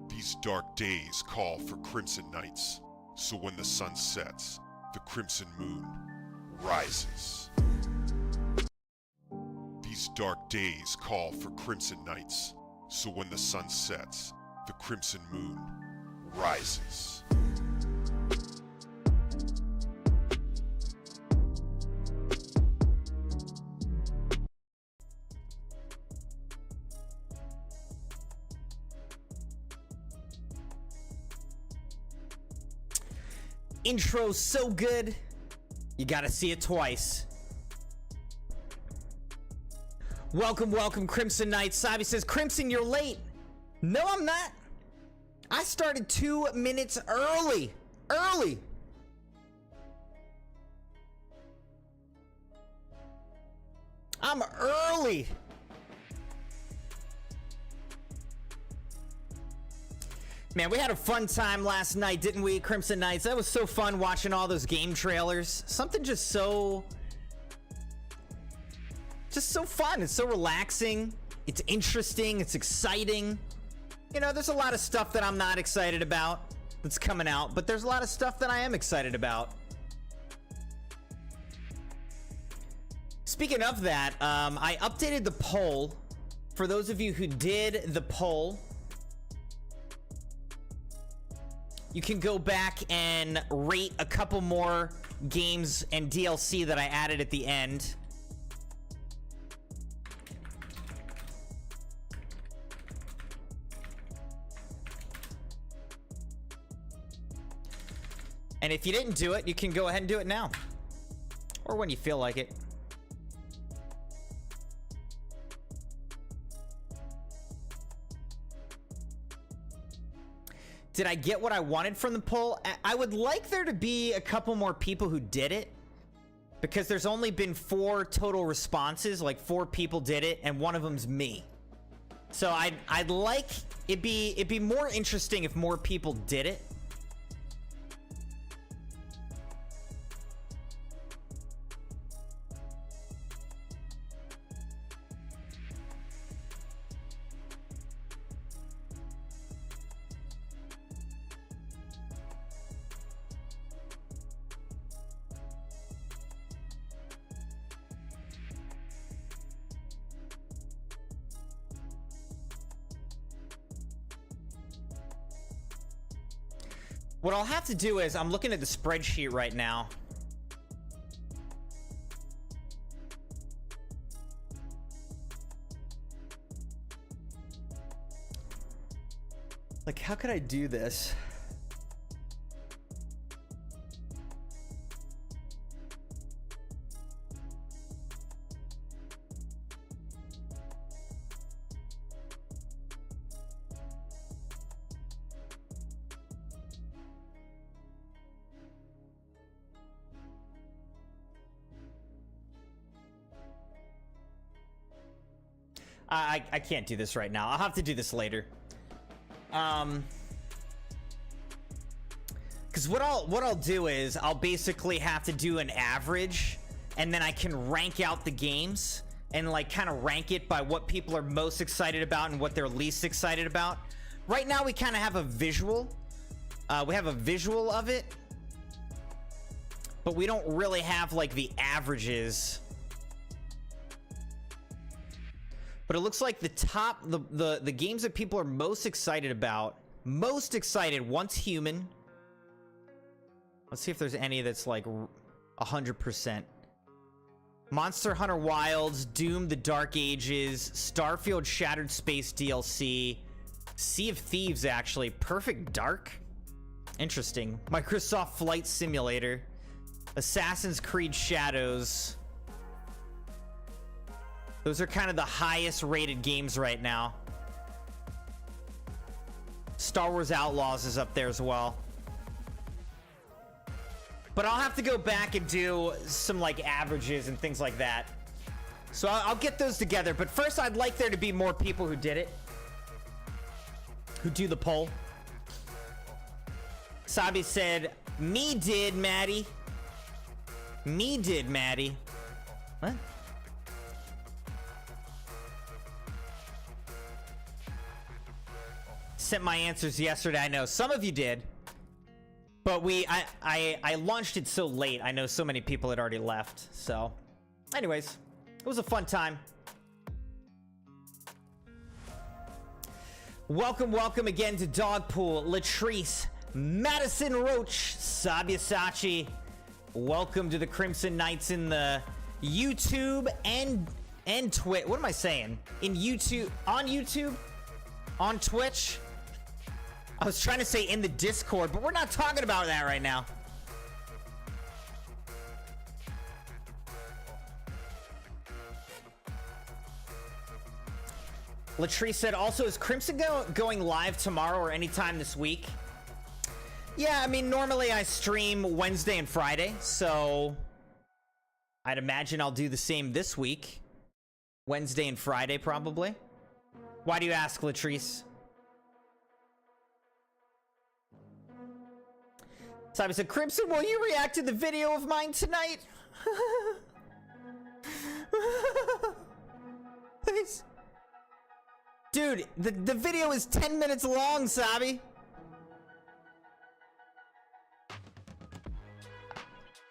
These dark days call for crimson nights, so when the sun sets, the crimson moon rises. These dark days call for crimson nights, so when the sun sets, the crimson moon rises. Intro's so good, you gotta see it twice. Welcome, welcome, Crimson Knights. Sabi says, Crimson, you're late. No, I'm not. I started 2 minutes early. I'm early. Man, we had a fun time last night, didn't we, Crimson Knights? That was so fun watching all those game trailers. Something just so fun. It's so relaxing. It's interesting. It's exciting. You know, there's a lot of stuff that I'm not excited about that's coming out, but there's a lot of stuff that I am excited about. Speaking of that, I updated the poll for those of you who did the poll, you can go back and rate a couple more games and DLC that I added at the end. And if you didn't do it, you can go ahead and do it now. Or when you feel like it. Did I get what I wanted from the poll? I would like there to be a couple more people who did it, because there's only been 4 total responses. Like 4 people did it, and one of them's me. So I'd like it'd be more interesting if more people did it. What I'll have to do is, I'm looking at the spreadsheet right now. Like, how could I do this? I can't do this right now. I'll have to do this later. Because what I'll do is I'll basically have to do an average, and then I can rank out the games and like kind of rank it by what people are most excited about and what they're least excited about. Right now we kind of have a visual. We have a visual of it, but we don't really have like the averages. But it looks like the top, the games that people are most excited about, most excited, Once Human. Let's see if there's any that's like 100%. Monster Hunter Wilds, Doom: The Dark Ages, Starfield Shattered Space DLC, Sea of Thieves actually, Perfect Dark. Interesting. Microsoft Flight Simulator, Assassin's Creed Shadows. Those are kind of the highest rated games right now. Star Wars Outlaws is up there as well. But I'll have to go back and do some like averages and things like that. So I'll get those together. But first, I'd like there to be more people who did it. Who do the poll. Sabi said, me did, Maddie. Me did, Maddie. What? Sent my answers yesterday. I know some of you did, but I launched it so late. I know so many people had already left. So anyways, it was a fun time. Welcome again to Dogpool. Latrice, Madison Roach, Sabyasachi. Welcome to the Crimson Knights in the YouTube and Twitch. What am I saying? In YouTube, on Twitch. I was trying to say in the Discord, but we're not talking about that right now. Latrice said, also, is Crimson going live tomorrow or anytime this week? Yeah, I mean, normally I stream Wednesday and Friday, so I'd imagine I'll do the same this week. Wednesday and Friday, probably. Why do you ask, Latrice? Simon said, Crimson, will you react to the video of mine tonight? Please. Dude, the video is 10 minutes long, Sabi.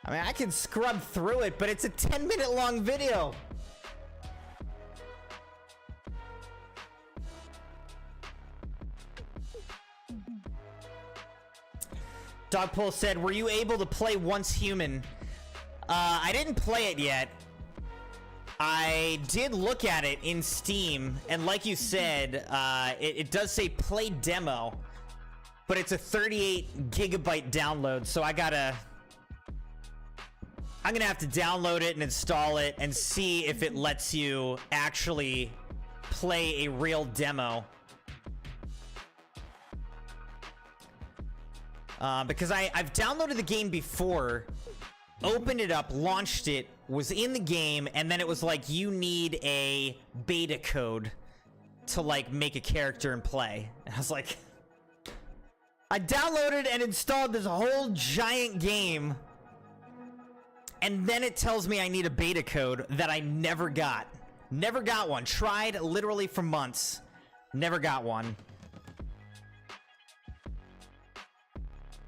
I mean, I can scrub through it, but it's a 10-minute long video. Dogpole said, were you able to play Once Human? I didn't play it yet. I did look at it in Steam, and like you said, it does say play demo, but it's a 38 gigabyte download, so I'm gonna have to download it and install it and see if it lets you actually play a real demo. Because I've downloaded the game before, opened it up, launched it, was in the game, and then it was like, you need a beta code to like make a character and play. And I was like, I downloaded and installed this whole giant game, and then it tells me I need a beta code that I never got. Never got one. Tried literally for months. Never got one.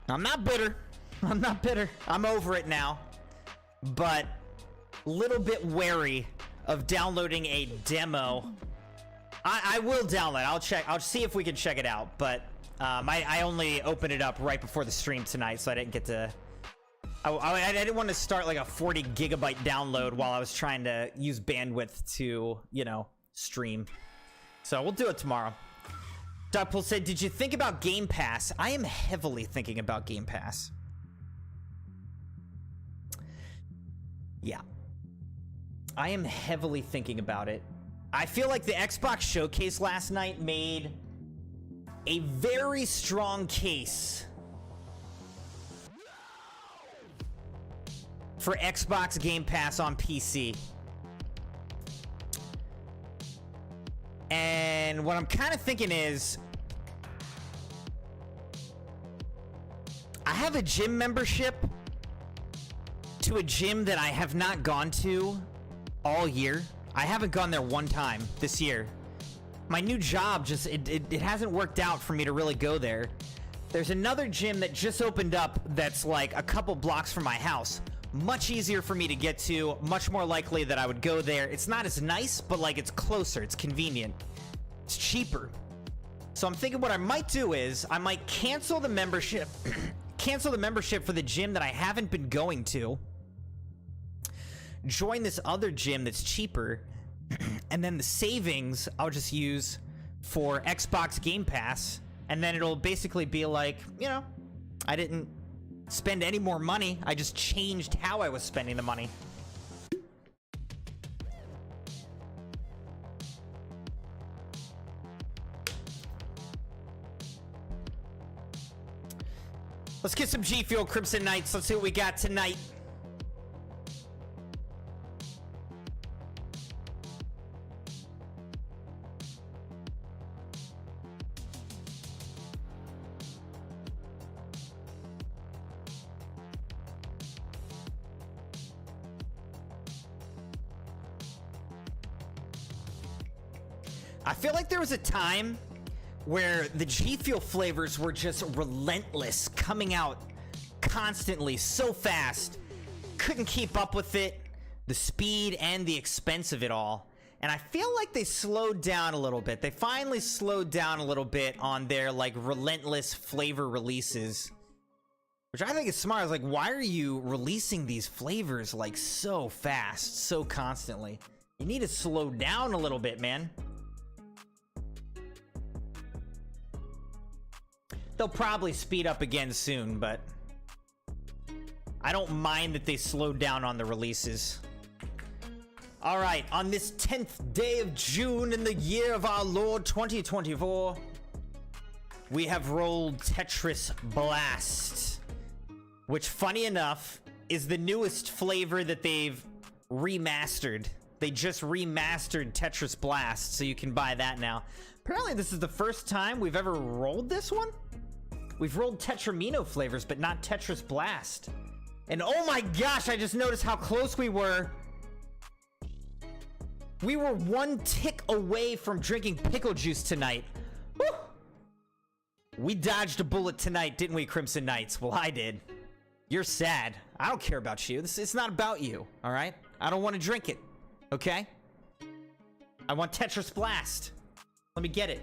I'm not bitter. I'm not bitter. I'm over it now. But little bit wary of downloading a demo. I will download. I'll check. I'll see if we can check it out. But I only opened it up right before the stream tonight, so I didn't get to. I didn't want to start like a 40 gigabyte download while I was trying to use bandwidth to, you know, stream. So we'll do it tomorrow. Dogpool said, did you think about Game Pass? I am heavily thinking about Game Pass. Yeah. I am heavily thinking about it. I feel like the Xbox showcase last night made a very strong case for Xbox Game Pass on PC. And what I'm kind of thinking is, I have a gym membership to a gym that I have not gone to all year. I haven't gone there one time this year. My new job just, it hasn't worked out for me to really go there. There's another gym that just opened up that's like a couple blocks from my house. Much easier for me to get to, much more likely that I would go there. It's not as nice, but like it's closer, it's convenient. It's cheaper. So I'm thinking what I might do is, I might cancel the membership, cancel the membership for the gym that I haven't been going to, join this other gym that's cheaper, and then the savings I'll just use for Xbox Game Pass, and then it'll basically be like, you know, I didn't spend any more money, I just changed how I was spending the money. Let's get some G Fuel Crimson Knights. Let's see what we got tonight. I feel like there was a time where the G Fuel flavors were just relentless, coming out constantly, so fast. Couldn't keep up with it, the speed and the expense of it all. And I feel like they slowed down a little bit. They finally slowed down a little bit on their like relentless flavor releases, which I think is smart. I was like, why are you releasing these flavors like so fast, so constantly? You need to slow down a little bit, man. They'll probably speed up again soon, but I don't mind that they slowed down on the releases. All right, on this 10th day of June in the year of our Lord 2024, we have rolled Tetris Blast, which, funny enough, is the newest flavor that they've remastered. They just remastered Tetris Blast, so you can buy that now. Apparently, this is the first time we've ever rolled this one. We've rolled Tetramino flavors, but not Tetris Blast. And oh my gosh, I just noticed how close we were. We were one tick away from drinking pickle juice tonight. Woo! We dodged a bullet tonight, didn't we, Crimson Knights? Well, I did. You're sad. I don't care about you. It's not about you, all right? I don't want to drink it, okay? I want Tetris Blast. Let me get it.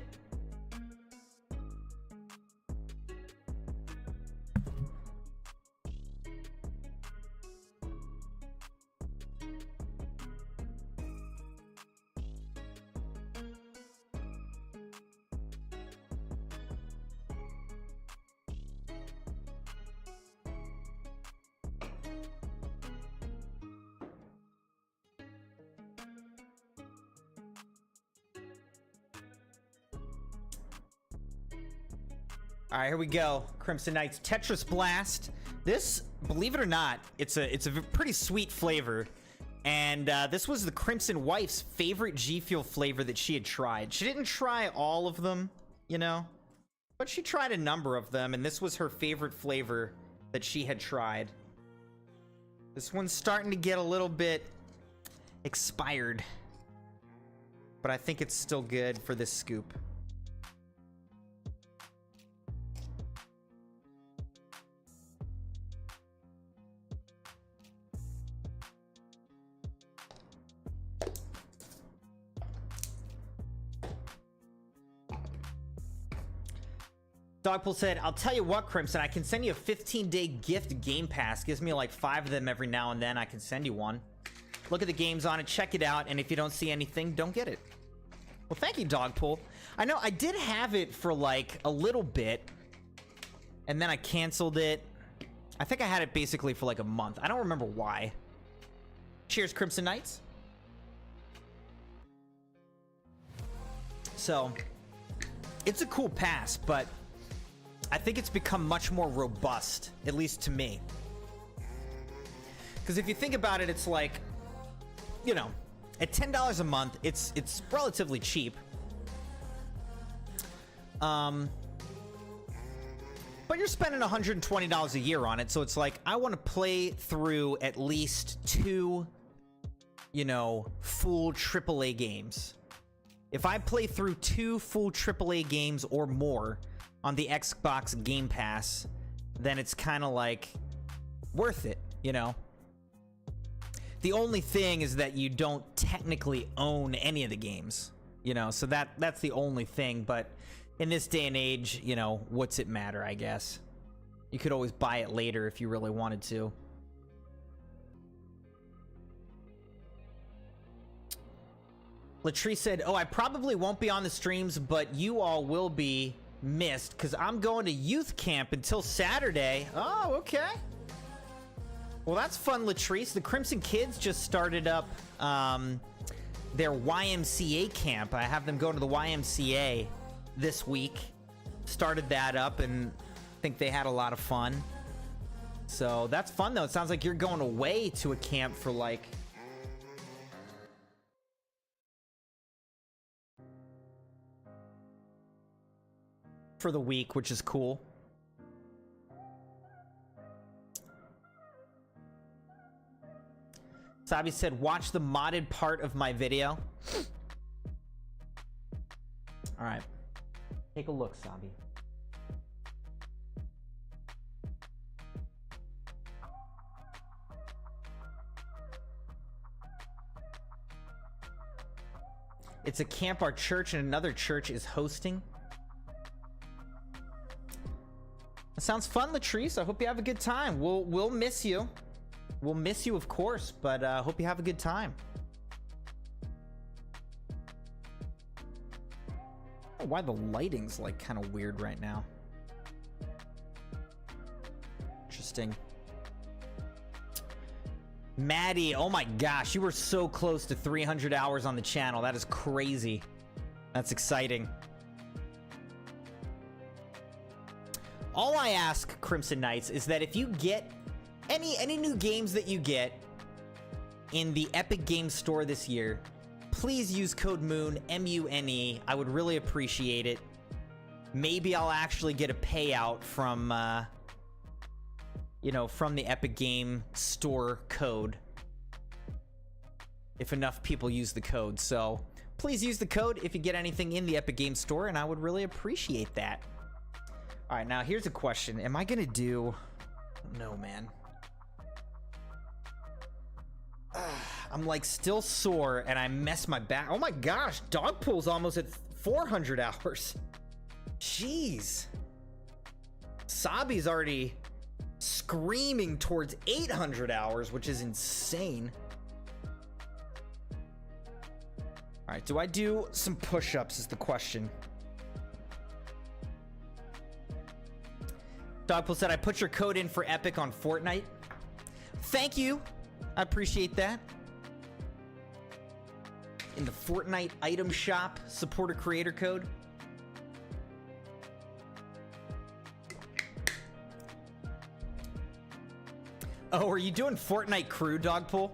All right, here we go. Crimson Knights Tetris Blast. This, believe it or not, it's a pretty sweet flavor. And this was the Crimson Wife's favorite G Fuel flavor that she had tried. She didn't try all of them, you know, but she tried a number of them, and this was her favorite flavor that she had tried. This one's starting to get a little bit expired, but I think it's still good for this scoop. Dogpool said, I'll tell you what, Crimson, I can send you a 15-day gift Game Pass. Gives me like 5 of them every now and then. I can send you one. Look at the games on it, check it out, and if you don't see anything, don't get it. Well, thank you, Dogpool. I know I did have it for like a little bit, and then I canceled it. I think I had it basically for like a month. I don't remember why. Cheers, Crimson Knights. So, it's a cool pass, but I think it's become much more robust, at least to me. Because if you think about it, it's like, you know, at $10 a month, it's relatively cheap. But you're spending $120 a year on it, so it's like, I want to play through at least 2, you know, full AAA games. If I play through 2 full AAA games or more on the Xbox Game Pass, then it's kind of like worth it, you know? The only thing is that you don't technically own any of the games, you know? So that's the only thing, but in this day and age, you know, what's it matter, I guess? You could always buy it later if you really wanted to. Latrice said, oh, I probably won't be on the streams, but you all will be missed because I'm going to youth camp until Saturday. Oh, okay. Well, that's fun, Latrice. The Crimson Kids just started up their YMCA camp. I have them going to the YMCA this week. Started that up and think they had a lot of fun. So that's fun, though. It sounds like you're going away to a camp for like... for the week, which is cool. Sabi said, watch the modded part of my video. All right. Take a look, Sabi. It's a camp our church and another church is hosting. That sounds fun, Latrice. I hope you have a good time. We'll miss you. We'll miss you, of course, but hope you have a good time. I don't know why the lighting's like kind of weird right now. Interesting. Maddie, oh my gosh, you were so close to 300 hours on the channel. That is crazy. That's exciting. All I ask, Crimson Knights, is that if you get any new games that you get in the Epic Games Store this year, please use code MOON, M-U-N-E. I would really appreciate it. Maybe I'll actually get a payout from, you know, from the Epic Game Store code. If enough people use the code. So please use the code if you get anything in the Epic Game Store, and I would really appreciate that. All right, now here's a question. Am I gonna do... No, man. I'm like still sore and I messed my back. Oh my gosh, Dogpool's almost at 400 hours. Jeez. Sabi's already screaming towards 800 hours, which is insane. All right, do I do some push-ups is the question. Dogpool said, I put your code in for Epic on Fortnite. Thank you. I appreciate that. In the Fortnite item shop, support a creator code. Oh, are you doing Fortnite crew, Dogpool?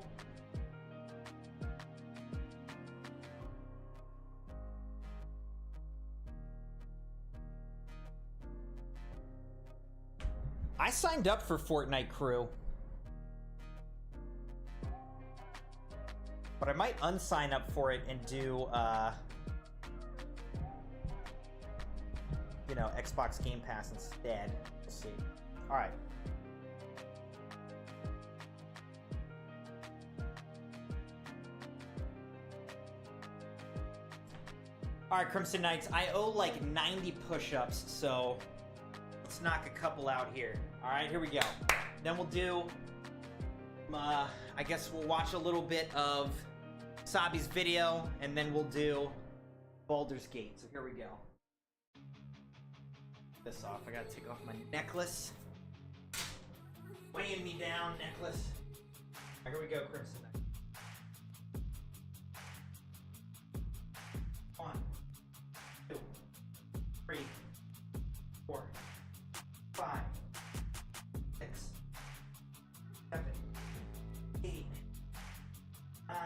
I signed up for Fortnite crew. But I might unsign up for it and do, you know, Xbox Game Pass instead. We'll see. All right. All right, Crimson Knights, I owe like 90 push-ups, so let's knock a couple out here. All right, here we go. Then we'll do, I guess we'll watch a little bit of Sabi's video, and then we'll do Baldur's Gate. So here we go. This off. I gotta take off my necklace. Weighing me down, necklace. All right, here we go, Crimson Knight. 1, 2, 3, 4, 5, 6, 7, 8, 9.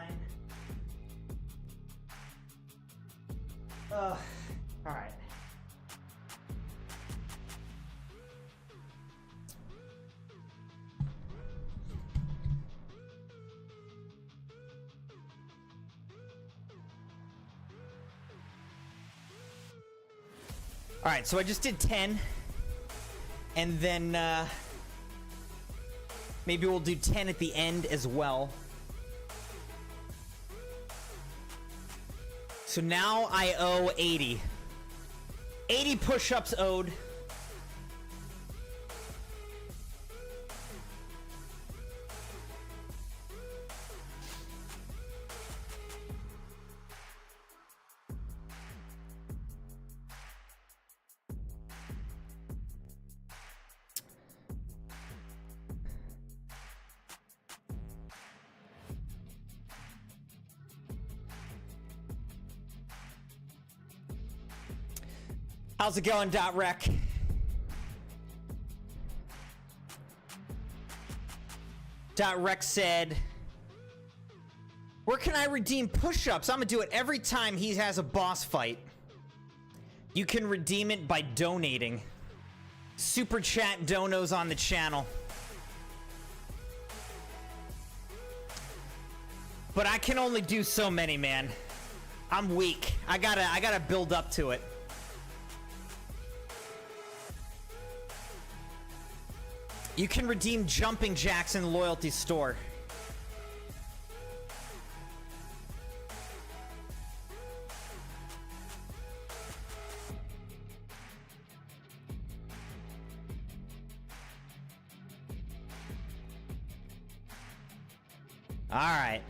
All right. All right, so I just did 10, and then maybe we'll do 10 at the end as well. So now I owe 80. 80 push-ups owed. How's it going, .rec? .rec said, where can I redeem push-ups? I'm gonna do it every time he has a boss fight. You can redeem it by donating. Super chat donos on the channel. But I can only do so many, man. I'm weak. I gotta build up to it. You can redeem jumping jacks in the loyalty store. All right.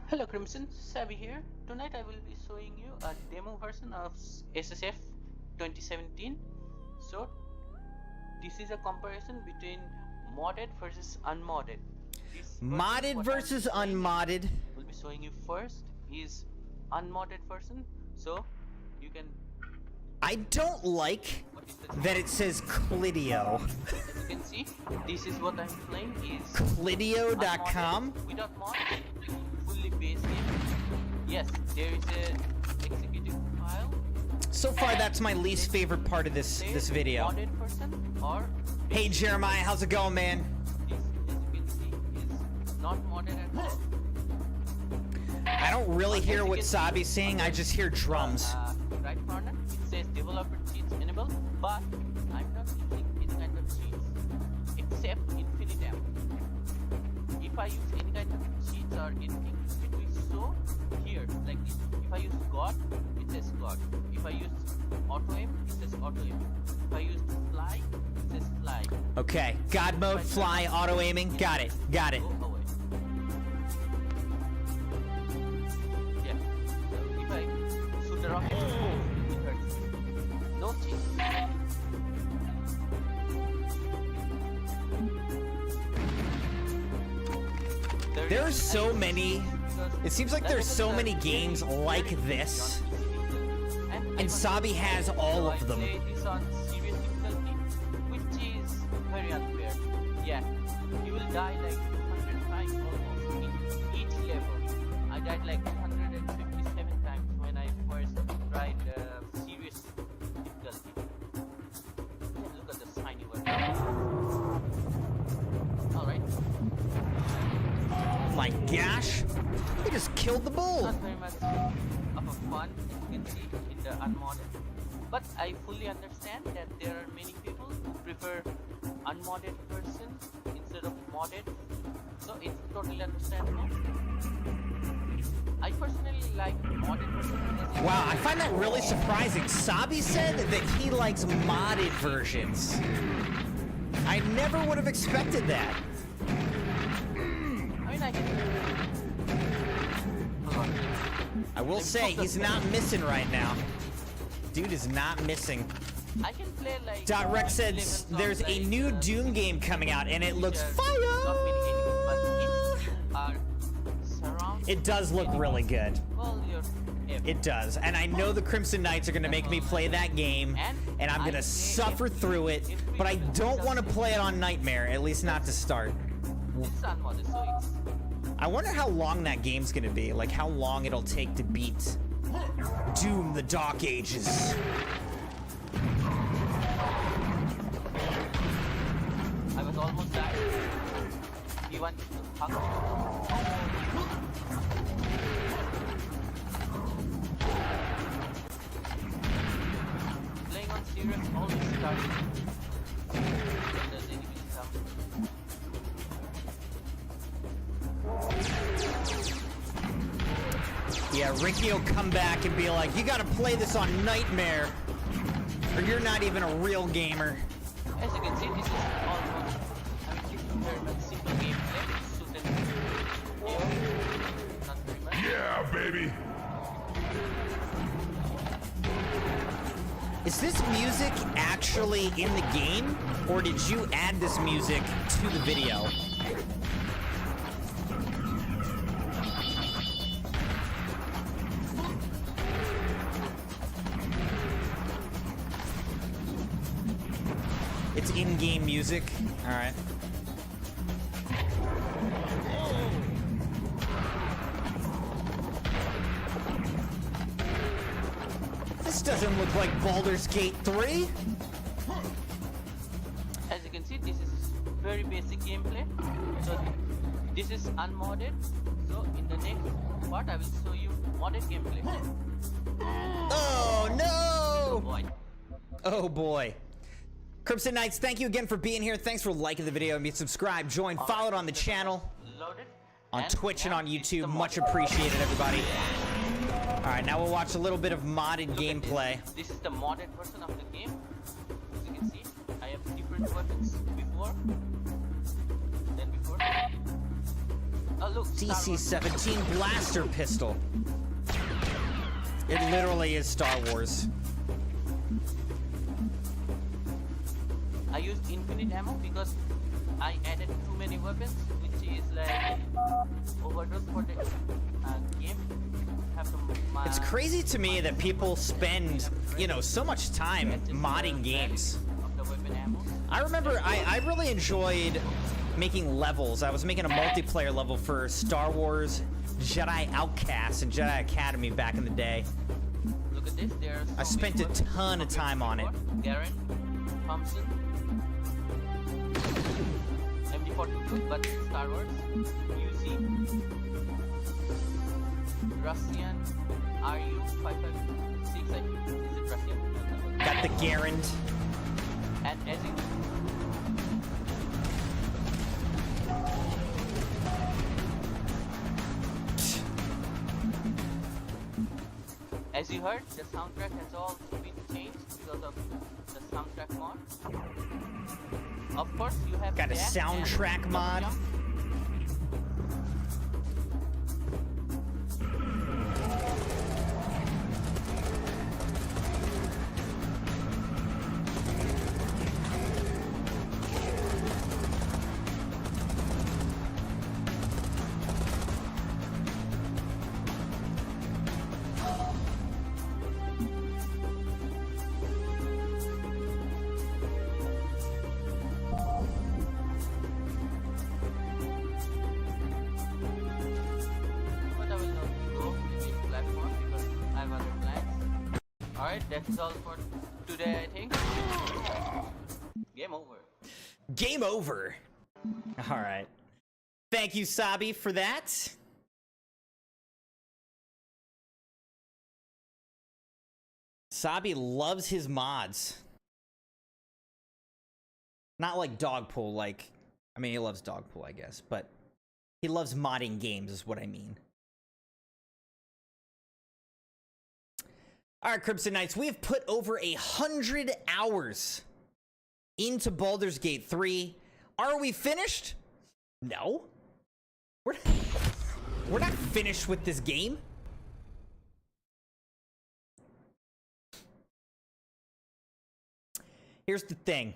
Hello Crimson, Savvy here. Tonight I will be showing you a demo version of SSF 2017. So this is a comparison between modded versus unmodded. Modded versus unmodded. We'll be showing you first is unmodded version. So you can. I don't like that it says Clidio. As you can see, this is what I'm playing is Clidio.com. without mods. Fully base game. Yes, there is a executive file. So far, that's my least favorite part of this video. Modded person or Hey Jeremiah, how's it going, man? this, as you can see, is not modded at all. I don't really hear what Sabi's saying. I just hear drums. Right corner, it says developer cheats enabled, but I'm not using any kind of cheats except Infinitum. If I use any kind of cheats or anything, it will show here like this. If I use God, it says God. If I use auto aim, it says auto aim. If I use fly, it says fly. Okay, God mode, fly, auto aiming. Got it. Got it. Go away. Yeah. So if I shoot the rocket, it hurts. No cheat. There are so many. It seems like there's so many games like this, and Sabi has all of them. This on serious difficulty, which is very unfair. Yeah, you will die like 200 times almost in each level. I died like 257 times when I first tried serious difficulty. Yeah, look at the shiny one. Alright. Oh my gosh, he just killed the bull. Not very much of a fun, as you can see in the unmodded. But I fully understand that there are many people who prefer unmodded version instead of modded. So it's totally understandable. I personally like modded version. Wow, I find that really surprising. Sabi said that he likes modded versions. I never would have expected that. I mean, I can... Hold on. I will say, he's not missing right now. Dude is not missing. I can play like... Dot Rex said there's a new Doom game coming out and it looks fire! Not many enemies, but if are surrounded... It does look really good. Well, you're... It does. And I know the Crimson Knights are going to make me play that game, and I'm going to suffer through it, but I don't want to play it on Nightmare, at least not to start. This is unmodded, so it's... I wonder how long that game's going to be, like how long it'll take to beat Doom the Dark Ages. I was almost died. He wanted to hug me. Playing on serious always starts when the enemies come. Yeah, Ricky will come back and be like, you gotta play this on Nightmare, or you're not even a real gamer. As you can see, this is almost, I mean, very much simple gameplay. Shoot and kill. Not very much. Yeah, baby. Is this music actually in the game, or did you add this music to the video? It's in-game music. All right. This doesn't look like Baldur's Gate 3. As you can see, this is very basic gameplay. So this is unmodded. So in the next part, I will show you modded gameplay. Oh no! Oh boy. Oh boy. Crimson Knights, thank you again for being here. Thanks for liking the video. And subscribe, join, followed on the channel, Loaded. on Twitch and on YouTube. Much appreciated, everybody. All right, now we'll watch a little bit of modded gameplay. This is the modded version of the game. As you can see, I have different weapons before. Than before. Oh look, DC-17 blaster pistol. It literally is Star Wars. I used infinite ammo because I added too many weapons, which is like overdose for the game. It's crazy to me that people spend, you know, so much time modding games. I remember I really enjoyed making levels. I was making a multiplayer level for Star Wars Jedi Outcast and Jedi Academy back in the day. Look at this. I spent a ton of time on it. Garen, Thompson, MD-42, but Star Wars, UC, Russian, RU-556, I think. Is it Russian? Got the Garand. And as in... As you heard, the soundtrack has also been changed because of the soundtrack mod. Of course, you have Got a dash soundtrack and mod. jump. But I will not go with this platform because I have other plans. Alright, that's all for today, I think. Game over. Game over. All right. Thank you, Sabi, for that. Sabi loves his mods. Not like Dogpool, like... I mean, he loves Dogpool, I guess, but... He loves modding games, is what I mean. Alright, Crimson Knights, we have put over 100 hours into Baldur's Gate 3. Are we finished? No. We're not finished with this game. Here's the thing.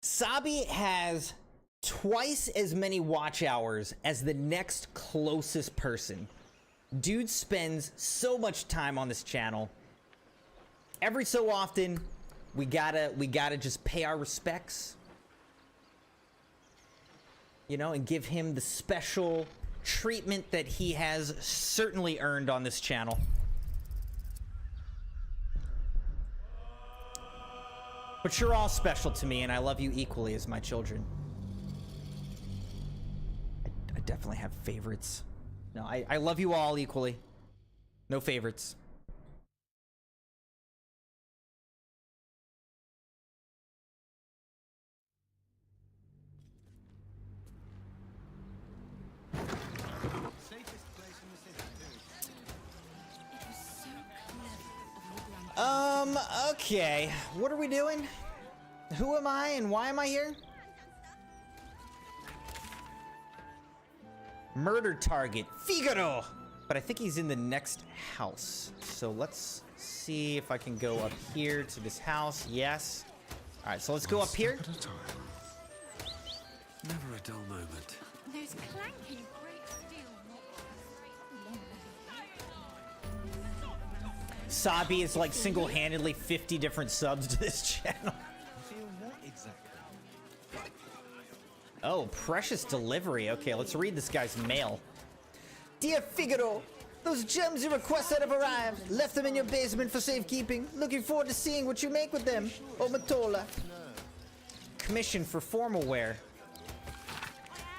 Sabi has twice as many watch hours as the next closest person. Dude spends so much time on this channel. Every so often, we gotta just pay our respects. You know, and give him the special treatment that he has certainly earned on this channel. But you're all special to me, and I love you equally as my children. I definitely have favorites. No, I love you all equally. No favorites. Okay. What are we doing? Who am I and why am I here? Murder target, Figaro! But I think he's in the next house. So let's see if I can go up here to this house. Yes. Alright, so let's go up here. At a time. Never a dull moment. Those clanky great steel Sabi is like single-handedly 50 different subs to this channel. Feel what exactly? Oh, precious delivery. Okay, let's read this guy's mail. Dear Figaro, those gems you requested have arrived. Left them in your basement for safekeeping. Looking forward to seeing what you make with them. Omatola. Commission for formal wear.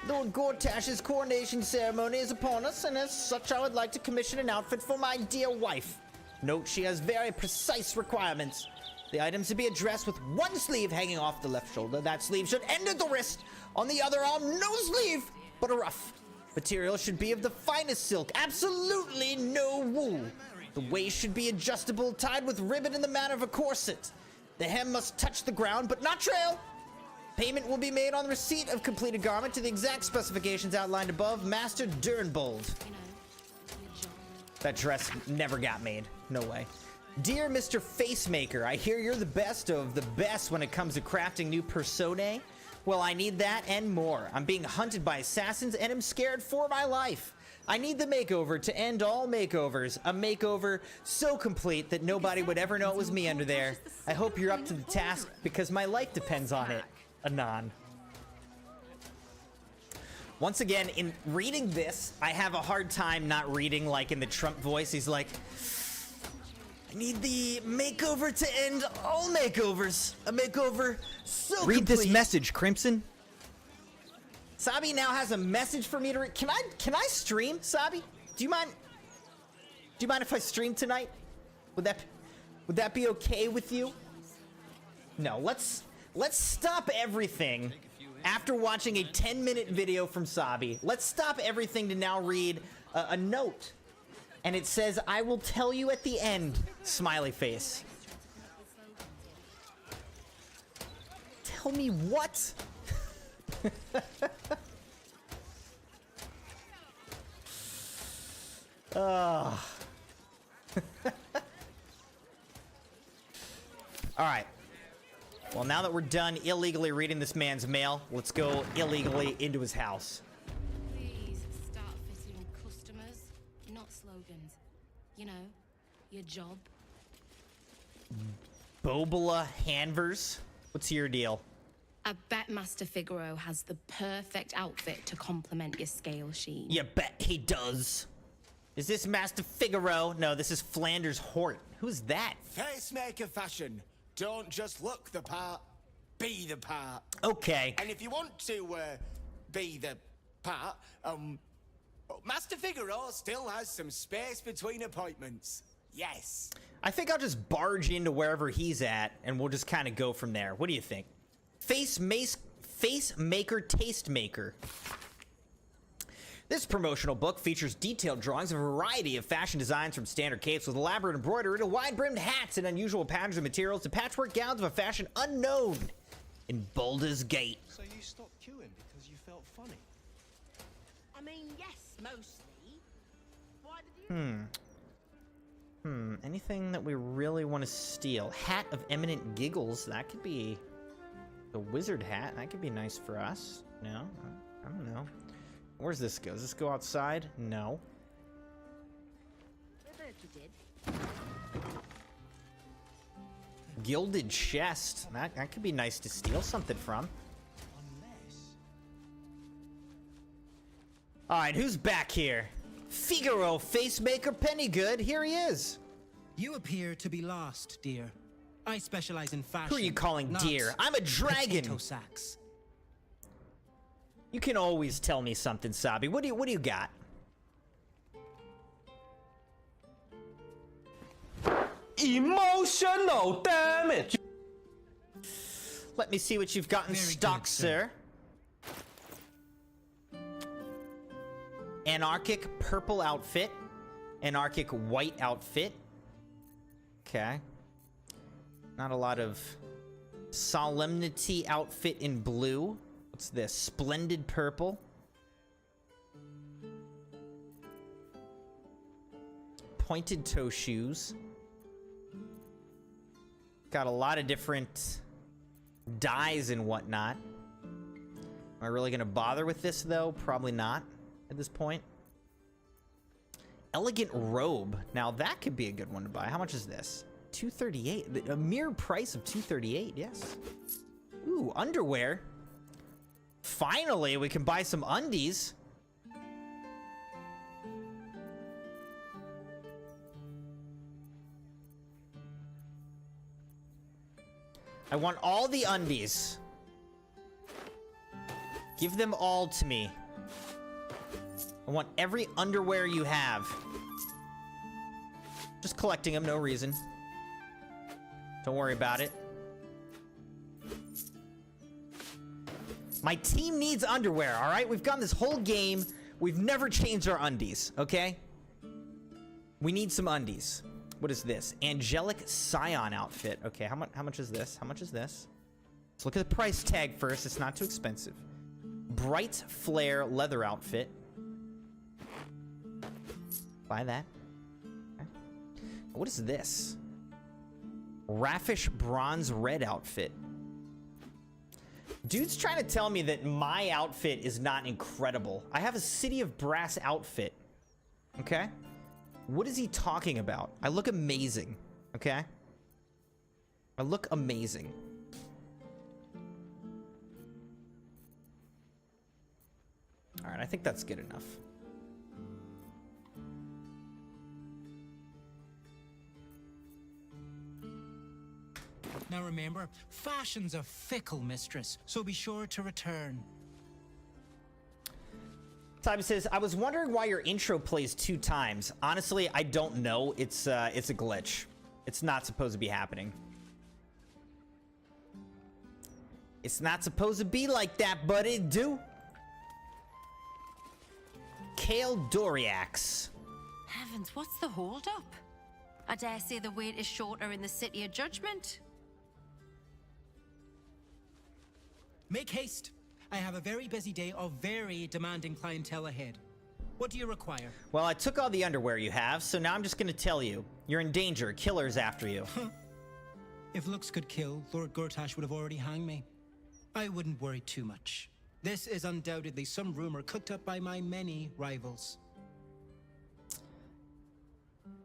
Lord Gortash's coronation ceremony is upon us, and as such I would like to commission an outfit for my dear wife. Note she has very precise requirements. The items to be addressed with one sleeve hanging off the left shoulder. That sleeve should end at the wrist. On the other arm, no sleeve, but a ruff. Material should be of the finest silk. Absolutely no wool. The waist should be adjustable, tied with ribbon in the manner of a corset. The hem must touch the ground, but not trail. Payment will be made on the receipt of completed garment to the exact specifications outlined above. Master Dernbold. That dress never got made. No way. Dear Mr. Facemaker, I hear you're the best of the best when it comes to crafting new personae. Well, I need that and more. I'm being hunted by assassins and am scared for my life. I need the makeover to end all makeovers. A makeover so complete that nobody would ever know it was me under there. I hope you're up to the task because my life depends on it. Anon. Once again, in reading this, I have a hard time not reading like in the Trump voice. He's like, I need the makeover to end all makeovers. A makeover so complete. Read this message, Crimson. Sabi now has a message for me to read. Can I stream, Sabi? Do you mind if I stream tonight? Would that be okay with you? No, let's stop everything After watching a 10-minute video from Sabi, let's stop everything to now read a note. And it says, I will tell you at the end, smiley face. Tell me what? All right. Well, now that we're done illegally reading this man's mail, let's go illegally into his house. Please start fitting customers, not slogans. You know, your job. Bobola Hanvers, what's your deal? I bet Master Figaro has the perfect outfit to complement your scale sheen. You bet he does. Is this Master Figaro? No, this is Flanders Hort. Who's that? Facemaker fashion. Don't just look the part, be the part. Okay. And if you want to be the part, Master Figaro still has some space between appointments. Yes. I think I'll just barge into wherever he's at, and we'll just kind of go from there. What do you think? Face Maker Tastemaker. This promotional book features detailed drawings of a variety of fashion designs, from standard capes with elaborate embroidery to wide-brimmed hats and unusual patterns and materials to patchwork gowns of a fashion unknown in Baldur's Gate. So you stopped queuing because you felt funny? I mean, yes, mostly. Why did you? Anything that we really want to steal? Hat of Eminent Giggles. That could be the wizard hat. That could be nice for us. No? I don't know. Where's this go? Does this go outside? No. I bet you did. Gilded chest. That could be nice to steal something from. Unless... Alright, who's back here? Figaro, Facemaker Pennygood. Here he is. You appear to be lost, dear. I specialize in fashion. Who are you calling not dear? I'm a dragon. potato sacks. You can always tell me something, Sabi. What do you got? Emotional damage. Let me see what you've got in Very stock, good, sir. Anarchic purple outfit. Anarchic white outfit. Okay. Not a lot of solemnity outfit in blue. What's this? Splendid purple. Pointed toe shoes. Got a lot of different dyes and whatnot. Am I really gonna bother with this though? Probably not at this point. Elegant robe. Now that could be a good one to buy. How much is this? $238. A mere price of $238. Yes. Ooh, underwear. Finally, we can buy some undies. I want all the undies. Give them all to me. I want every underwear you have. Just collecting them, no reason. Don't worry about it. My team needs underwear, all right? We've gone this whole game. We've never changed our undies, okay? We need some undies. What is this? Angelic Scion outfit. Okay, how much is this? How much is this? Let's look at the price tag first. It's not too expensive. Bright Flare leather outfit. Buy that. Okay. What is this? Raffish bronze red outfit. Dude's trying to tell me that my outfit is not incredible. I have a City of Brass outfit. Okay? What is he talking about? I look amazing. Okay? I look amazing. Alright, I think that's good enough. Now remember, fashion's a fickle mistress, so be sure to return. Simon says, I was wondering why your intro plays 2 times. Honestly, I don't know. It's a glitch. It's not supposed to be happening. It's not supposed to be like that, but it do. Kale Doriax. Heavens, what's the hold-up? I dare say the wait is shorter in the City of Judgment. Make haste. I have a very busy day of very demanding clientele ahead. What do you require? Well, I took all the underwear you have, so now I'm just gonna tell you. You're in danger. Killer's after you. If looks could kill, Lord Gortash would have already hanged me. I wouldn't worry too much. This is undoubtedly some rumor cooked up by my many rivals.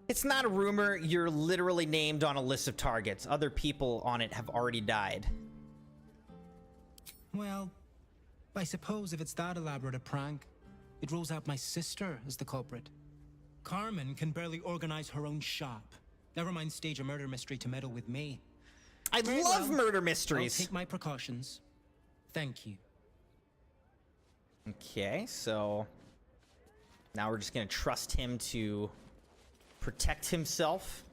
It's not a rumor. You're literally named on a list of targets. Other people on it have already died. Well, I suppose if it's that elaborate a prank, it rules out my sister as the culprit. Carmen can barely organize her own shop. Never mind stage a murder mystery to meddle with me. I Very love well. murder I'll mysteries. take my precautions. Thank you. Okay, so now we're just gonna trust him to protect himself.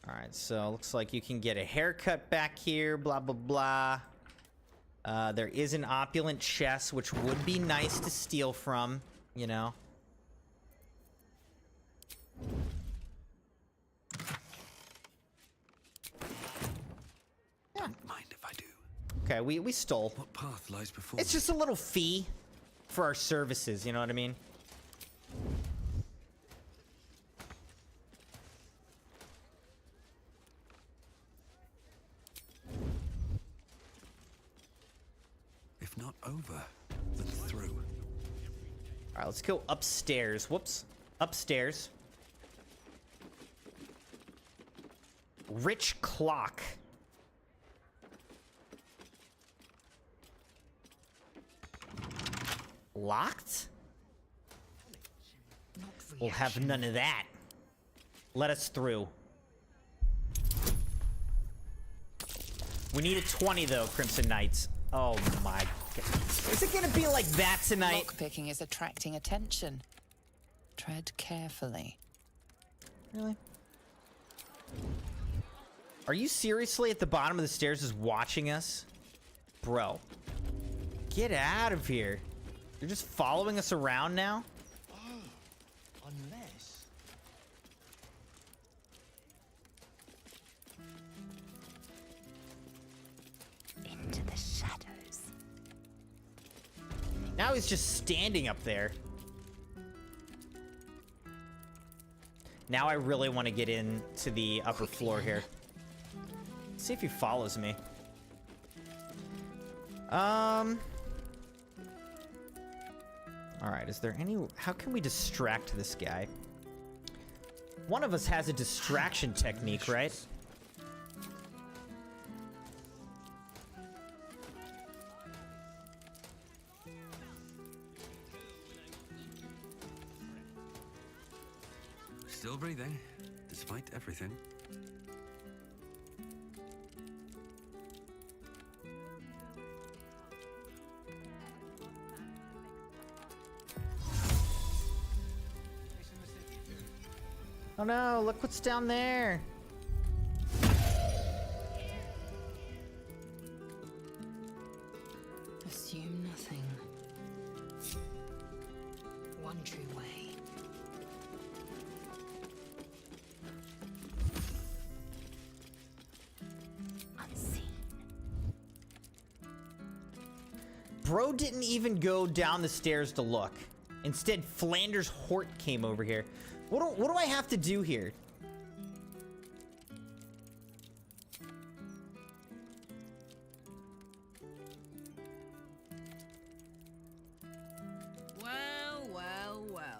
All right, so looks like you can get a haircut back here, blah, blah, blah. There is an opulent chest, which would be nice to steal from, you know. Don't mind if I do. Okay, we stole. What path lies before It's me? just a little fee for our services, you know what I mean? If not over, then through. All right, let's go upstairs. Whoops. Upstairs. Rich clock. Locked? We'll have none of that. Let us through. We need a 20 though, Crimson Knights. Oh my god. Is it gonna be like that tonight? Lockpicking is attracting attention. Tread carefully. Really? Are you seriously at the bottom of the stairs just watching us? Bro. Get out of here. You're just following us around now? Unless... Into the shadows. Now he's just standing up there. Now I really want to get into the upper floor here. Let's see if he follows me. Alright, is there any... How can we distract this guy? One of us has a distraction technique, right? Still breathing, despite everything. Oh no, look what's down there. Assume nothing. One true way. Unseen. Bro didn't even go down the stairs to look. Instead, Flanders Hort came over here. What do I have to do here? Well, well, well.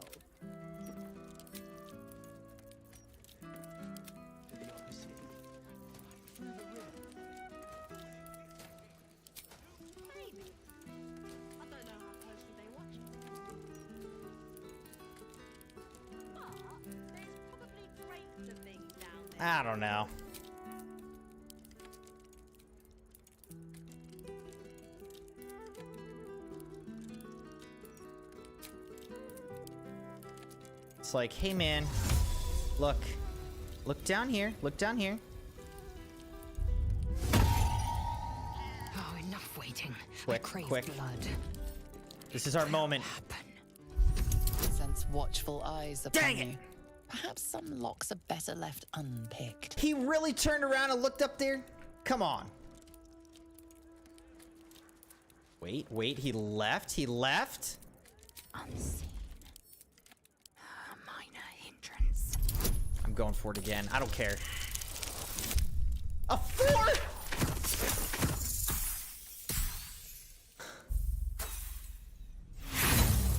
Maybe. I don't know how closely they watch it. But there's probably crates of things down there. I don't know. It's like, hey man, look down here, look down here. Quick, crave quick. blood. This is our moment. Sense watchful eyes upon Dang it! you. Perhaps some locks are better left unpicked. He really turned around and looked up there? Come on. Wait, wait, he left? He left? Unseen. A minor hindrance. I'm going for it again. I don't care. A 4?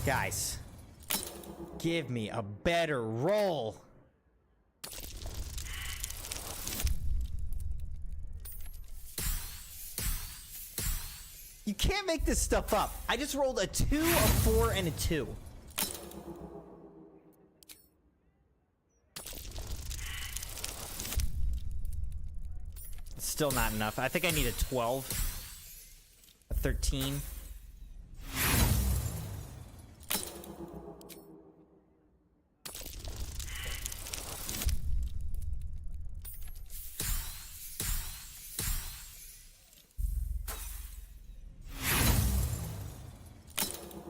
Guys, give me a better roll. You can't make this stuff up. I just rolled a 2, a 4, and a 2. It's still not enough. I think I need a 12, a 13.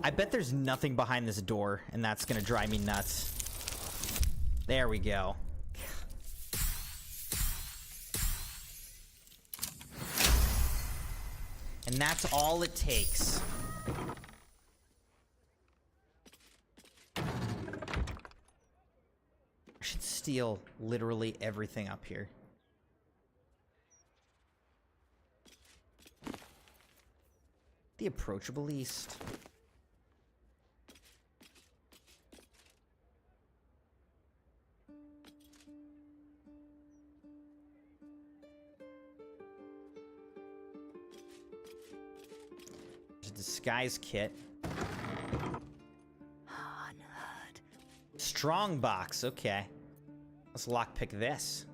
I bet there's nothing behind this door, and that's gonna drive me nuts. There we go. And that's all it takes. I should steal literally everything up here. The approachable east. Disguise kit. Unheard. Strong box, okay. Let's lockpick this.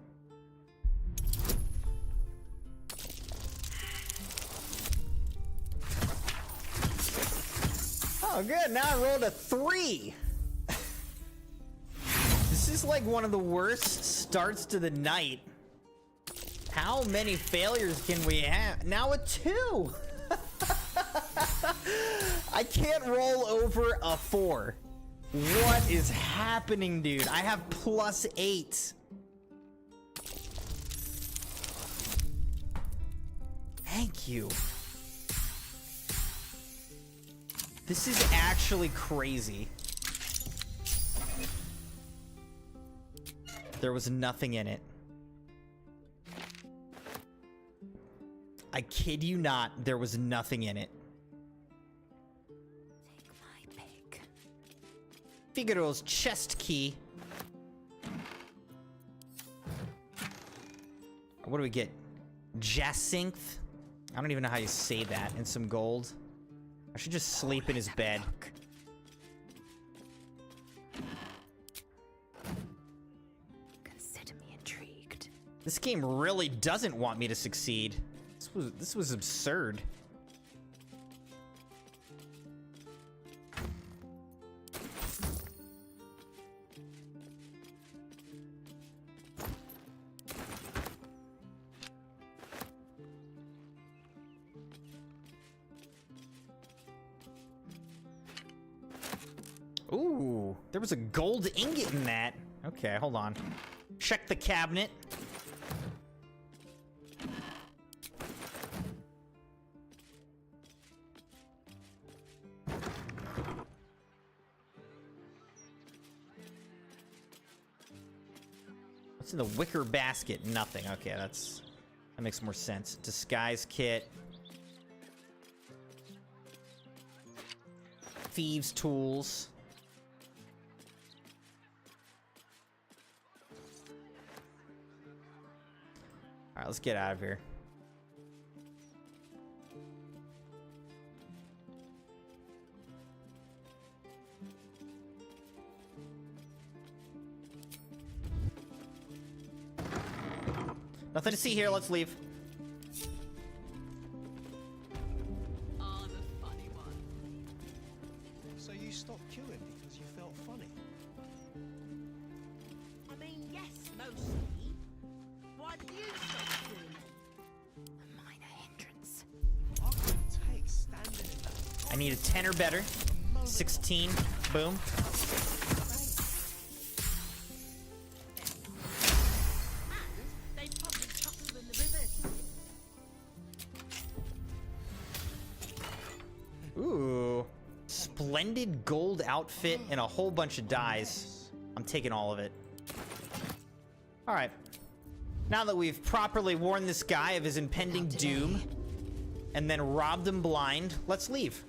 Oh, good. Now I rolled a 3. This is like one of the worst starts to the night. How many failures can we have? Now a 2. I can't roll over a 4. What is happening, dude? I have +8. Thank you. This is actually crazy. There was nothing in it. I kid you not, there was nothing in it. Take my pick. Figaro's chest key. What do we get? Jacinth? I don't even know how you say that. And some gold. I should just sleep in his bed. Consider me intrigued. This game really doesn't want me to succeed. This was absurd. Ooh, there was a gold ingot in that. Okay, hold on. Check the cabinet. What's in the wicker basket? Nothing. Okay, that makes more sense. Disguise kit. Thieves' tools. All right, let's get out of here. Nothing to see here. Let's leave. Are the funny one. So you stopped queuing because you felt funny? I mean, yes, mostly. Why do you stop doing it? A minor hindrance. I couldn't take standing I need a 10 or better. 16. Boom. They probably chucked them in the river. Ooh. Splendid gold outfit and a whole bunch of dyes. I'm taking all of it. Alright. Now that we've properly warned this guy of his impending doom, and then robbed him blind, let's leave.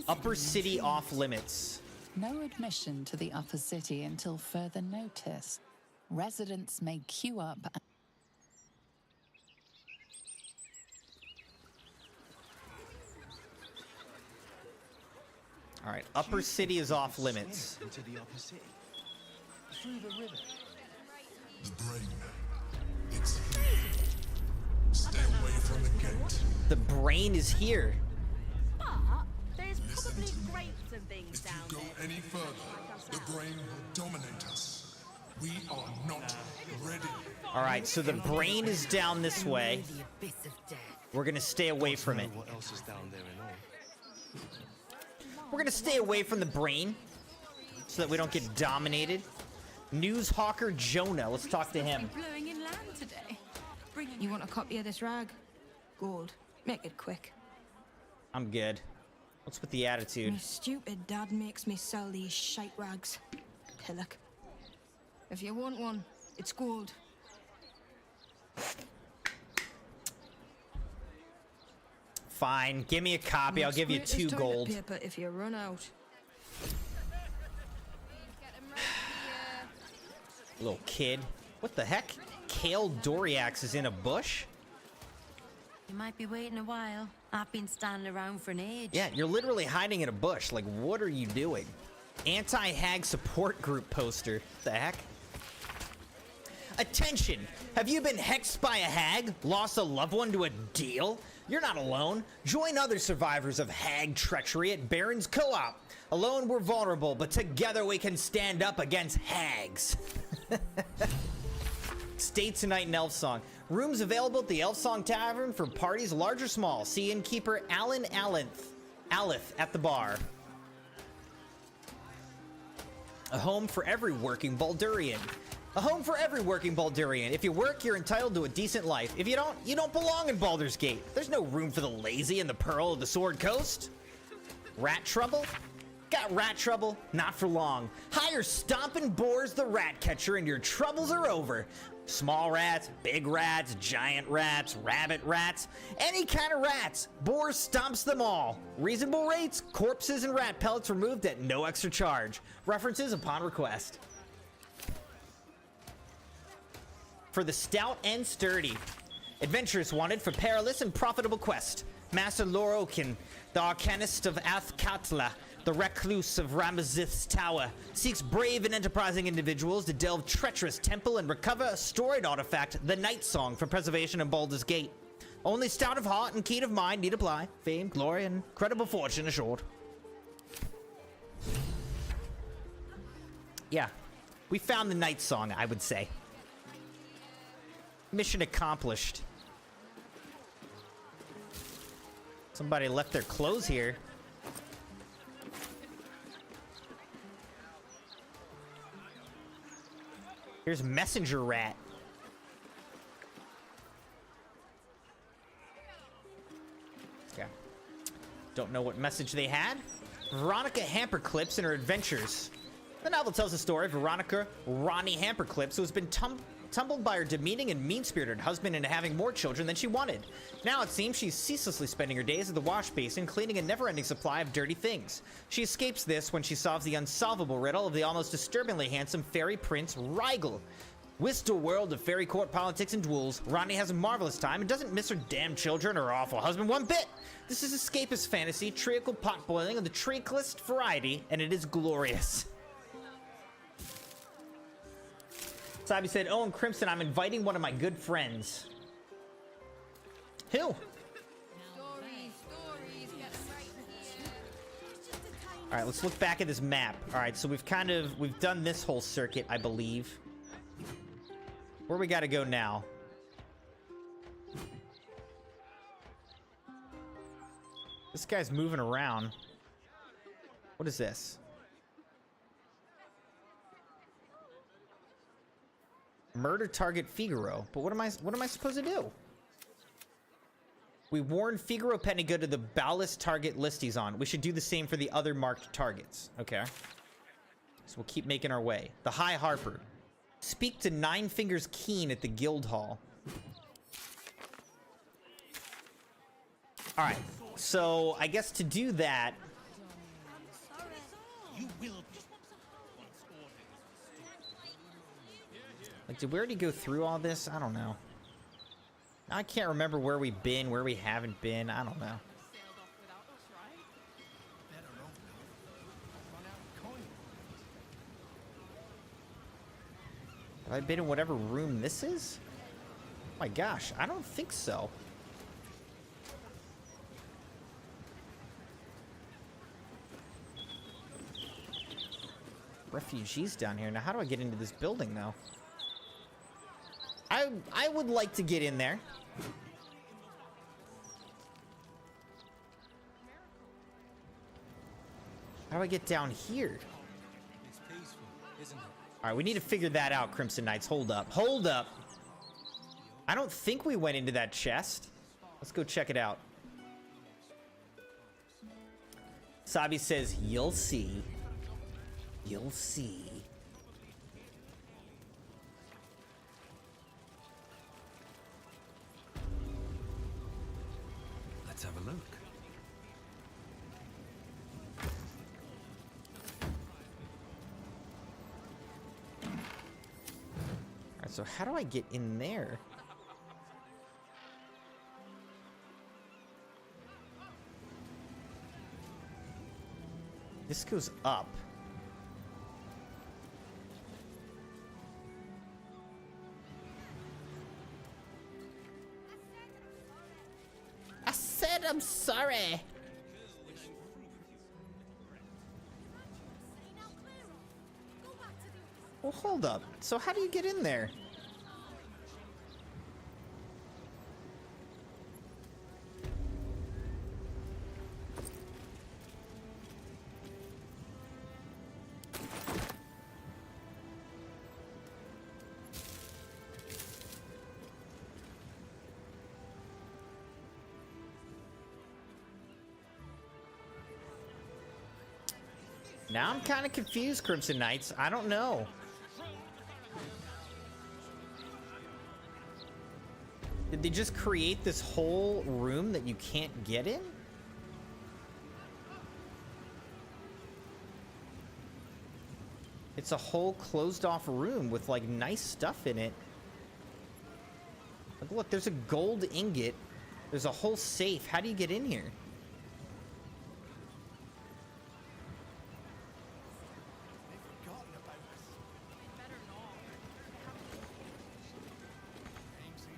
Upper city off limits. No admission to the upper city until further notice. Residents may queue up. All right, upper city is off limits. Into the upper city. Through the river. The brain. It's here. Stay away from the gate. The brain is here. But there's probably crates and things down Go there. any further, the brain will dominate us. We are not ready. All right, so the brain is down this way. We're gonna stay away from it. What else is down there and all? We're gonna stay away from the brain so that we don't get dominated. News hawker Jonah, let's talk to him. Blowing in land today. You want a copy of this rag? Gold. Make it quick. I'm good. What's with the attitude? My stupid dad makes me sell these shite rags. Pillock. If you want one, it's gold. Fine, give me a copy. I'll give you 2 gold. Paper if you run out. Little kid. What the heck? Kale Doriax is in a bush? You might be waiting a while. I've been standing around for an age. Yeah, you're literally hiding in a bush. Like, what are you doing? Anti-hag support group poster. The heck? Attention! Have you been hexed by a hag? Lost a loved one to a deal? You're not alone. Join other survivors of hag treachery at Baron's Co-op. Alone we're vulnerable, but together we can stand up against hags. Stay tonight in Elfsong. Rooms available at the Elfsong Tavern for parties large or small. See innkeeper Alan Alith at the bar. A home for every working Baldurian. A home for every working Baldurian. If you work, you're entitled to a decent life. If you don't, you don't belong in Baldur's Gate. There's no room for the lazy in the Pearl of the Sword Coast. Rat trouble? Got rat trouble? Not for long. Hire Stompin' Boars the Rat Catcher and your troubles are over. Small rats, big rats, giant rats, rabbit rats, any kind of rats. Boars stomps them all. Reasonable rates, corpses and rat pellets removed at no extra charge. References upon request. For the stout and sturdy. Adventurers wanted for perilous and profitable quest. Master Lorokin, the arcanist of Athkatla, the recluse of Ramazith's tower, seeks brave and enterprising individuals to delve treacherous temple and recover a storied artifact, the Night Song, for preservation in Baldur's Gate. Only stout of heart and keen of mind need apply. Fame, glory, and credible fortune assured. Yeah, we found the Night Song, I would say. Mission accomplished. Somebody left their clothes here. Here's Messenger Rat. Yeah. Don't know what message they had. Veronica Hamperclips and her adventures. The novel tells the story of Veronica Ronnie Hamperclips, who has been tumbled by her demeaning and mean-spirited husband into having more children than she wanted. Now it seems she's ceaselessly spending her days at the wash basin, cleaning a never-ending supply of dirty things. She escapes this when she solves the unsolvable riddle of the almost disturbingly handsome fairy prince Rigel. Whisked to a world of fairy court politics and duels, Ronnie has a marvelous time and doesn't miss her damn children or her awful husband one bit. This is escapist fantasy, treacle pot boiling of the treaclest variety, and it is glorious. Sabi said, "Oh, and Crimson, I'm inviting one of my good friends." Who? All right, let's look back at this map. All right, so we've done this whole circuit, I believe. Where we gotta go now? This guy's moving around. What is this? Murder target Figaro. But what am I supposed to do? We warned Figaro Pettigo to the ballast target list he's on. We should do the same for the other marked targets. Okay. So we'll keep making our way. The High Harper. Speak to Nine Fingers Keen at the Guild Hall. Alright. So I guess to do that... Like, did we already go through all this? I don't know. I can't remember where we've been, where we haven't been. I don't know. Have I been in whatever room this is? Oh my gosh, I don't think so. Refugees down here. Now, how do I get into this building, though? I would like to get in there. How do I get down here? It's peaceful, isn't it? All right, we need to figure that out, Crimson Knights. Hold up. Hold up. I don't think we went into that chest. Let's go check it out. Sabi says, you'll see. You'll see. Let's have a look. Alright, so how do I get in there? This goes up. I said I'm sorry. Well, hold up. So how do you get in there? Now I'm kind of confused, Crimson Knights. I don't know. Did they just create this whole room that you can't get in? It's a whole closed off room with like nice stuff in it. Like, look, there's a gold ingot. There's a whole safe. How do you get in here?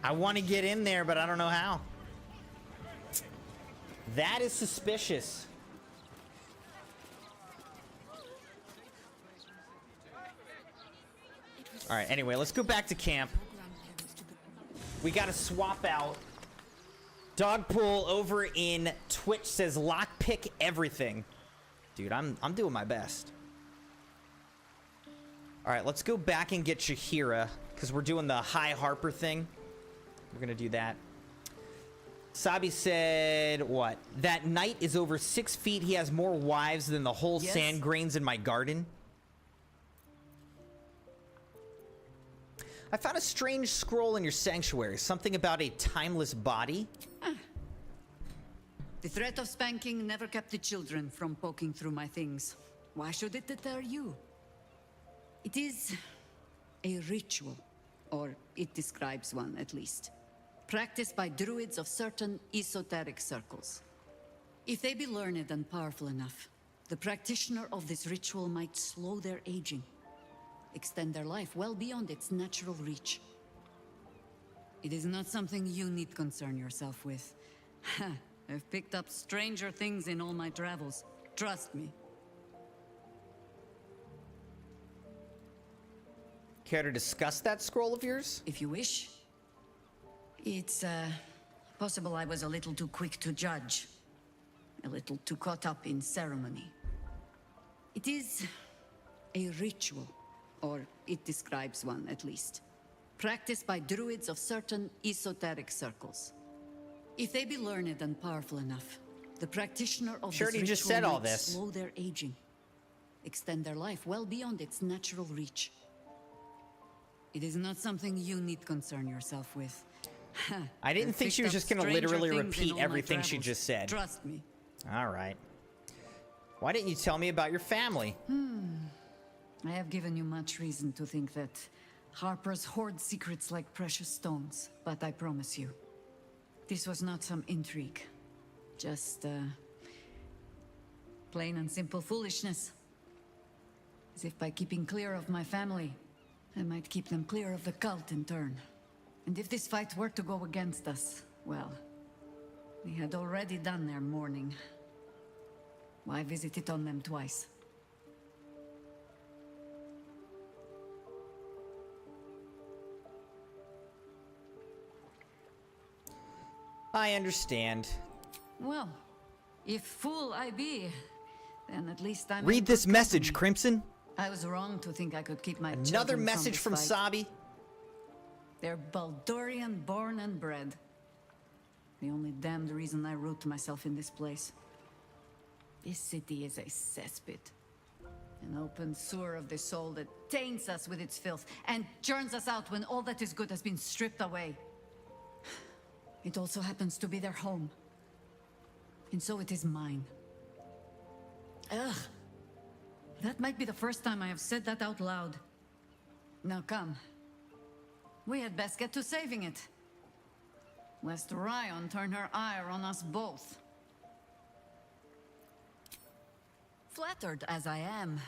I want to get in there, but I don't know how. That is suspicious. All right, anyway, let's go back to camp. We got to swap out. Dogpool over in Twitch says lockpick everything. Dude, I'm doing my best. All right, let's go back and get Shahira because we're doing the High Harper thing. We're gonna do that. Sabi said, what? That knight is over 6 feet. He has more wives than the whole sand grains in my garden. I found a strange scroll in your sanctuary. Something about a timeless body. The threat of spanking never kept the children from poking through my things. Why should it deter you? It is a ritual, or it describes one at least. Practiced by druids of certain esoteric circles. If they be learned and powerful enough, the practitioner of this ritual might slow their aging, extend their life well beyond its natural reach. It is not something you need concern yourself with. I've picked up stranger things in all my travels. Trust me. Care to discuss that scroll of yours? If you wish. It's, possible I was a little too quick to judge. a little too caught up in ceremony. It is a ritual, or it describes one at least, practiced by druids of certain esoteric circles. If they be learned and powerful enough, the practitioner of Sure, this he ritual just said all might this. slow their aging, extend their life well beyond its natural reach. It is not something you need concern yourself with. I didn't think she was just going to literally repeat everything she just said. Trust me. All right. Why didn't you tell me about your family? I have given you much reason to think that Harpers hoard secrets like precious stones, but I promise you, this was not some intrigue. Just, plain and simple foolishness. As if by keeping clear of my family, I might keep them clear of the cult in turn. And if this fight were to go against us, well, we had already done their mourning. Why visit it on them twice? I understand. Well, if fool I be, then at least I'm... Read this message, Crimson. I was wrong to think I could keep my Another children message from this fight. Sabi. They're Baldurian born and bred. The only damned reason I root myself in this place. This city is a cesspit. An open sewer of the soul that taints us with its filth and churns us out when all that is good has been stripped away. It also happens to be their home. And so it is mine. Ugh. That might be the first time I have said that out loud. Now come. We had best get to saving it. Lest Ryan turn her ire on us both. Flattered as I am,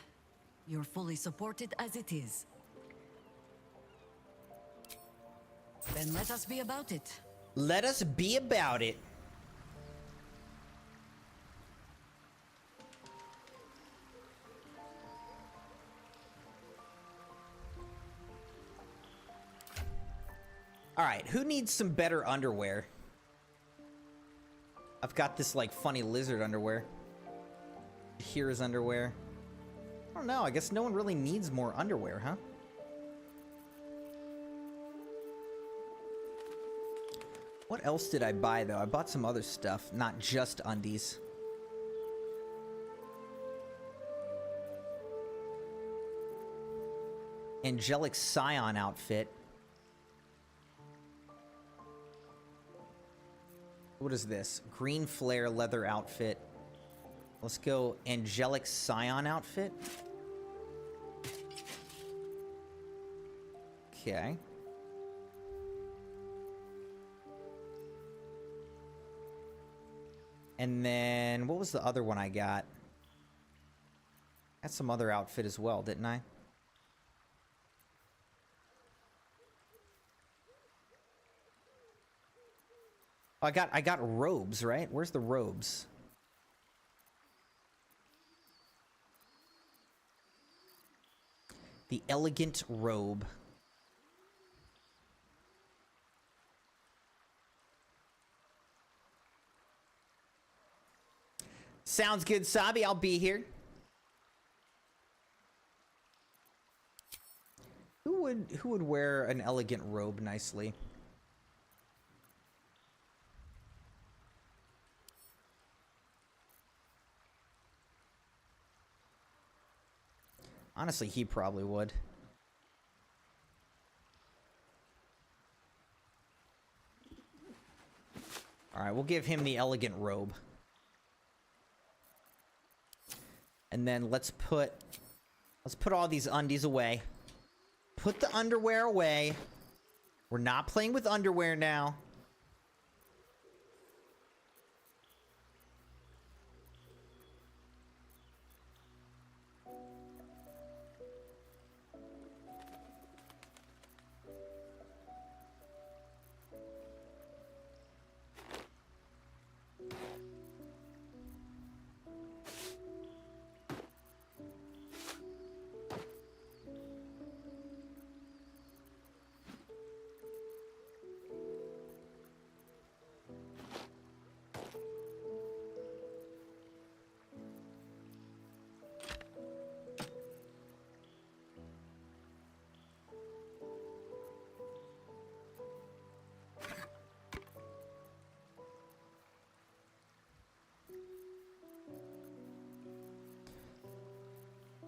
you're fully supported as it is. Then let us be about it. Let us be about it. All right, who needs some better underwear? I've got this like funny lizard underwear. Here's underwear. I don't know, I guess no one really needs more underwear, huh? What else did I buy, though? I bought some other stuff, not just undies. Angelic Scion outfit. What is this? Green flare leather outfit. Let's go Angelic Scion outfit. Okay. And then, what was the other one I got? Got some other outfit as well, didn't I? Oh, I got robes, right? Where's the robes? The elegant robe. Sounds good, Sabi. I'll be here. Who would wear an elegant robe nicely? Honestly, he probably would. All right, we'll give him the elegant robe. And then let's put all these undies away. Put the underwear away. We're not playing with underwear now.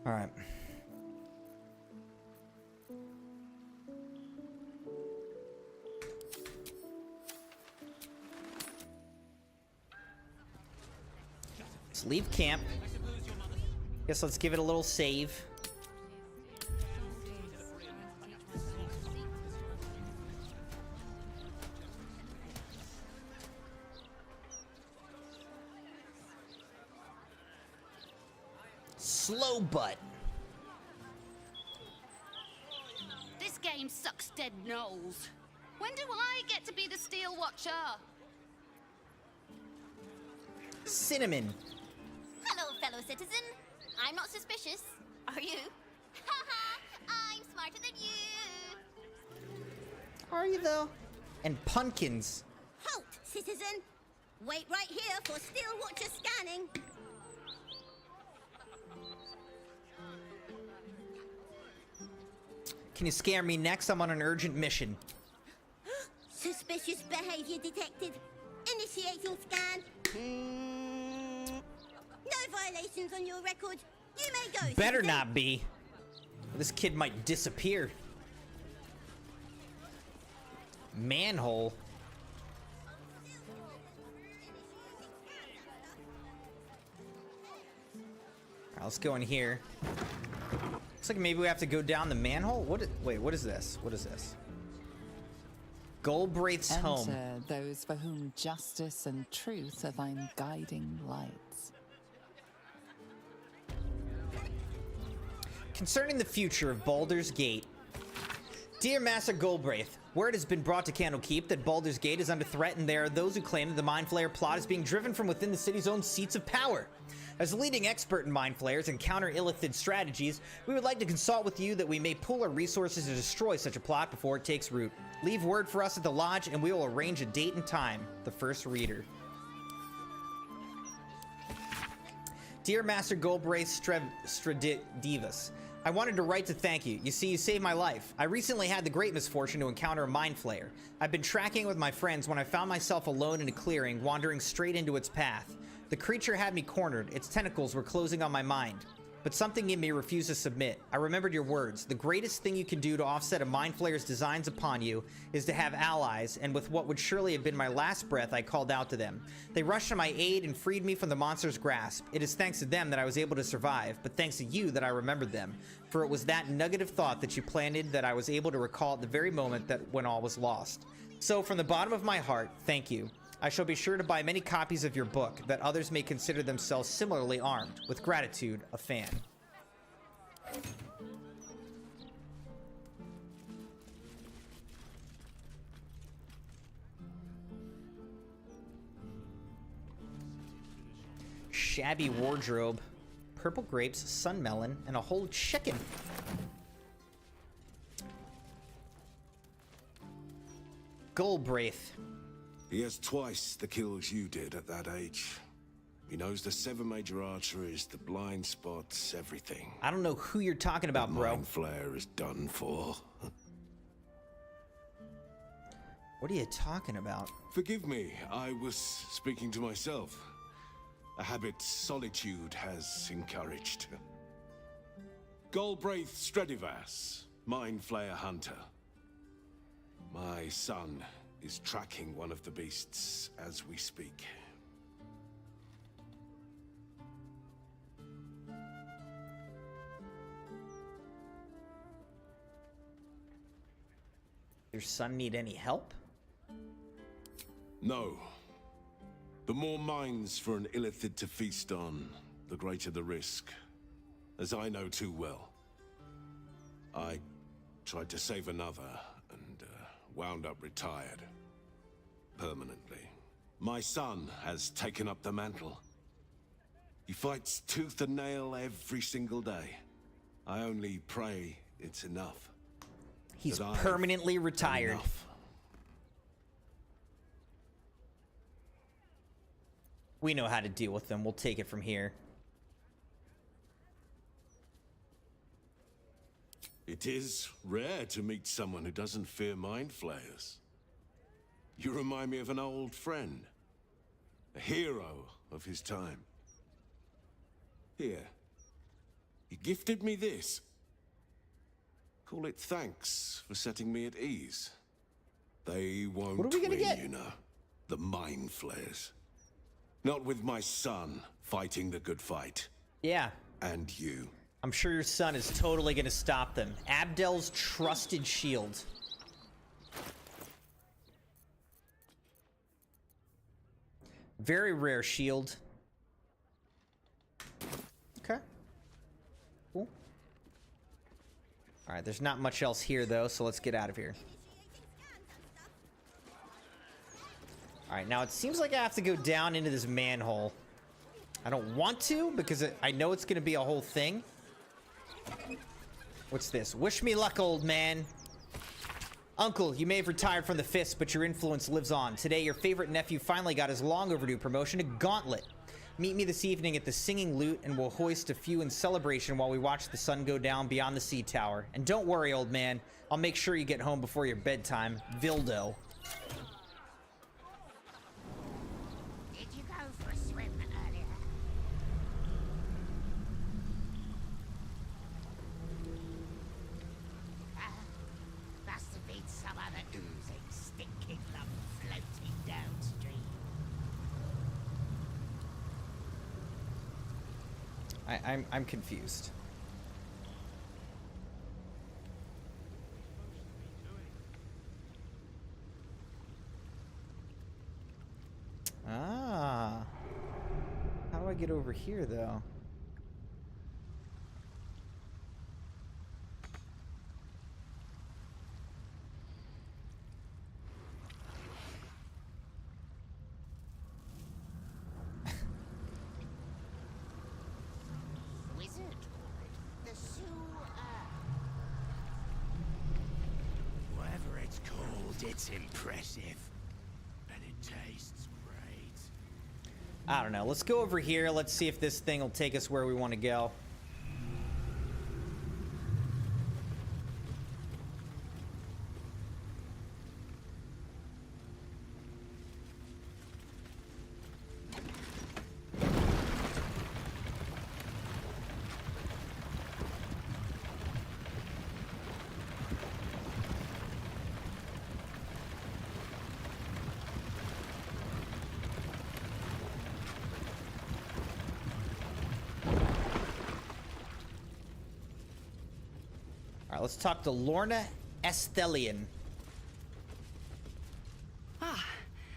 All right. Let's leave camp. Guess let's give it a little save. Slow butt. This game sucks dead nose. When do I get to be the Steel Watcher? Cinnamon. Hello, fellow citizen. I'm not suspicious. Are you? Haha, I'm smarter than you. Are you though? And pumpkins. Halt, citizen. Wait right here for Steel Watcher scanning. Can you scare me next? I'm on an urgent mission. Suspicious behavior detected. Initiating scan. No violations on your record. You may go. Better citizen. not be. This kid might disappear. Manhole. Alright, let's go in here. Looks like maybe we have to go down the manhole. Wait, what is this? What is this? Goldbraith's home. Enter those for whom justice and truth are thine guiding lights. Concerning the future of Baldur's Gate. Dear Master Goldbraith, word has been brought to Candlekeep that Baldur's Gate is under threat, and there are those who claim that the Mind Flayer plot is being driven from within the city's own seats of power. As a leading expert in Mind Flayers and counter Illithid strategies, we would like to consult with you that we may pool our resources to destroy such a plot before it takes root. Leave word for us at the lodge, and we will arrange a date and time. The first reader. Dear Master Goldbraith Stradivus, I wanted to write to thank you. You see, you saved my life. I recently had the great misfortune to encounter a Mind Flayer. I've been tracking with my friends when I found myself alone in a clearing, wandering straight into its path. The creature had me cornered. Its tentacles were closing on my mind. But something in me refused to submit. I remembered your words. The greatest thing you can do to offset a Mind Flayer's designs upon you is to have allies, and with what would surely have been my last breath, I called out to them. They rushed to my aid and freed me from the monster's grasp. It is thanks to them that I was able to survive, but thanks to you that I remembered them. For it was that nugget of thought that you planted that I was able to recall at the very moment that when all was lost. So from the bottom of my heart, thank you. I shall be sure to buy many copies of your book, that others may consider themselves similarly armed. With gratitude, a fan. Shabby wardrobe, purple grapes, sun melon, and a whole chicken. Goldbraith. He has twice the kills you did at that age. He knows the 7 major arteries, the blind spots, everything. I don't know who you're talking about, bro. Mind Flayer is done for. What are you talking about? Forgive me, I was speaking to myself. A habit solitude has encouraged. Goldbraith Stradivas, Mind Flayer Hunter. My son is tracking one of the beasts as we speak. Your son need any help? No. The more minds for an Illithid to feast on, the greater the risk. As I know too well. I tried to save another, and wound up retired. Permanently. My son has taken up the mantle. He fights tooth and nail every single day. I only pray it's enough. He's permanently retired. Enough. We know how to deal with them. We'll take it from here. It is rare to meet someone who doesn't fear Mind Flayers. You remind me of an old friend. A hero of his time. Here. He gifted me this. Call it thanks for setting me at ease. They won't What are we gonna win, get? you know. The mind flayers. Not with my son fighting the good fight. Yeah. And you. I'm sure your son is totally gonna stop them. Abdel's trusted shield. Very rare shield. Okay. Cool. Alright, there's not much else here though, so let's get out of here. Alright, now it seems like I have to go down into this manhole. I don't want to, because I know it's gonna be a whole thing. What's this? Wish me luck, old man. Uncle, you may have retired from the Fist, but your influence lives on. Today, your favorite nephew finally got his long overdue promotion to Gauntlet. Meet me this evening at the Singing Lute, and we'll hoist a few in celebration while we watch the sun go down beyond the sea tower. And don't worry, old man. I'll make sure you get home before your bedtime. Vildo. Did you go for a swim earlier? Must have been some other oozing, stinking lump floating downstream. I'm confused. Ah. How do I get over here, though? Wizard, the sewer. Whatever it's called, it's impressive. And it tastes great. I don't know. Let's go over here. Let's see if this thing will take us where we want to go. Alright, let's talk to Lorna Estelian. Ah,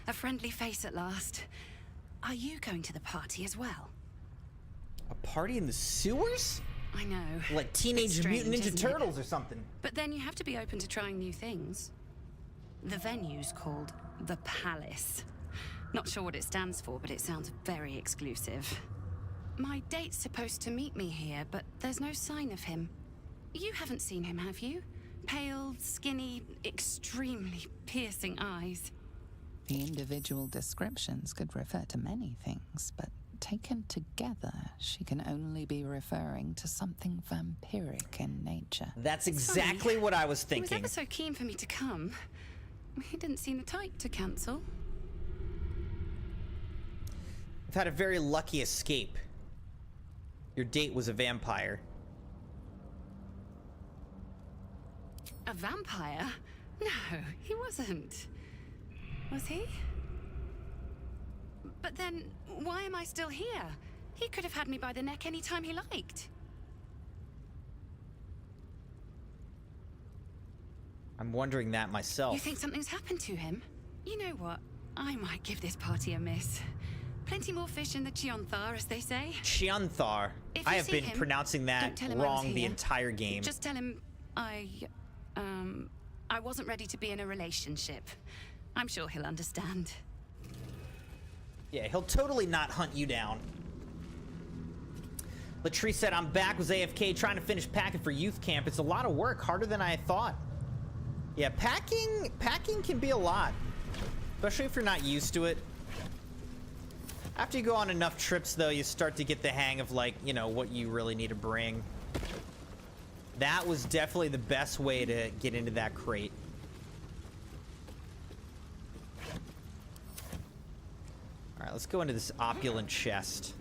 a friendly face at last. Are you going to the party as well? A party in the sewers? I know. Like Teenage It's Mutant strange, Ninja isn't it? Turtles or something. But then you have to be open to trying new things. The venue's called The Palace. Not sure what it stands for, but it sounds very exclusive. My date's supposed to meet me here, but there's no sign of him. You haven't seen him, have you? Pale, skinny, extremely piercing eyes. The individual descriptions could refer to many things, but taken together, she can only be referring to something vampiric in nature. That's It's exactly funny. what I was He was thinking. ever so keen for me to come. He didn't seem the type to cancel. I've had a very lucky escape. Your date was a vampire. A vampire? No, he wasn't. Was he? But then, why am I still here? He could have had me by the neck any time he liked. I'm wondering that myself. You think something's happened to him? You know what? I might give this party a miss. Plenty more fish in the Chionthar, as they say. Chionthar. If I you have see been him, pronouncing that don't tell him I was wrong the here. entire game. Just tell him I wasn't ready to be in a relationship. I'm sure he'll understand. Yeah, he'll totally not hunt you down. Latrice said, I'm back, was AFK trying to finish packing for youth camp. It's a lot of work, harder than I thought. Yeah, packing can be a lot. Especially if you're not used to it. After you go on enough trips, though, you start to get the hang of, like, you know, what you really need to bring. That was definitely the best way to get into that crate. Alright, let's go into this opulent chest.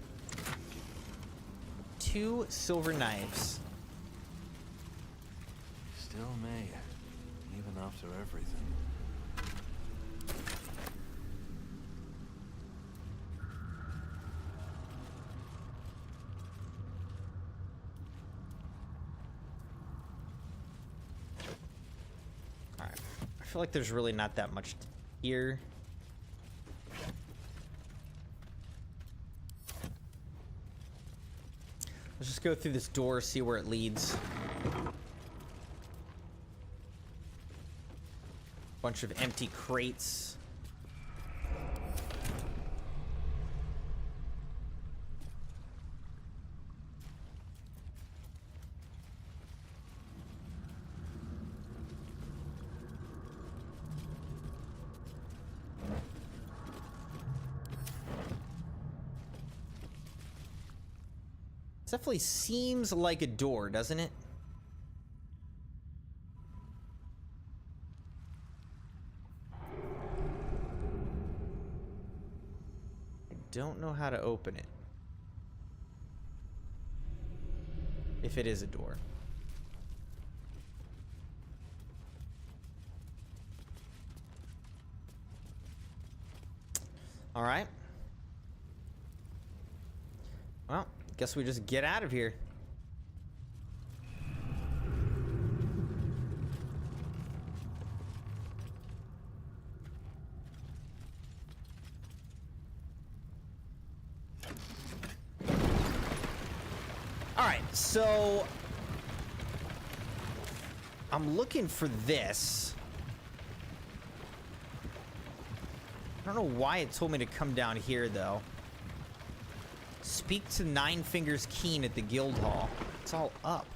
2 silver knives. Still me, even after everything. Alright. I feel like there's really not that much here. Let's just go through this door, see where it leads. Bunch of empty crates. Definitely seems like a door, doesn't it? I don't know how to open it. If it is a door. All right. Well, guess we just get out of here. All right, so I'm looking for this. I don't know why it told me to come down here, though. Speak to Nine Fingers Keen at the guild hall. It's all up.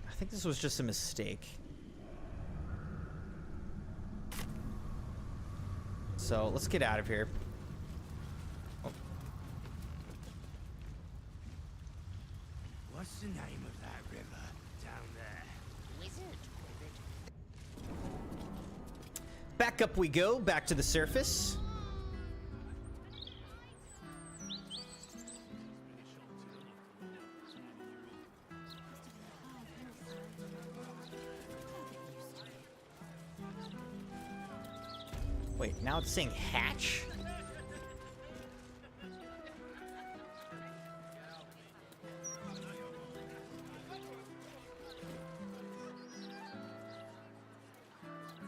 I think this was just a mistake. So let's get out of here. Oh. What's the name of that river down there? Wizard River. Back up we go, back to the surface. Wait, now it's saying hatch?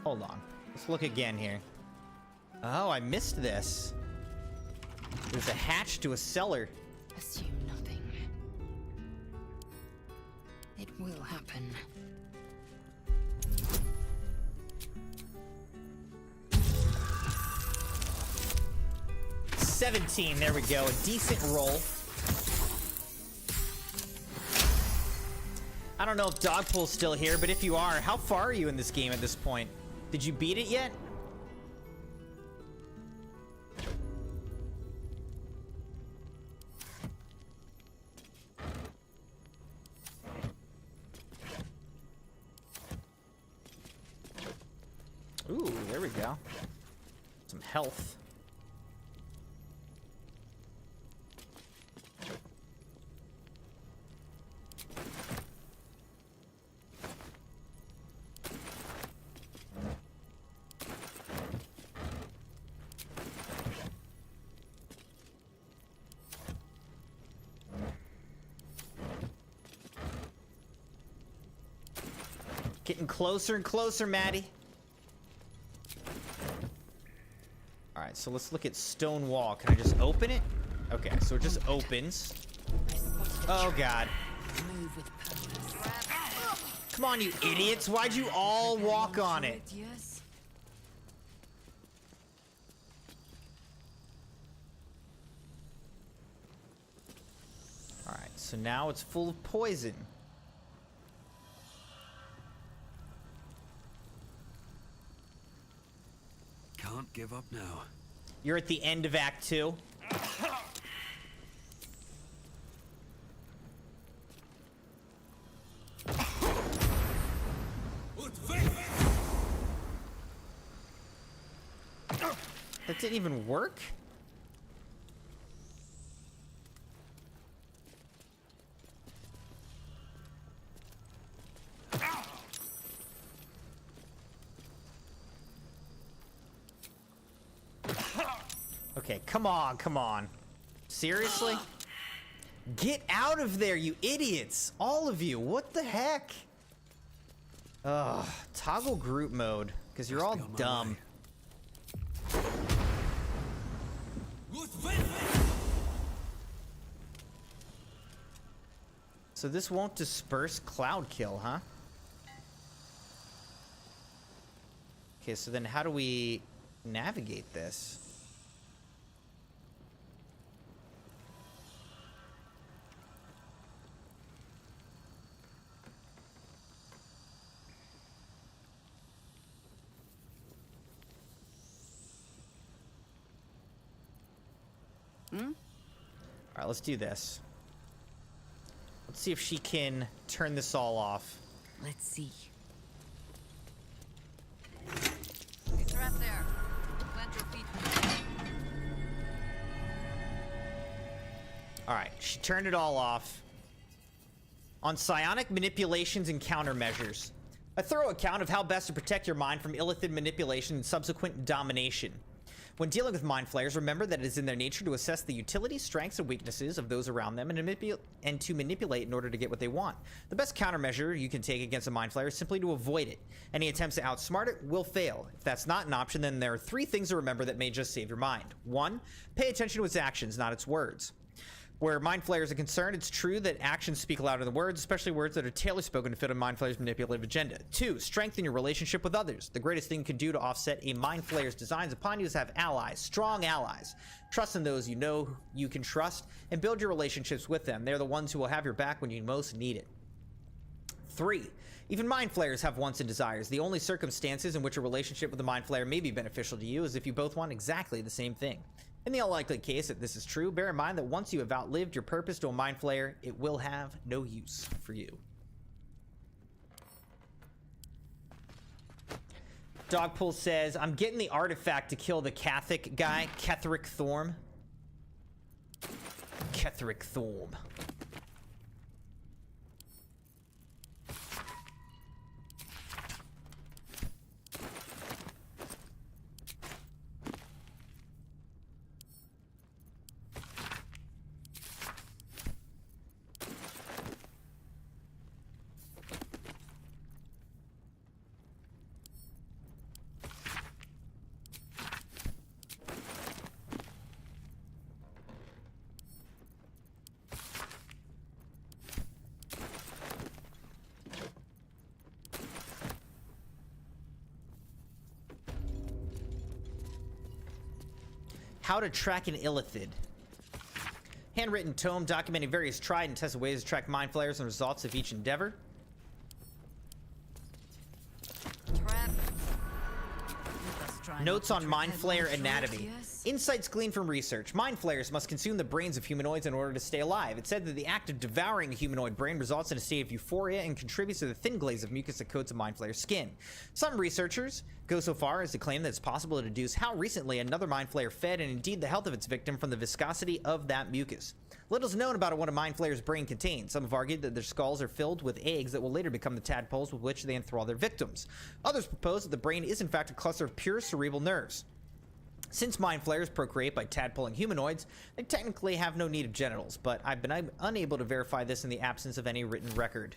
Hold on. Let's look again here. Oh, I missed this. There's a hatch to a cellar. Assume nothing. It will happen. $17, there we go, a decent roll. I don't know if Dogpool's still here, but if you are, how far are you in this game at this point? Did you beat it yet? Ooh, there we go. Some health. Getting closer and closer, Maddie. All right, so let's look at stone wall. Can I just open it? Okay, so it just opens. Oh, God. Come on, you idiots. Why'd you all walk on it? Yes. All right, so now it's full of poison. Can't give up now. You're at the end of Act 2. That didn't even work? Okay, come on, come on. Seriously? Get out of there, you idiots! All of you, what the heck? Ugh, toggle group mode, because you're all dumb. So this won't disperse cloud kill, huh? Okay, so then how do we navigate this? All right, let's do this. Let's see if she can turn this all off. Let's see. It's right there. Plant your feet. All right, she turned it all off. On psionic manipulations and countermeasures. A thorough account of how best to protect your mind from illicit manipulation and subsequent domination. When dealing with mind flayers, remember that it is in their nature to assess the utility, strengths, and weaknesses of those around them and to manipulate in order to get what they want. The best countermeasure you can take against a mind flayer is simply to avoid it. Any attempts to outsmart it will fail. If that's not an option, then there are 3 things to remember that may just save your mind. 1. Pay attention to its actions, not its words. Where mind flayers are concerned, it's true that actions speak louder than words, especially words that are tailored spoken to fit a mind flayer's manipulative agenda. 2. Strengthen your relationship with others. The greatest thing you can do to offset a mind flayer's designs upon you is have allies, strong allies. Trust in those you know you can trust, and build your relationships with them. They're the ones who will have your back when you most need it. 3. Even mind flayers have wants and desires. The only circumstances in which a relationship with a mind flayer may be beneficial to you is if you both want exactly the same thing. In the unlikely case that this is true, bear in mind that once you have outlived your purpose to a mind flayer, it will have no use for you. Dogpool says, I'm getting the artifact to kill the Catholic guy, Ketheric Thorm. Ketheric Thorm. How to track an illithid. Handwritten tome documenting various tried and tested ways to track mind flayers and results of each endeavor. Notes on mind flayer anatomy. Insights gleaned from research. Mind flayers must consume the brains of humanoids in order to stay alive. It said that the act of devouring a humanoid brain results in a state of euphoria and contributes to the thin glaze of mucus that coats a mind flayer's skin. Some researchers go so far as to claim that it's possible to deduce how recently another mind flayer fed and indeed the health of its victim from the viscosity of that mucus. Little is known about what a mind flayer's brain contains. Some have argued that their skulls are filled with eggs that will later become the tadpoles with which they enthrall their victims. Others propose that the brain is in fact a cluster of pure cerebral nerves. Since mind flayers procreate by tadpoling humanoids, they technically have no need of genitals, but I've been unable to verify this in the absence of any written record.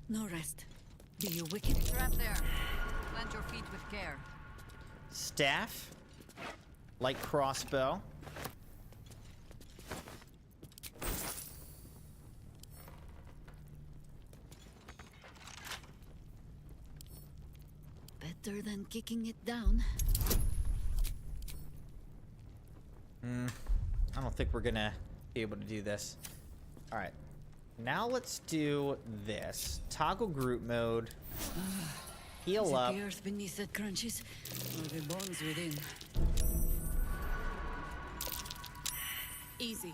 No rest. Do you wicked? Trap there. Plant your feet with care. Staff. Light crossbow. Better than kicking it down. I don't think we're gonna be able to do this. All right. Now let's do this. Toggle group mode. Heal up. The earth beneath that crunches, or the bones within. Easy.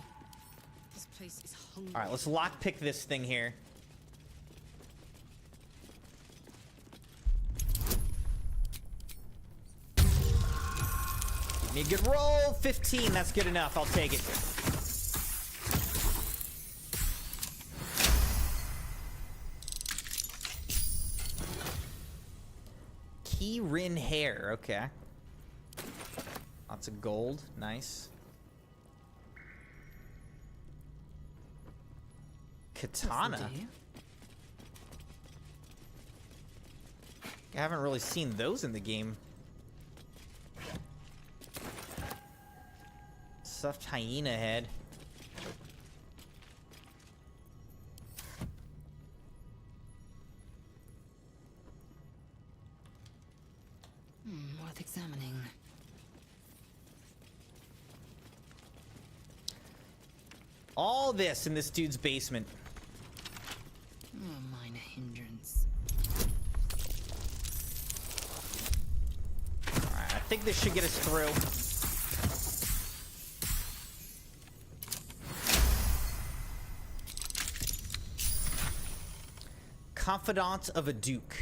This place is hungry. All right, let's lockpick this thing here. Give me a good roll. 15, that's good enough. I'll take it. Keyrin hair, okay. Lots of gold, nice. Katana. I haven't really seen those in the game. Stuffed hyena head. Worth examining. All this in this dude's basement. Minor hindrance. Alright, I think this should get us through. Confidant of a Duke.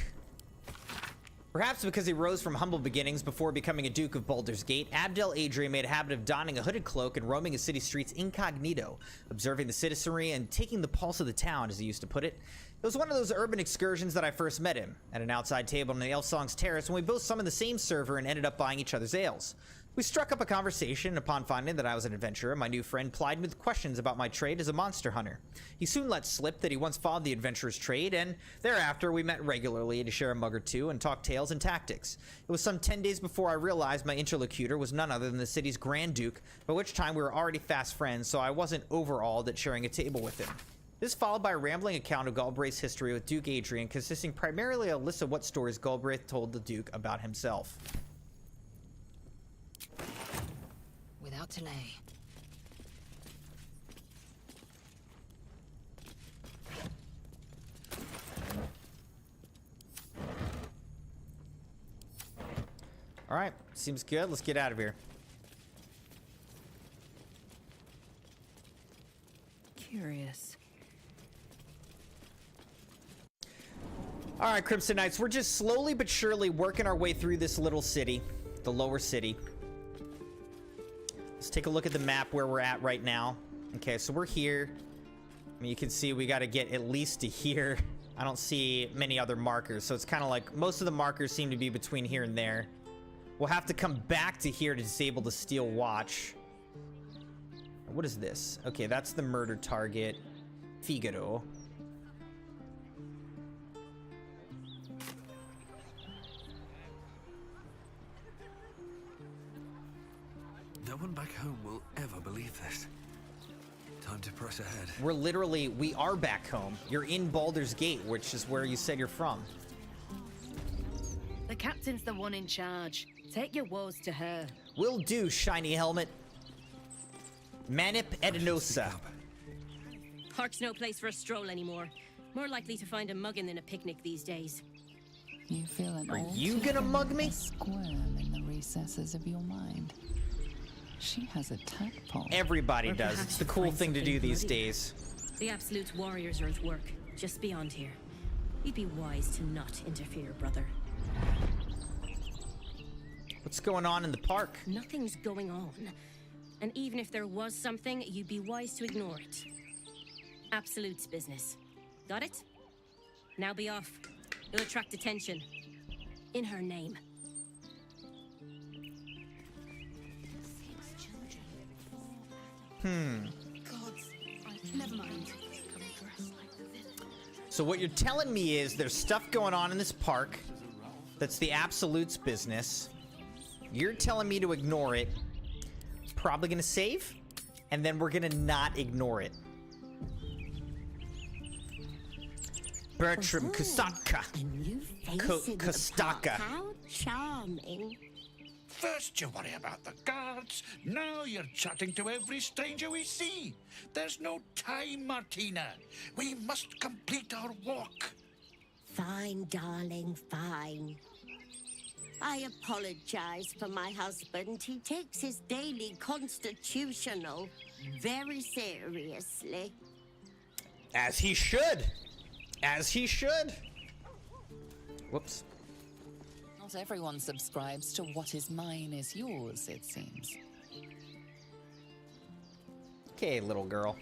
Perhaps because he rose from humble beginnings before becoming a Duke of Baldur's Gate, Abdel Adrian made a habit of donning a hooded cloak and roaming the city streets incognito, observing the citizenry and taking the pulse of the town, as he used to put it. It was one of those urban excursions that I first met him, at an outside table on the Elsong's terrace, when we both summoned the same server and ended up buying each other's ales. We struck up a conversation, and upon finding that I was an adventurer, my new friend plied me with questions about my trade as a monster hunter. He soon let slip that he once followed the adventurer's trade, and thereafter we met regularly to share a mug or two and talk tales and tactics. It was some 10 days before I realized my interlocutor was none other than the city's Grand Duke, by which time we were already fast friends, so I wasn't overawed at sharing a table with him. This followed by a rambling account of Galbraith's history with Duke Adrian, consisting primarily of a list of what stories Galbraith told the Duke about himself. Without delay. All right, seems good. Let's get out of here. Curious. All right, Crimson Knights, we're just slowly but surely working our way through this little city, the lower city. Let's take a look at the map where we're at right now. Okay, so we're here. I mean, you can see we got to get at least to here. I don't see many other markers, so it's kind of like most of the markers seem to be between here and there. We'll have to come back to here to disable the steel watch. What is this? Okay, that's the murder target. Figaro. No one back home will ever believe this. Time to press ahead. We are back home. You're in Baldur's Gate, which is where you said you're from. The captain's the one in charge. Take your woes to her. Will do, shiny helmet. Manip Edinosa. Park's no place for a stroll anymore. More likely to find a muggin than a picnic these days. You feel an Are you gonna mug me? Squirm in the recesses of your mind. She has a tadpole. Everybody does. It's the cool thing to do these days. The Absolute's warriors are at work, just beyond here. You'd be wise to not interfere, brother. What's going on in the park? Nothing's going on. And even if there was something, you'd be wise to ignore it. Absolute's business. Got it? Now be off. You'll attract attention. In her name. Never mind. So what you're telling me is there's stuff going on in this park that's the Absolute's business. You're telling me to ignore it. Probably gonna save, and then we're gonna not ignore it. Bertram Kostaka. Kostaka. How charming. First you worry about the guards, now you're chatting to every stranger we see. There's no time, Martina. We must complete our walk. Fine, darling, fine. I apologize for my husband. He takes his daily constitutional very seriously. As he should. As he should. Whoops. I'll Not everyone subscribes to what is mine is yours, it seems. Okay, little girl.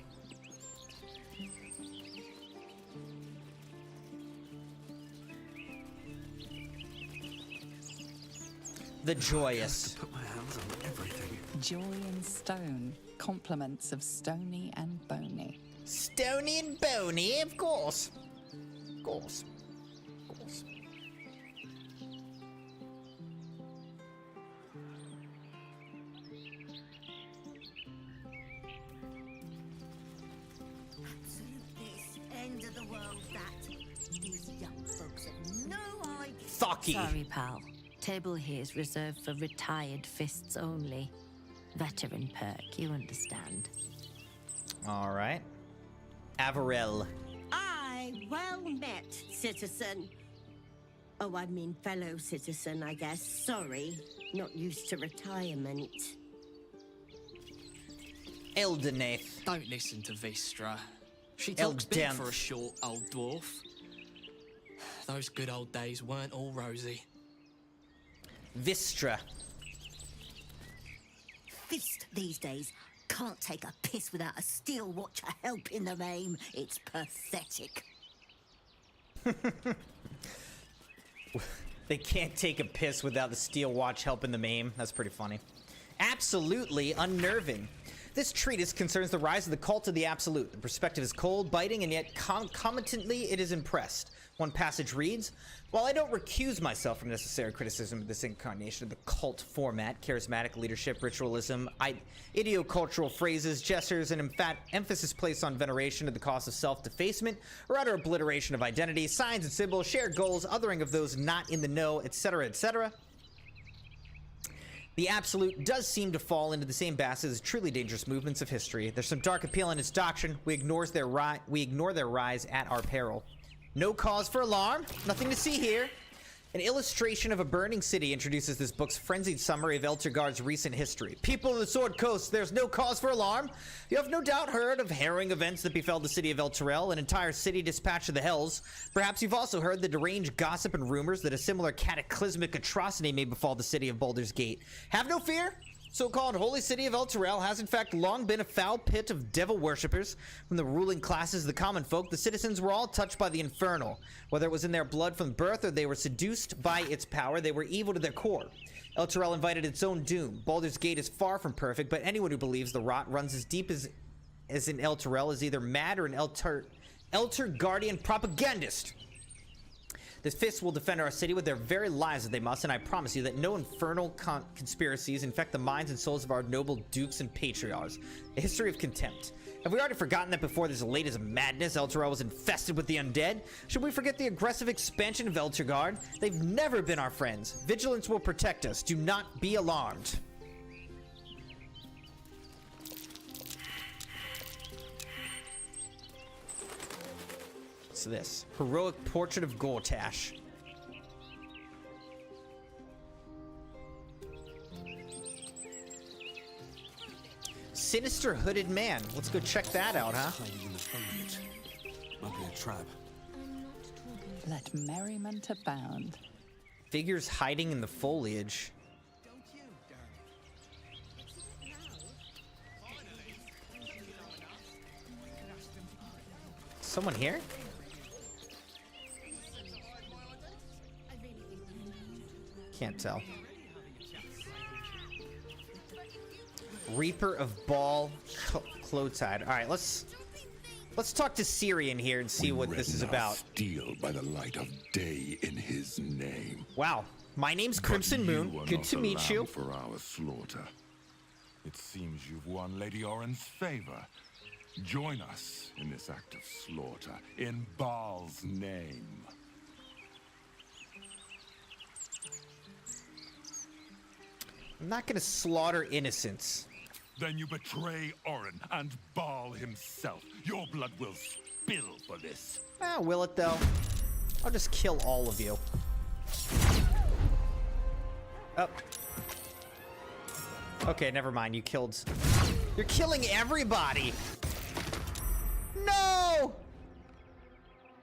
The joyous. Put my hands on everything. Joy in stone, compliments of Stony and Bony. Stony and Bony, of course. Of course. Of course. This end of the world that these young folks have no idea. Thocky. Sorry, pal. Table here is reserved for retired fists only. Veteran perk, you understand. All right. Averell. I well met, citizen. Oh, I mean fellow citizen, I guess. Sorry, not used to retirement. Eldenath. Don't listen to Vistra. She talks big Eldenth. for a short old dwarf. Those good old days weren't all rosy. Vistra. Fist these days can't take a piss without a steel watcher helping them aim. It's pathetic. They can't take a piss without the steel watch helping them aim. That's pretty funny. Absolutely unnerving. This treatise concerns the rise of the cult of the Absolute. The perspective is cold, biting, and yet commentantly it is impressed. One passage reads, "While I don't recuse myself from necessary criticism of this incarnation of the cult format, charismatic leadership, ritualism, idiocultural phrases, gestures, and emphasis placed on veneration at the cost of self-defacement, or utter obliteration of identity, signs and symbols, shared goals, othering of those not in the know, etc., etc., the Absolute does seem to fall into the same basket as truly dangerous movements of history. There's some dark appeal in its doctrine. We ignore their rise at our peril. No cause for alarm. Nothing to see here. An illustration of a burning city introduces this book's frenzied summary of Elturgard's recent history. People of the Sword Coast, there's no cause for alarm. You have no doubt heard of harrowing events that befell the city of Elturel, an entire city dispatched to the hells. Perhaps you've also heard the deranged gossip and rumors that a similar cataclysmic atrocity may befall the city of Baldur's Gate. Have no fear. So-called holy city of Elturel has in fact long been a foul pit of devil worshippers. From the ruling classes, the common folk, the citizens were all touched by the infernal. Whether it was in their blood from birth or they were seduced by its power, they were evil to their core. Elturel invited its own doom. Baldur's Gate is far from perfect, but anyone who believes the rot runs as deep as in Elturel is either mad or an Elturgardian propagandist. The fists will defend our city with their very lives if they must, and I promise you that no infernal conspiracies infect the minds and souls of our noble dukes and patriarchs. A history of contempt. Have we already forgotten that before this latest madness, Elturel was infested with the undead? Should we forget the aggressive expansion of Elturgard? They've never been our friends. Vigilance will protect us. Do not be alarmed. What's this? Heroic Portrait of Gortash. Sinister Hooded Man. Let's go check that out, huh? Hiding in the foliage. Might be a trap. Let merriment abound. Figures hiding in the foliage. Someone here? Can't tell. Reaper of Ball Clotide. All right, let's talk to Syrian here and see what this is about. Steel by the light of day in his name. Wow, my name's CrimsonMune. Good to meet you. For our slaughter. It seems you've won Lady Oren's favor. Join us in this act of slaughter in Baal's name. I'm not gonna slaughter innocents. Then you betray Oren and Baal himself. Your blood will spill for this. Ah, will it though? I'll just kill all of you. Oh. Okay, never mind. You killed... You're killing everybody! No!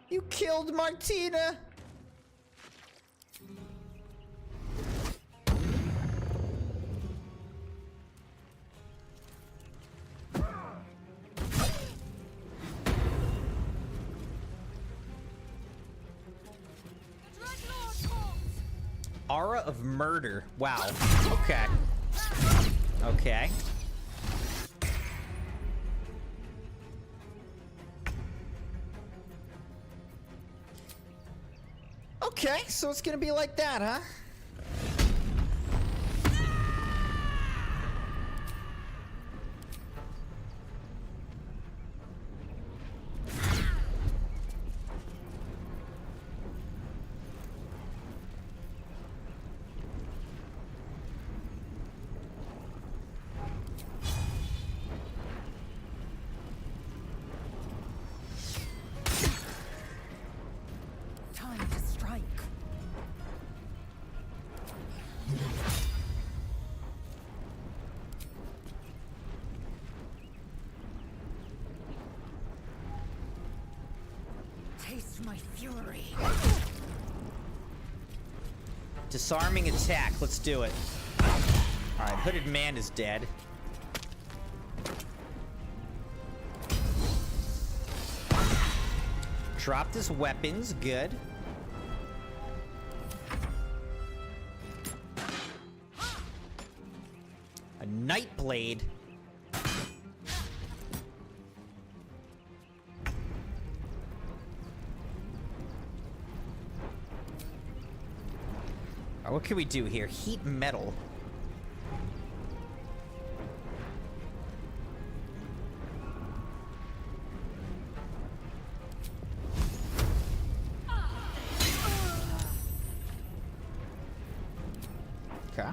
You killed Martina! Aura of murder. Wow. Okay. Okay. Okay, so it's gonna be like that, huh? Time to strike. Taste my fury. Disarming attack. Let's do it. Alright, Hooded Man is dead. Dropped his weapons. Good. A Nightblade. Alright, what can we do here? Heat metal. Okay.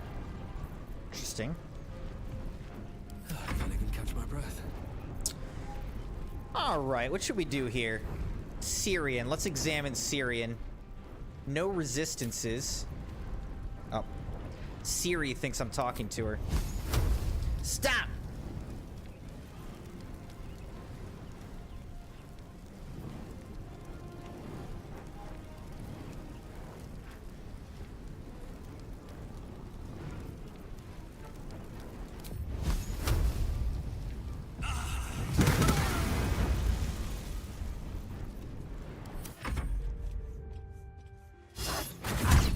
Interesting. I can't even catch my breath. Alright, what should we do here? Syrian. Let's examine Syrian. No resistances. Oh. Siri thinks I'm talking to her. Stop!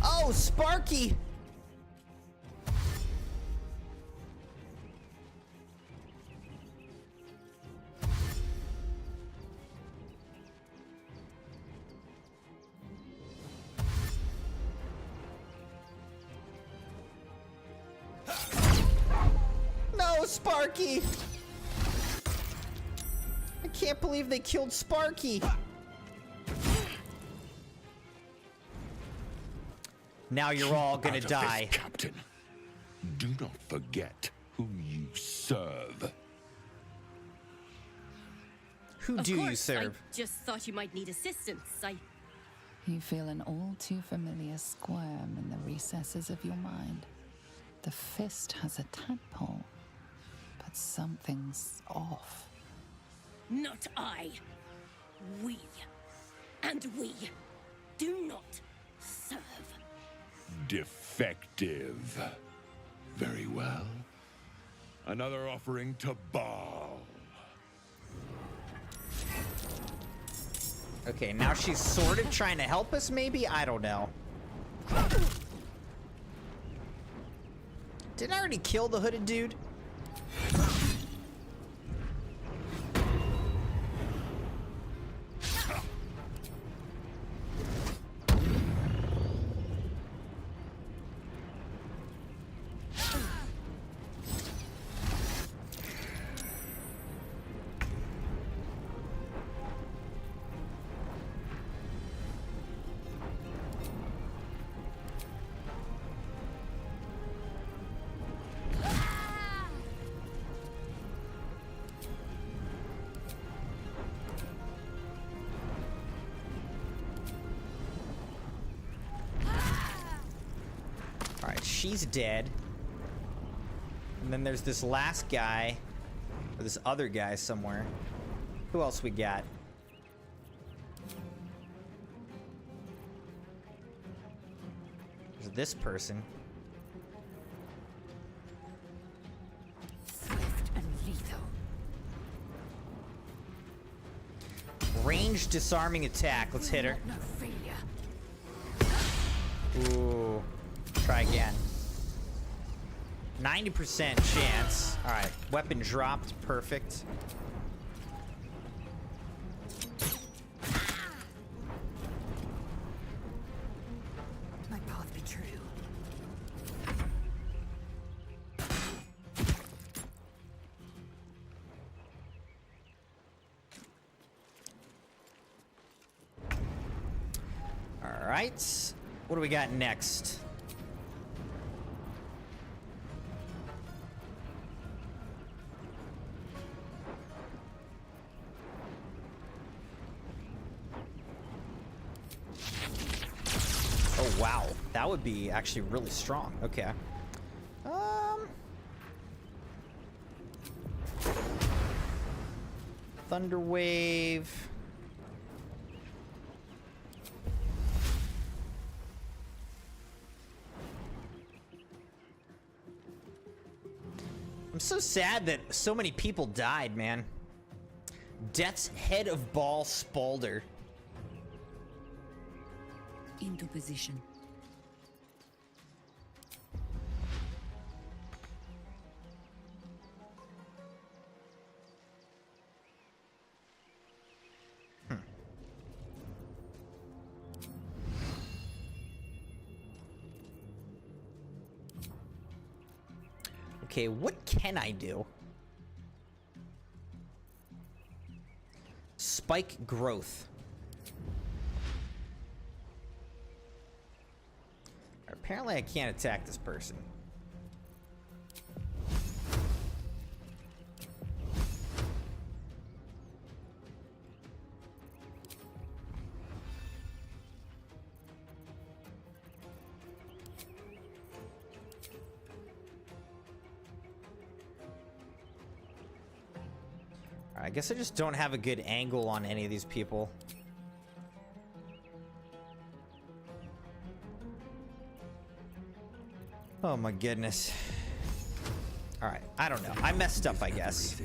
Oh, Sparky! No, Sparky! I can't believe they killed Sparky! Now you're all gonna Out of die. this, Captain. Do not forget who you serve. Who Of do you course, serve? I just thought you might need assistance. You feel an all too familiar squirm in the recesses of your mind. The fist has a tadpole, but something's off. Not I. We. And we do not serve. Defective. Very well. Another offering to Baal. Okay, now she's sort of trying to help us, maybe? I don't know. Didn't I already kill the hooded dude? Alright, she's dead. And then there's this last guy. Or this other guy somewhere. Who else we got? There's this person. Swift and lethal. Ranged disarming attack. Let's hit her. No failure. Ooh. try again. 90% chance. All right, weapon dropped. Perfect. My path be true. All right. What do we got next? Oh, wow. That would be actually really strong. Okay. Thunder Wave. I'm so sad that so many people died, man. Death's Head of Baldur. Into position. Okay, what can I do? Spike growth. Apparently I can't attack this person. I guess I just don't have a good angle on any of these people. Oh my goodness. All right, I don't know. I messed up, I guess.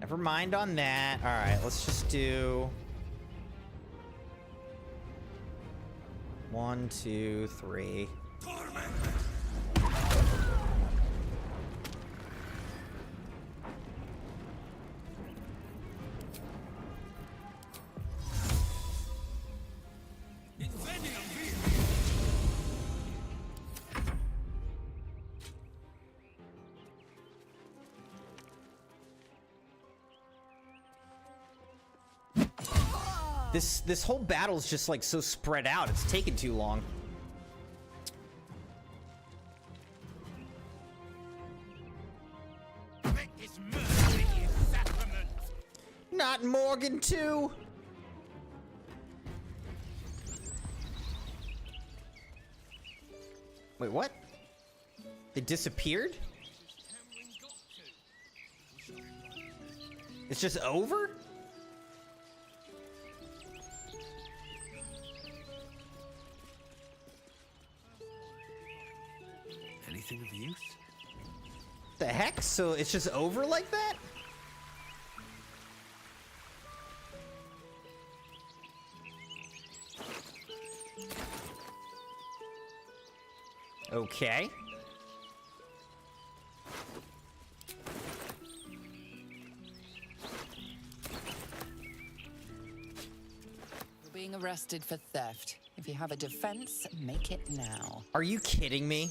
Never mind on that. All right, let's just do 1, 2, 3. This whole battle is just like so spread out. It's taken too long. Not Morgan too. Wait, what? They disappeared? It's just over? Anything of use? The heck? So it's just over like that? Okay. You're being arrested for theft. If you have a defense, make it now. Are you kidding me?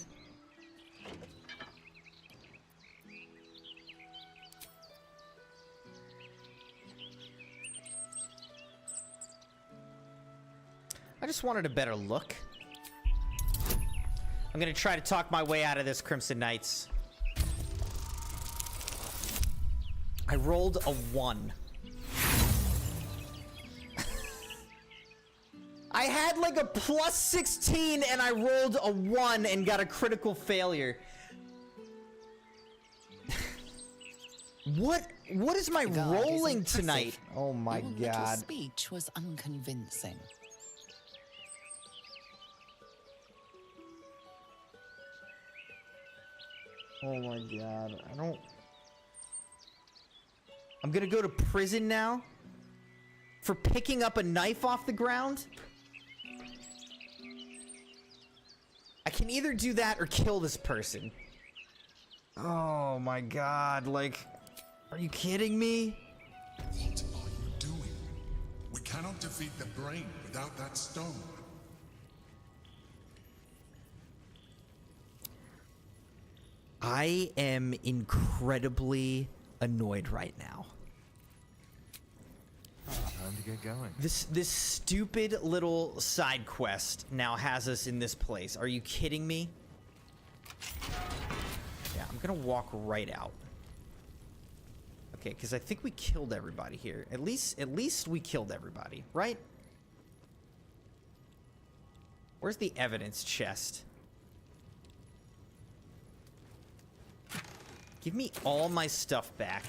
I just wanted a better look. I'm gonna try to talk my way out of this, Crimson Knights. I rolled a 1. I had like a plus 16 and I rolled a 1 and got a critical failure. What What is my The guard is rolling impressive. tonight? Oh my Your little god. speech was unconvincing. Oh my god. I'm gonna go to prison now? For picking up a knife off the ground? I can either do that or kill this person. Oh my god, like, are you kidding me? What are you doing? We cannot defeat the brain without that stone. I am incredibly annoyed right now. Time to get going. This stupid little side quest now has us in this place. Are you kidding me? Yeah, I'm gonna walk right out. Okay, because I think we killed everybody here. At least we killed everybody, right? Where's the evidence chest? Give me all my stuff back.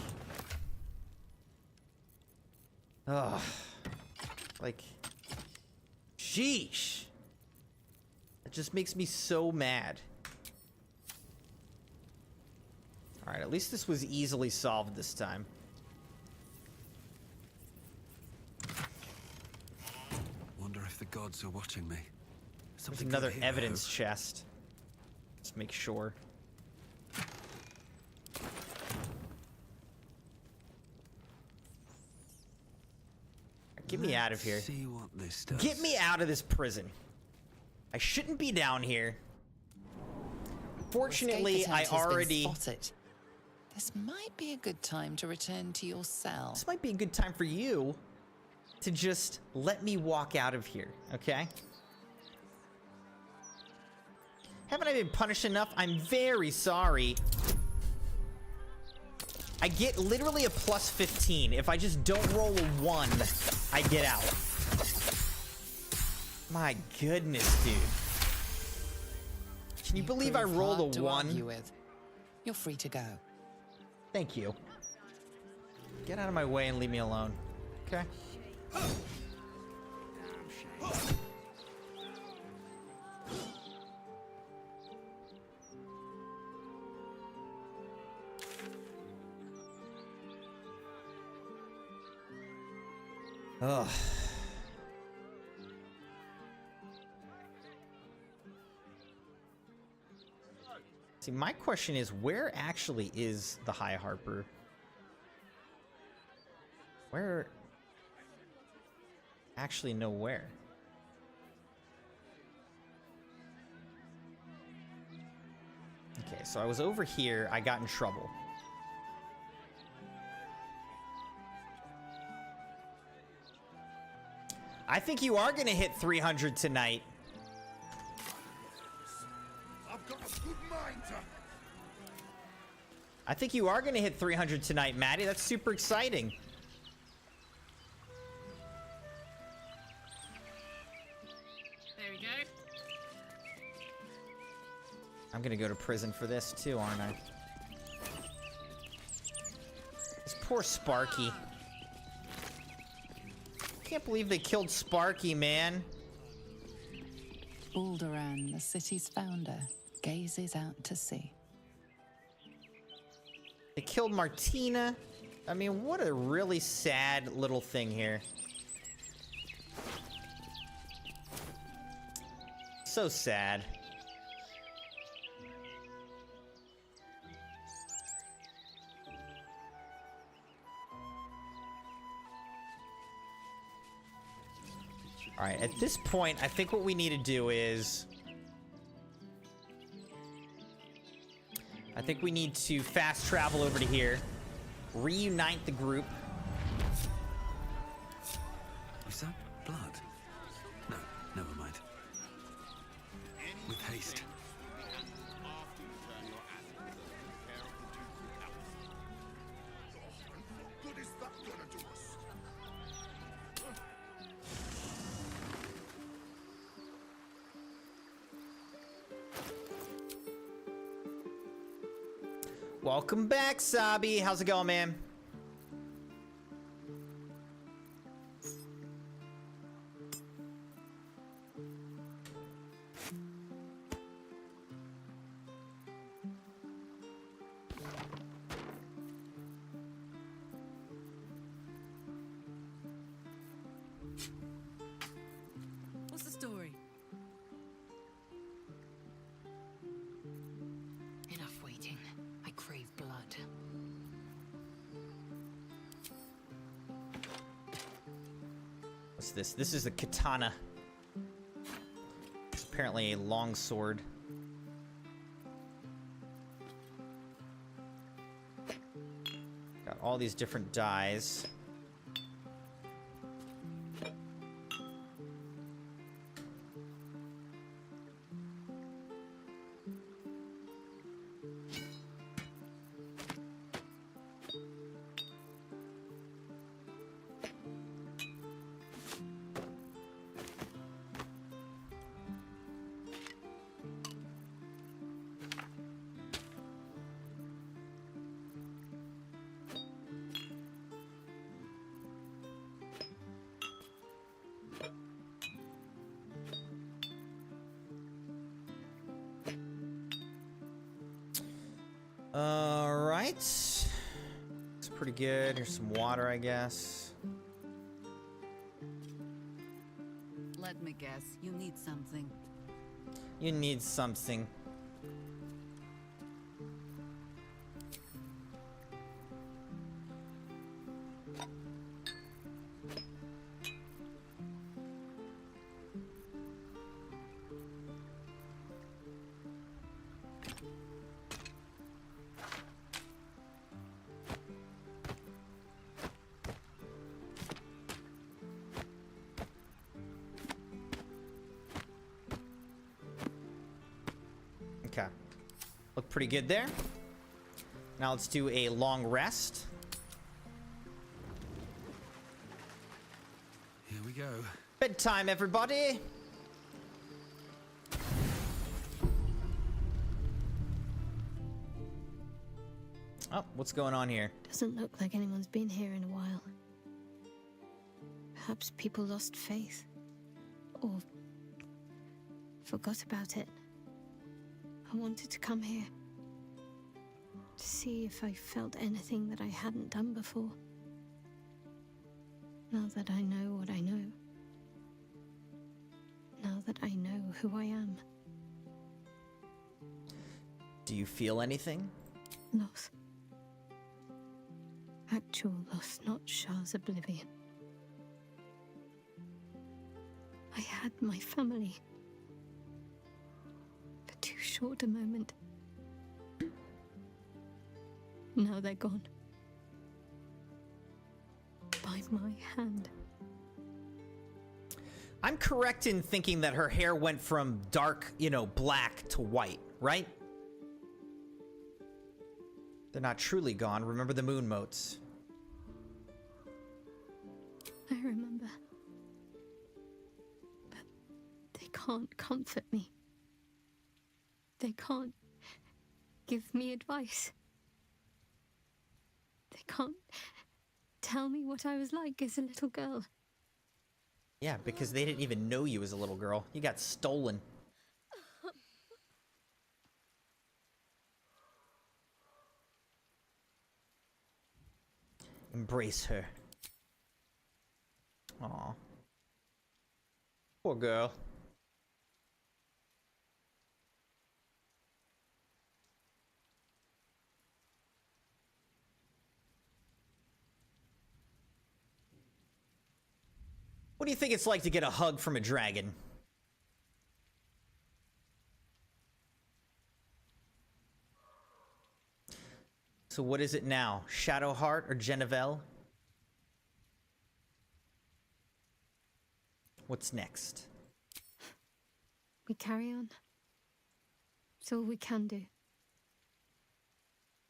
Ugh. Like, sheesh. It just makes me so mad. Alright, at least this was easily solved this time. Wonder if the gods are watching me. There's Something another good here, I evidence hope. chest. Let's make sure. Get me out of here. See what this does. Get me out of this prison. I shouldn't be down here. Fortunately, Escape I attempt has been already... spotted. This might be a good time to return to your cell. This might be a good time for you to just let me walk out of here, okay? Haven't I been punished enough? I'm very sorry. I get literally a plus 15. If I just don't roll a 1, I get out. My goodness, dude. Can you believe I Prove rolled hard a to 1? argue with. You're free to go. Thank you. Get out of my way and leave me alone. Okay? Ugh. See, my question is, where actually is the High Harper? Where? Actually, nowhere. Okay, so I was over here. I got in trouble. I think you are gonna hit 300 tonight. I've got a good mind to... I think you are gonna hit 300 tonight, Maddie. That's super exciting. There we go. I'm gonna go to prison for this too, aren't I? This poor Sparky. Can't believe they killed Sparky, man. Baldur, the city's founder, gazes out to sea. They killed Martina. I mean, what a really sad little thing here. So sad. All right, at this point, I think what we need to do is... I think we need to fast travel over to here, reunite the group. Is that blood? No, never mind. With haste. What good is that gonna do us? Welcome back, Sabi. How's it going, man? What's this? This is a katana. It's apparently a long sword. Got all these different dyes. Alright. It's pretty good. Here's some water, I guess. Let me guess, you need something. You need something. Okay. Look pretty good there. Now let's do a long rest. Here we go. Bedtime, everybody. Oh, what's going on here? Doesn't look like anyone's been here in a while. Perhaps people lost faith. Or forgot about it. I wanted to come here. To see if I felt anything that I hadn't done before. Now that I know what I know. Now that I know who I am. Do you feel anything? Loss. Actual loss, not Shah's oblivion. I had my family. For too short a moment. Now they're gone. By my hand. I'm correct in thinking that her hair went from dark, black to white, right? They're not truly gone. Remember the moon motes. I remember. But they can't comfort me. They can't give me advice. They can't tell me what I was like as a little girl. Yeah, because they didn't even know you as a little girl. You got stolen. Embrace her. Aw. Poor girl. What do you think it's like to get a hug from a dragon? So what is it now? Shadowheart or Genevieve? What's next? We carry on. It's all we can do.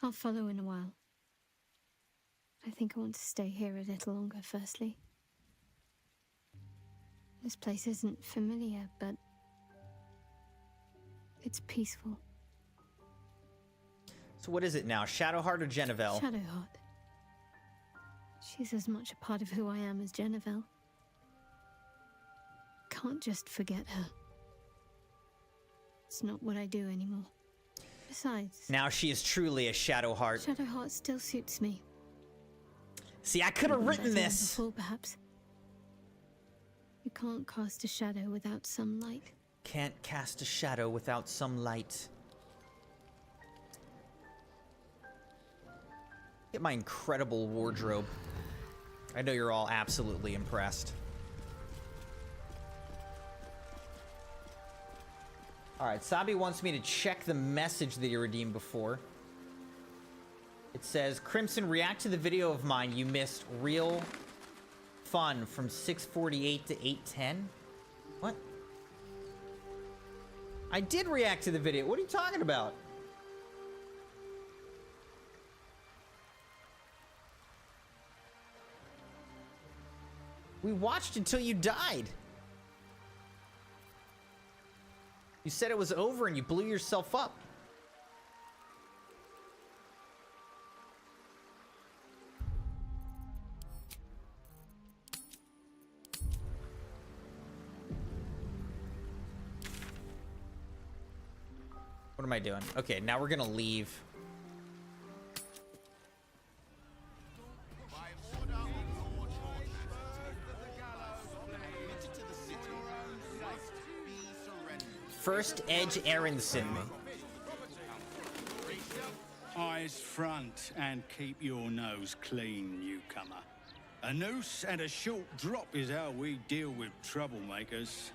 I'll follow in a while. I think I want to stay here a little longer, firstly. This place isn't familiar, but it's peaceful. So what is it now? Shadowheart or Genevieve? Shadowheart. She's as much a part of who I am as Genevieve. Can't just forget her. It's not what I do anymore. Besides... Now she is truly a Shadowheart. Shadowheart still suits me. See, I could have written this. Before, perhaps. You can't cast a shadow without some light. Can't cast a shadow without some light. Get my incredible wardrobe. I know you're all absolutely impressed. Alright, Sabi wants me to check the message that you redeemed before. It says, Crimson, react to the video of mine you missed. Real fun from 6:48 to 8:10. What? I did react to the video. What are you talking about? We watched until you died. You said it was over and you blew yourself up. What am I doing? Okay, now we're gonna leave. First Edge Aronson. Eyes front and keep your nose clean, newcomer. A noose and a short drop is how we deal with troublemakers.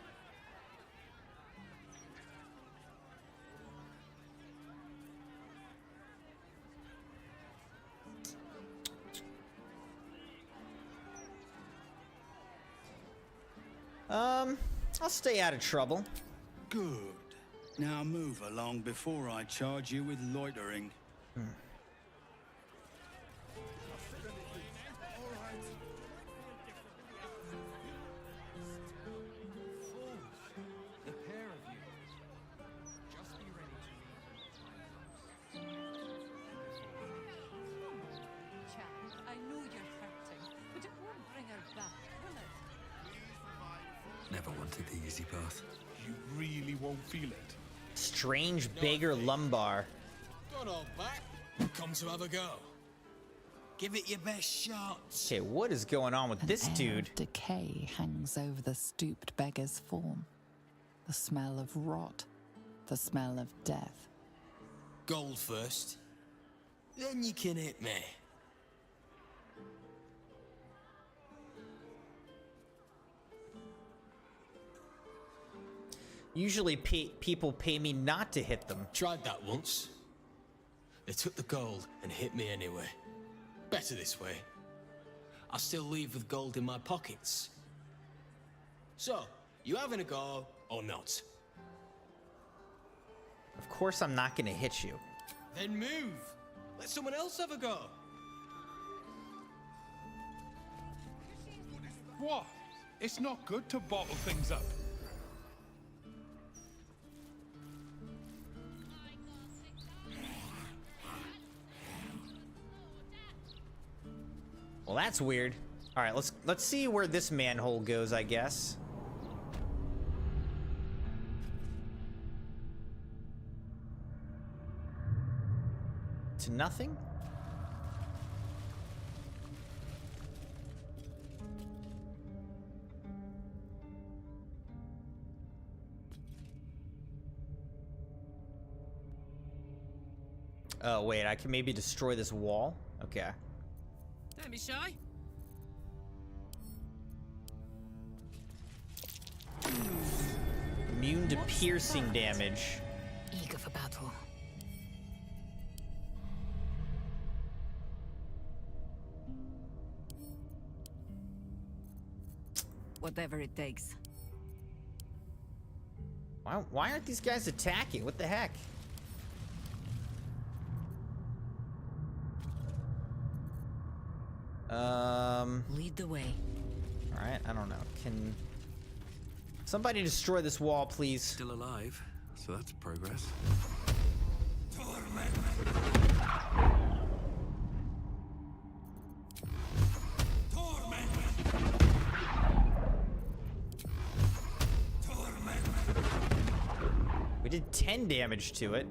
I'll stay out of trouble. Good. Now move along before I charge you with loitering. The pair of you. Just be ready to leave. Chad, I know you're hurting, but it won't bring her back, will it? Never wanted the easy path. You really won't feel it. Strange beggar lumbar. Good old back. Come to have a go. Give it your best shot. Okay, what is going on with this An air dude? of decay hangs over the stooped beggar's form. The smell of rot. The smell of death. Gold first. Then you can hit me. Usually people pay me not to hit them. Tried that once. They took the gold and hit me anyway. Better this way. I still leave with gold in my pockets. So, you having a go or not? Of course I'm not gonna hit you. Then move. Let someone else have a go. What? It's not good to bottle things up. Well, that's weird. All right, let's see where this manhole goes, I guess. To nothing? Oh, wait, I can maybe destroy this wall? Okay. Don't be shy. Immune to piercing damage. Eager for battle. Whatever it takes. Why aren't these guys attacking? What the heck? Lead the way. All right, I don't know. Can somebody destroy this wall, please? Still alive, so that's progress. We did 10 damage to it.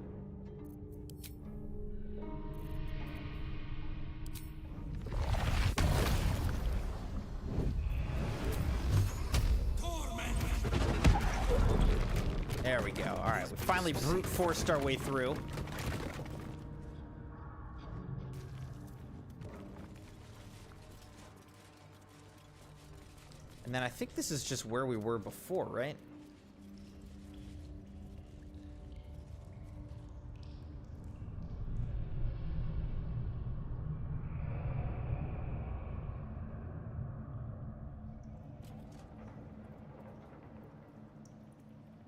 There we go. All right, we finally brute forced our way through. And then I think this is just where we were before, right?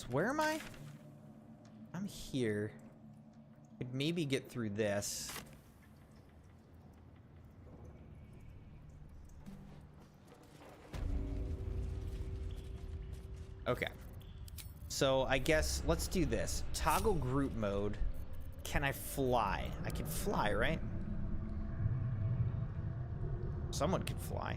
world. Where am I? I'm here. Could maybe get through this. Okay. So I guess let's do this. Toggle group mode. Can I fly? I can fly, right? Someone can fly.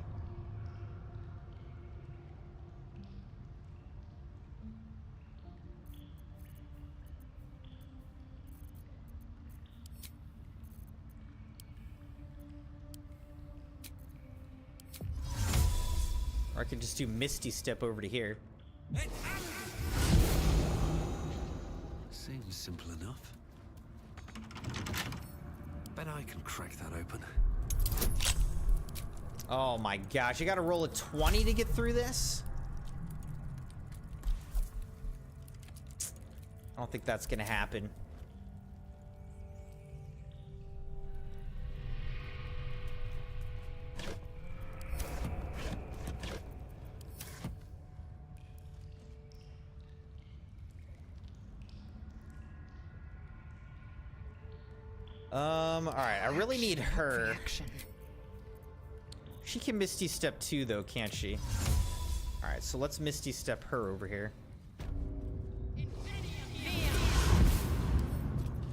Or I could just do Misty Step over to here. Seems simple enough. Bet I can crack that open. Oh my gosh, you gotta roll a 20 to get through this? I don't think that's gonna happen. Alright, I really need her. She can Misty Step too, though, can't she? Alright, so let's Misty Step her over here.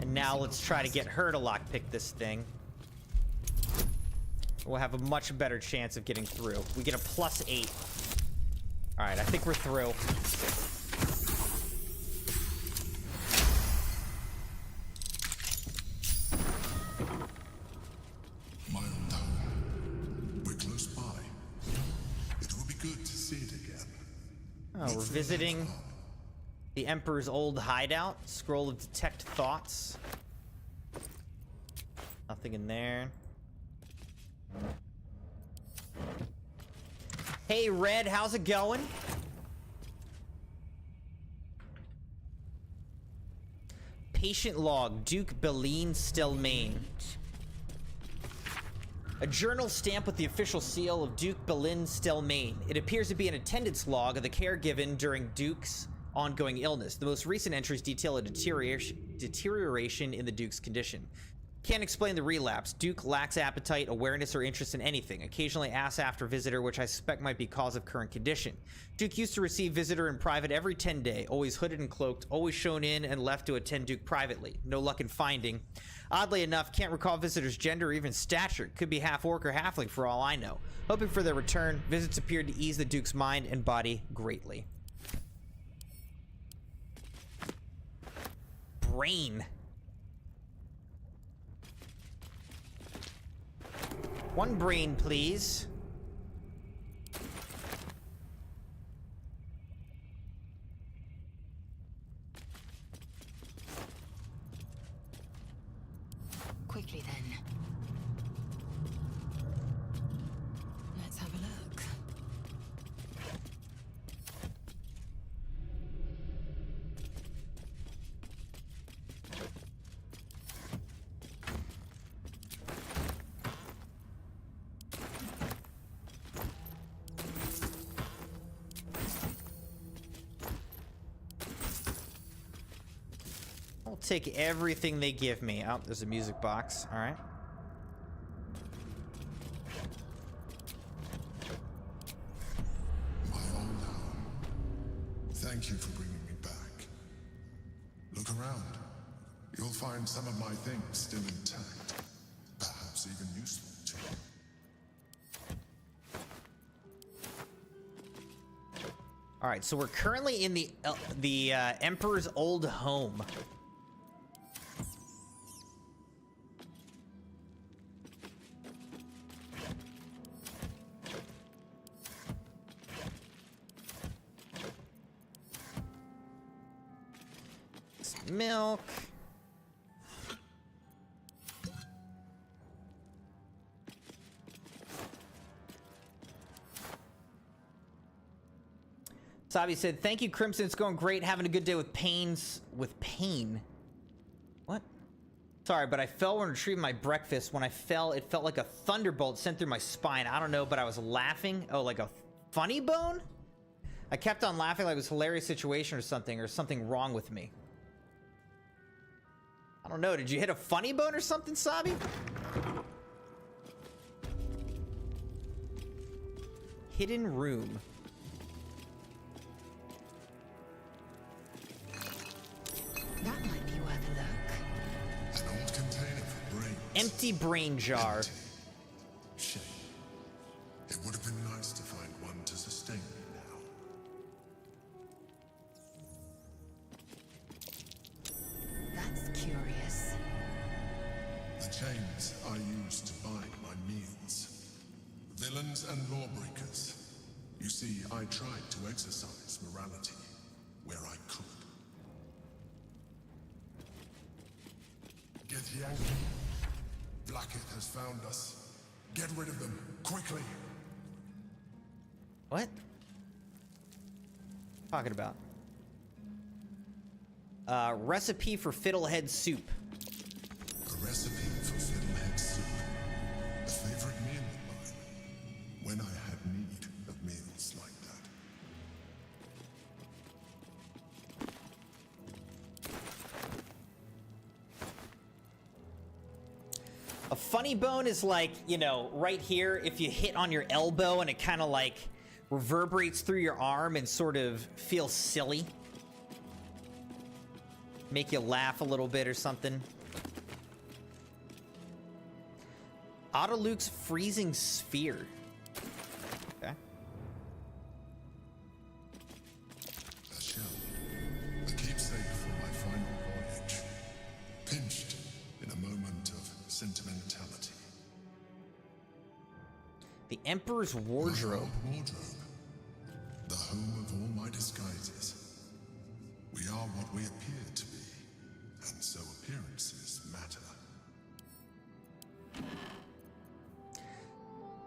And now let's try to get her to lockpick this thing. We'll have a much better chance of getting through. We get a +8. Alright, I think we're through. Oh, we're visiting the Emperor's old hideout. Scroll of Detect Thoughts. Nothing in there. Hey, Red, how's it going? Patient log, Duke Beline Stelmane. A journal stamped with the official seal of Duke Beline Stelmane. It appears to be an attendance log of the care given during Duke's ongoing illness. The most recent entries detail a deterioration in the Duke's condition. Can't explain the relapse. Duke lacks appetite, awareness, or interest in anything. Occasionally asks after visitor, which I suspect might be cause of current condition. Duke used to receive visitor in private every 10 day, always hooded and cloaked, always shown in and left to attend Duke privately. No luck in finding. Oddly enough, can't recall visitor's gender or even stature. Could be half orc or halfling for all I know. Hoping for their return, visits appeared to ease the Duke's mind and body greatly. Brain. One brain, please. Quickly then. Let's have a look. I'll take everything they give me. Oh, there's a music box. All right. My old home. Thank you for bringing me back. Look around. You'll find some of my things still intact. Perhaps even useful too. All right, so we're currently in the Emperor's old home. Milk. Sabi said, "Thank you, Crimson. It's going great. Having a good day with pains. With pain. What? Sorry, but I fell when retrieving my breakfast. When I fell, it felt like a thunderbolt sent through my spine. I don't know, but I was laughing. Oh, like a funny bone? I kept on laughing like it was a hilarious situation or something wrong with me. I don't know. Did you hit a funny bone or something, Sabi? Hidden room. That might be worth a look. An old container for brains. Empty brain jar. Shame. It would have been nice to find one to sustain me now. That's curious. The chains I use to bind my meals. Villains and lawbreakers. You see, I tried to exercise morality where I could. Get Yankee. Blacketh has found us. Get rid of them, quickly. What? Talking about? Recipe for fiddlehead soup. A recipe for fiddlehead soup. A favorite meal of mine. When I had need of meals like that. A funny bone is like, you know, right here, if you hit on your elbow and it kind of like reverberates through your arm and sort of feels silly. Make you laugh a little bit or something. Autoluke's freezing sphere. Okay. A shell. A keepsake from my final voyage. Pinched in a moment of sentimentality. The Emperor's Wardrobe. Wardrobe. The home of all my disguises. We are what we appear to be, and so appearances matter.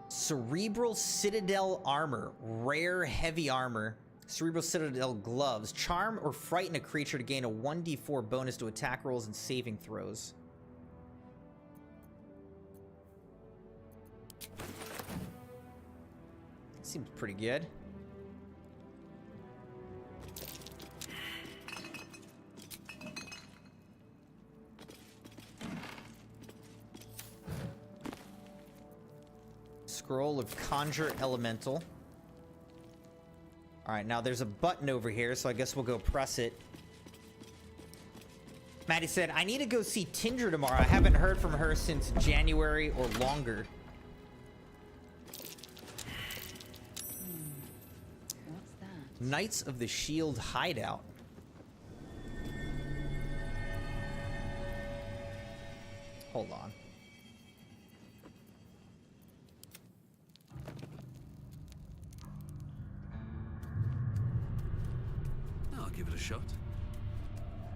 Cerebral Citadel Armor. Rare heavy armor. Cerebral Citadel gloves. Charm or frighten a creature to gain a 1d4 bonus to attack rolls and saving throws. Seems pretty good. Scroll of Conjure Elemental. Alright, now there's a button over here, so I guess we'll go press it. Maddie said, I need to go see Tindra tomorrow. I haven't heard from her since January or longer. What's that? Knights of the Shield Hideout. Hold on. I'll give it a shot.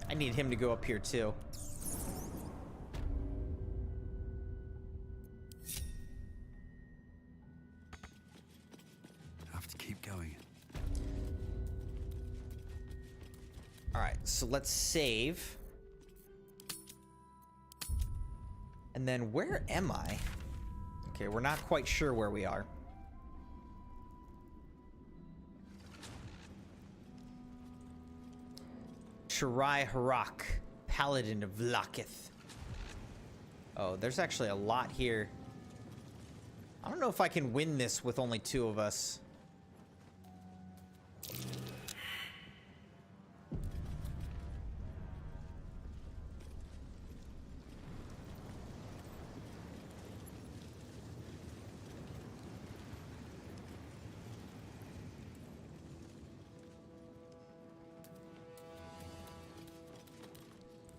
I need him to go up here too. Have to keep going. Alright, so let's save. And then where am I? Okay, we're not quite sure where we are. Shirai Harak, Paladin of Vlakith. Oh, there's actually a lot here. I don't know if I can win this with only two of us.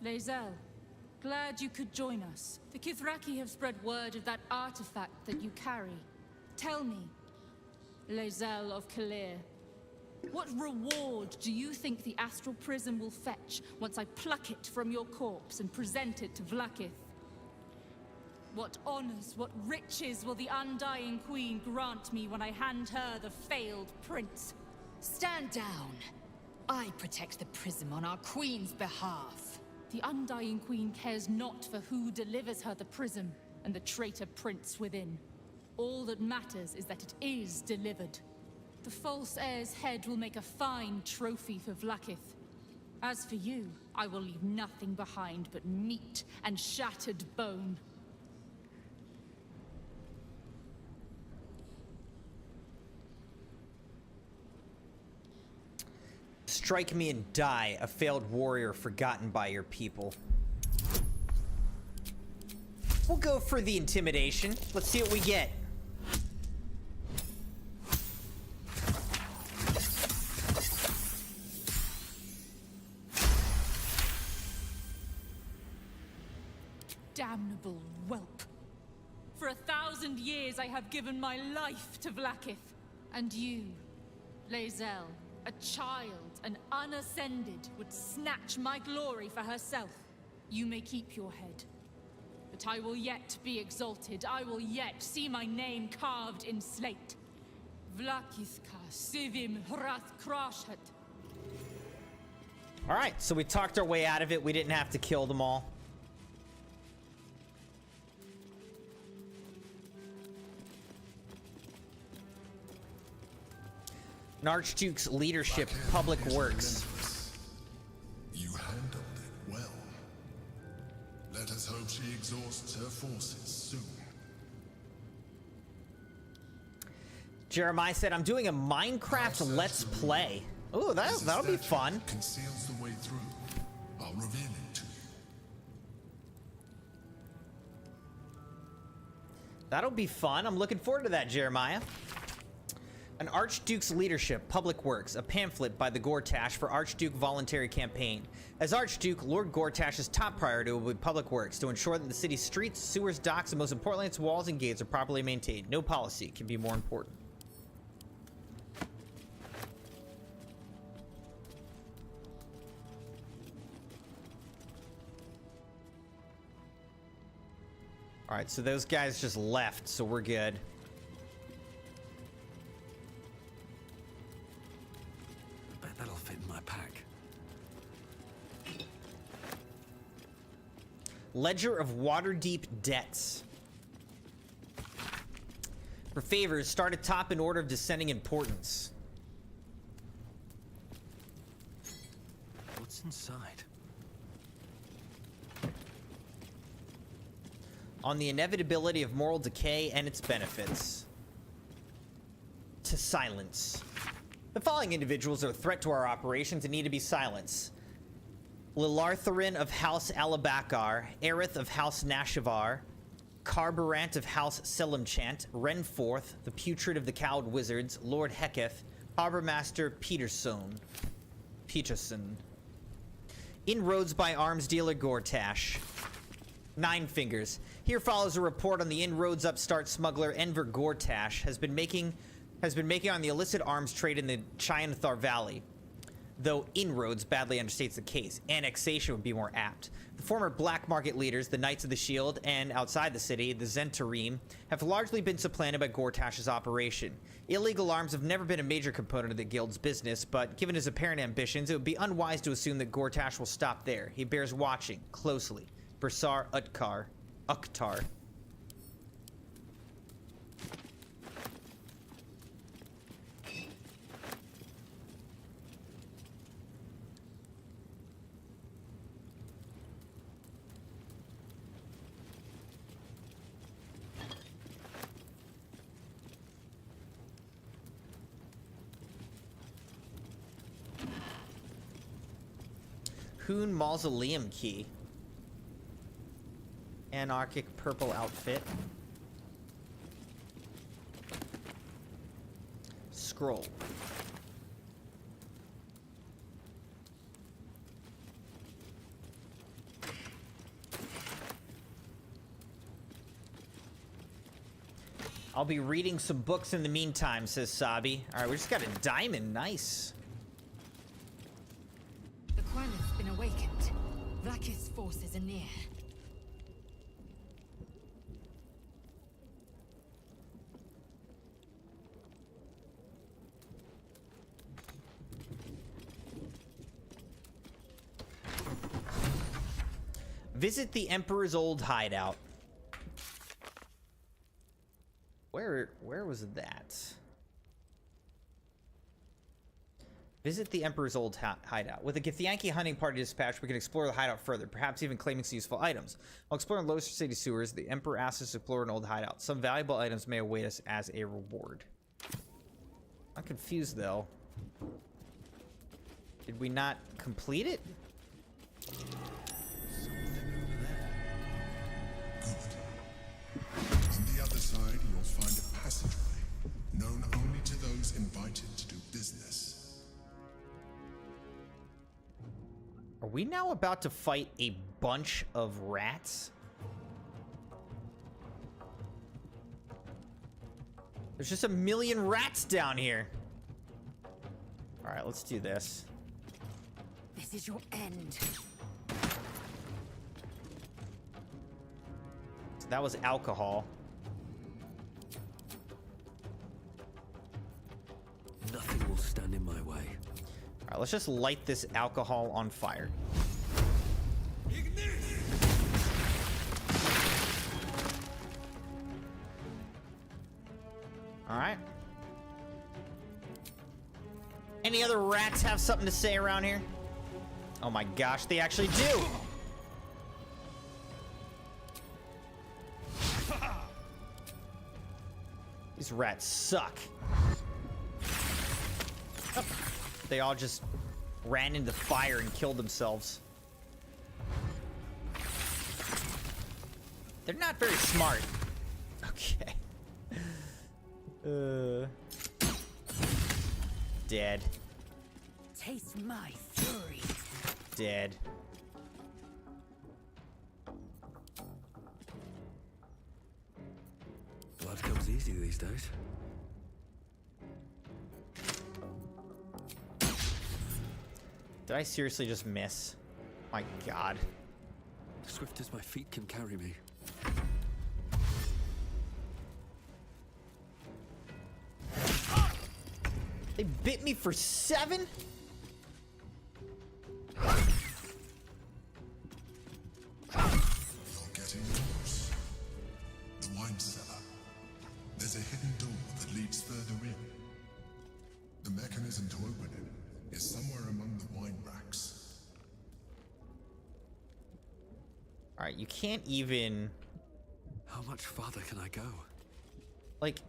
Lae'zel, glad you could join us. The Kithraki have spread word of that artifact that you carry. Tell me, Lae'zel of Kalir, what reward do you think the Astral Prism will fetch once I pluck it from your corpse and present it to Vlakith? What honors, what riches will the Undying Queen grant me when I hand her the failed prince? Stand down. I protect the prism on our queen's behalf. The Undying Queen cares not for who delivers her the prism and the traitor prince within. All that matters is that it is delivered. The false heir's head will make a fine trophy for Vlaakith. As for you, I will leave nothing behind but meat and shattered bone. Strike me and die, a failed warrior forgotten by your people. We'll go for the intimidation. Let's see what we get. Damnable whelp. For 1,000 years I have given my life to Vlaakith. And you, Lae'zel, a child, an unascended, would snatch my glory for herself. You may keep your head. But I will yet be exalted. I will yet see my name carved in slate. Vlaakithka Sivim Hrath Krashat. Alright, so we talked our way out of it. We didn't have to kill them all. An Archduke's leadership, public works. You handled it well. Let us hope she exhausts her forces soon. Jeremiah said, I'm doing a Minecraft Let's Play. Ooh, that'll be fun. Conceals the way through. I'll reveal it to you. That'll be fun. I'm looking forward to that, Jeremiah. An Archduke's Leadership, Public Works, a pamphlet by the Gortash for Archduke Voluntary Campaign. As Archduke, Lord Gortash's top priority will be public works to ensure that the city's streets, sewers, docks, and most importantly, its walls and gates are properly maintained. No policy can be more important. Alright, so those guys just left, so we're good. I bet that'll fit in my pack. Ledger of Waterdeep Debts. For favors, start at top in order of descending importance. What's inside? On the inevitability of moral decay and its benefits. To silence. The following individuals are a threat to our operations and need to be silenced. Lilartharin of House Alabakar, Aerith of House Nashavar, Carburant of House Selimchant, Renforth, the Putrid of the Cowed Wizards, Lord Heketh, Harbormaster Peterson. Inroads by Arms Dealer Gortash. Nine Fingers. Here follows a report on the inroads upstart smuggler Enver Gortash has been making on the illicit arms trade in the Chyanthar Valley. Though inroads badly understates the case, annexation would be more apt. The former black market leaders, the Knights of the Shield, and outside the city, the Zentarim, have largely been supplanted by Gortash's operation. Illegal arms have never been a major component of the guild's business, but given his apparent ambitions, it would be unwise to assume that Gortash will stop there. He bears watching closely. Bursar Ukhtar. Hoon Mausoleum Key. Anarchic purple outfit. Scroll. I'll be reading some books in the meantime, says Sabi. Alright, we just got a diamond. Nice. The Quelith's been awakened. Vlaakith's forces are near. Visit the Emperor's old hideout. Where was that? Visit the Emperor's old hideout. With a Githyanki hunting party dispatched, we can explore the hideout further, perhaps even claiming some useful items. While exploring Lower City sewers, the Emperor asks us to explore an old hideout. Some valuable items may await us as a reward. I'm confused, though. Did we not complete it? On the other side, you'll find a passageway, known only to those invited to do business. Are we now about to fight a bunch of rats? There's just a million rats down here. All right, let's do this. This is your end. So that was alcohol. Nothing will stand in my way. All right, let's just light this alcohol on fire. All right. Any other rats have something to say around here? Oh my gosh, they actually do. These rats suck. Oh, they all just ran into fire and killed themselves. They're not very smart. Okay. Dead. Taste my fury. Dead. Blood comes easy these days. Did I seriously just miss? My God. Swift as my feet can carry me. They bit me for 7? You're getting close. The wine cellar. There's a hidden door that leads further in. The mechanism to open it is somewhere among the wine racks. All right, you can't even... How much farther can I go? Like,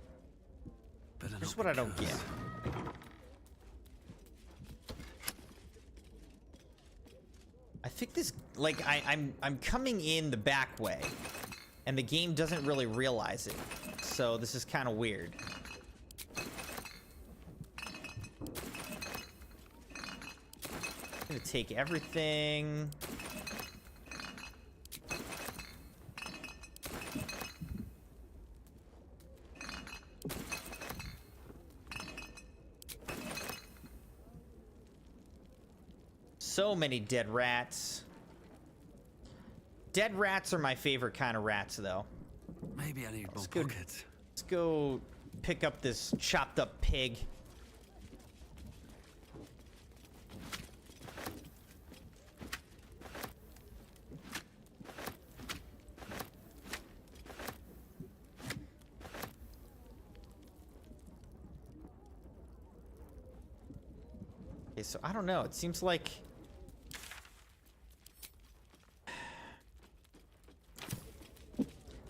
here's what I don't get. I think this, like, I'm coming in the back way, and the game doesn't really realize it. So this is kind of weird. I'm gonna take everything. So many dead rats. Dead rats are my favorite kind of rats, though. Maybe I need more pockets. Let's go pick up this chopped up pig. Okay, so I don't know. It seems like...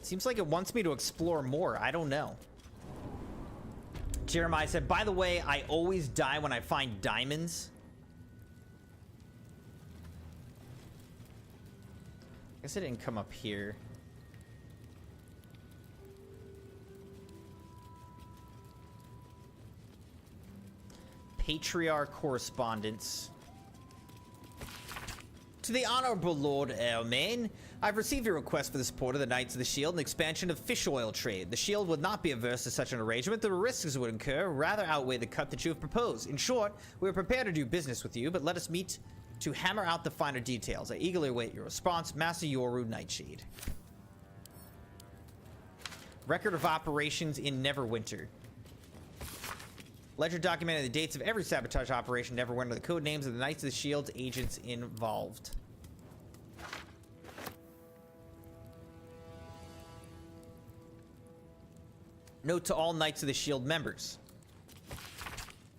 Seems like it wants me to explore more. I don't know. Jeremiah said, by the way, I always die when I find diamonds. I guess it didn't come up here. Patriarch correspondence. To the Honorable Lord Ermain, I've received your request for the support of the Knights of the Shield and expansion of fish oil trade. The Shield would not be averse to such an arrangement. The risks it would incur rather outweigh the cut that you have proposed. In short, we are prepared to do business with you, but let us meet to hammer out the finer details. I eagerly await your response. Master Yoru Nightshade. Record of operations in Neverwinter. Ledger documenting the dates of every sabotage operation in Neverwinter, the code names of the Knights of the Shield's agents involved. Note to all Knights of the Shield members.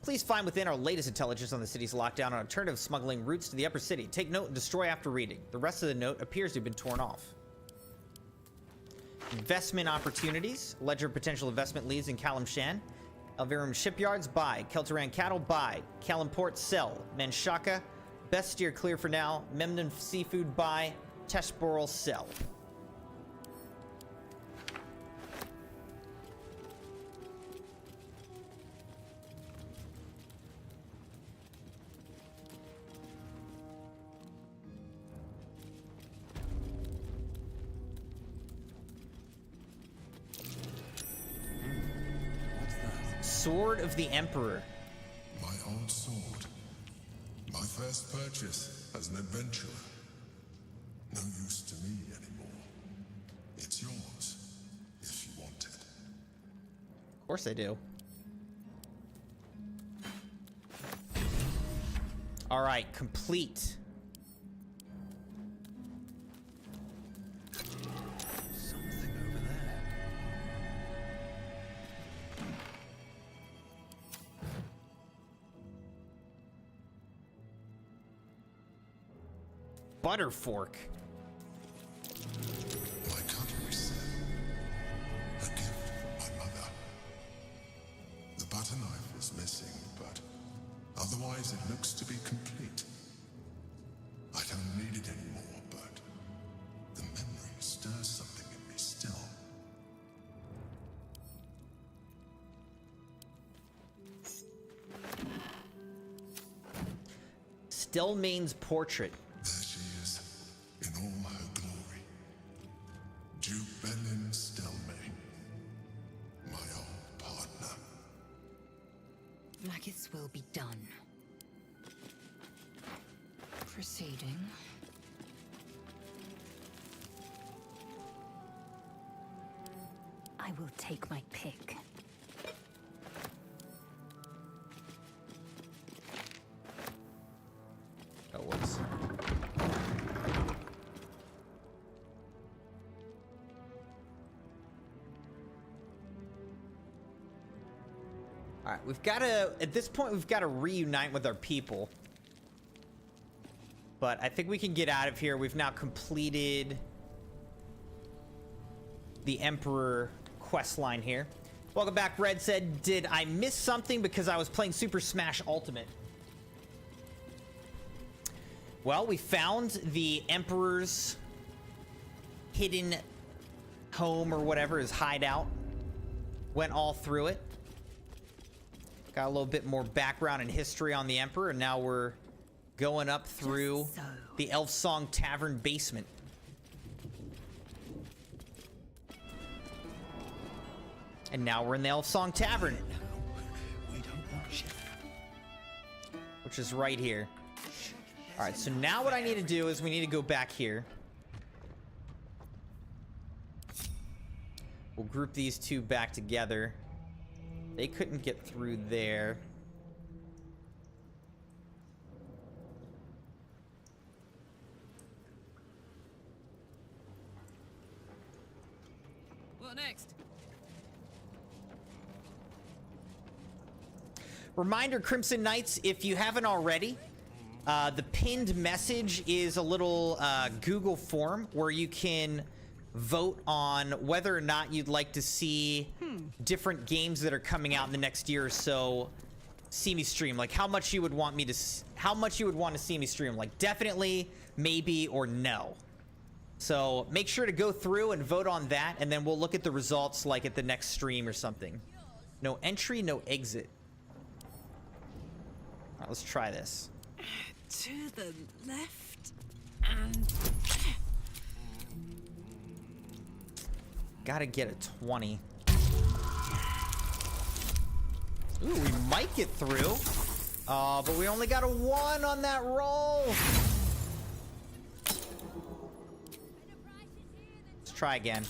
Please find within our latest intelligence on the city's lockdown on alternative smuggling routes to the upper city. Take note and destroy after reading. The rest of the note appears to have been torn off. Investment opportunities. Ledger of potential investment leads in Kalimshan. Elverum shipyards, buy. Keltaran cattle, buy. Kalimport, sell. Manshaka, best steer clear for now. Memnon seafood, buy. Teshboral, sell. Sword of the Emperor. My old sword. My first purchase as an adventurer. No use to me anymore. It's yours, if you want it. Of course I do. All right, complete. Butter fork. My cutlery set. A gift from my mother. The butter knife is missing, but otherwise it looks to be complete. I don't need it anymore, but the memory stirs something in me still. Stelmane's portrait. There she is, in all her glory. Duke Belin Stelmane, my old partner. Maggots will be done. Proceeding. I will take my pick. Oh, whoops. All right, we've got to, at this point, we've got to reunite with our people. But I think we can get out of here. We've now completed the Emperor quest line here. Welcome back, Red said, did I miss something because I was playing Super Smash Ultimate? Well, we found the Emperor's hidden home or whatever, his hideout. Went all through it. Got a little bit more background and history on the Emperor, and now we're going up through the Elf Song Tavern basement. And now we're in the Elf Song Tavern. Which is right here. Alright, so now what I need to do is we need to go back here. We'll group these two back together. They couldn't get through there. What next? Reminder, Crimson Knights, if you haven't already, the pinned message is a little Google form where you can vote on whether or not you'd like to see different games that are coming out in the next year or so see me stream. Like how much you would want me to, how much you would want to see me stream. Like definitely, maybe, or no. So make sure to go through and vote on that, and then we'll look at the results like at the next stream or something. No entry, no exit. All right, let's try this. To the left and... Gotta get a 20. Ooh, we might get through. But we only got a 1 on that roll. Let's try again.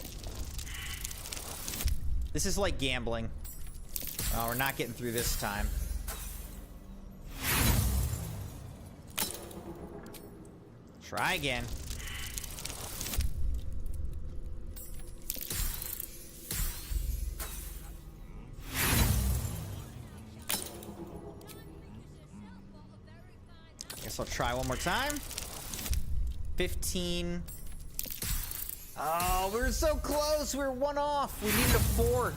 This is like gambling. Oh, we're not getting through this time. Try again. Guess I'll try one more time. 15. Oh, we were so close. We were one off. We needed a 4.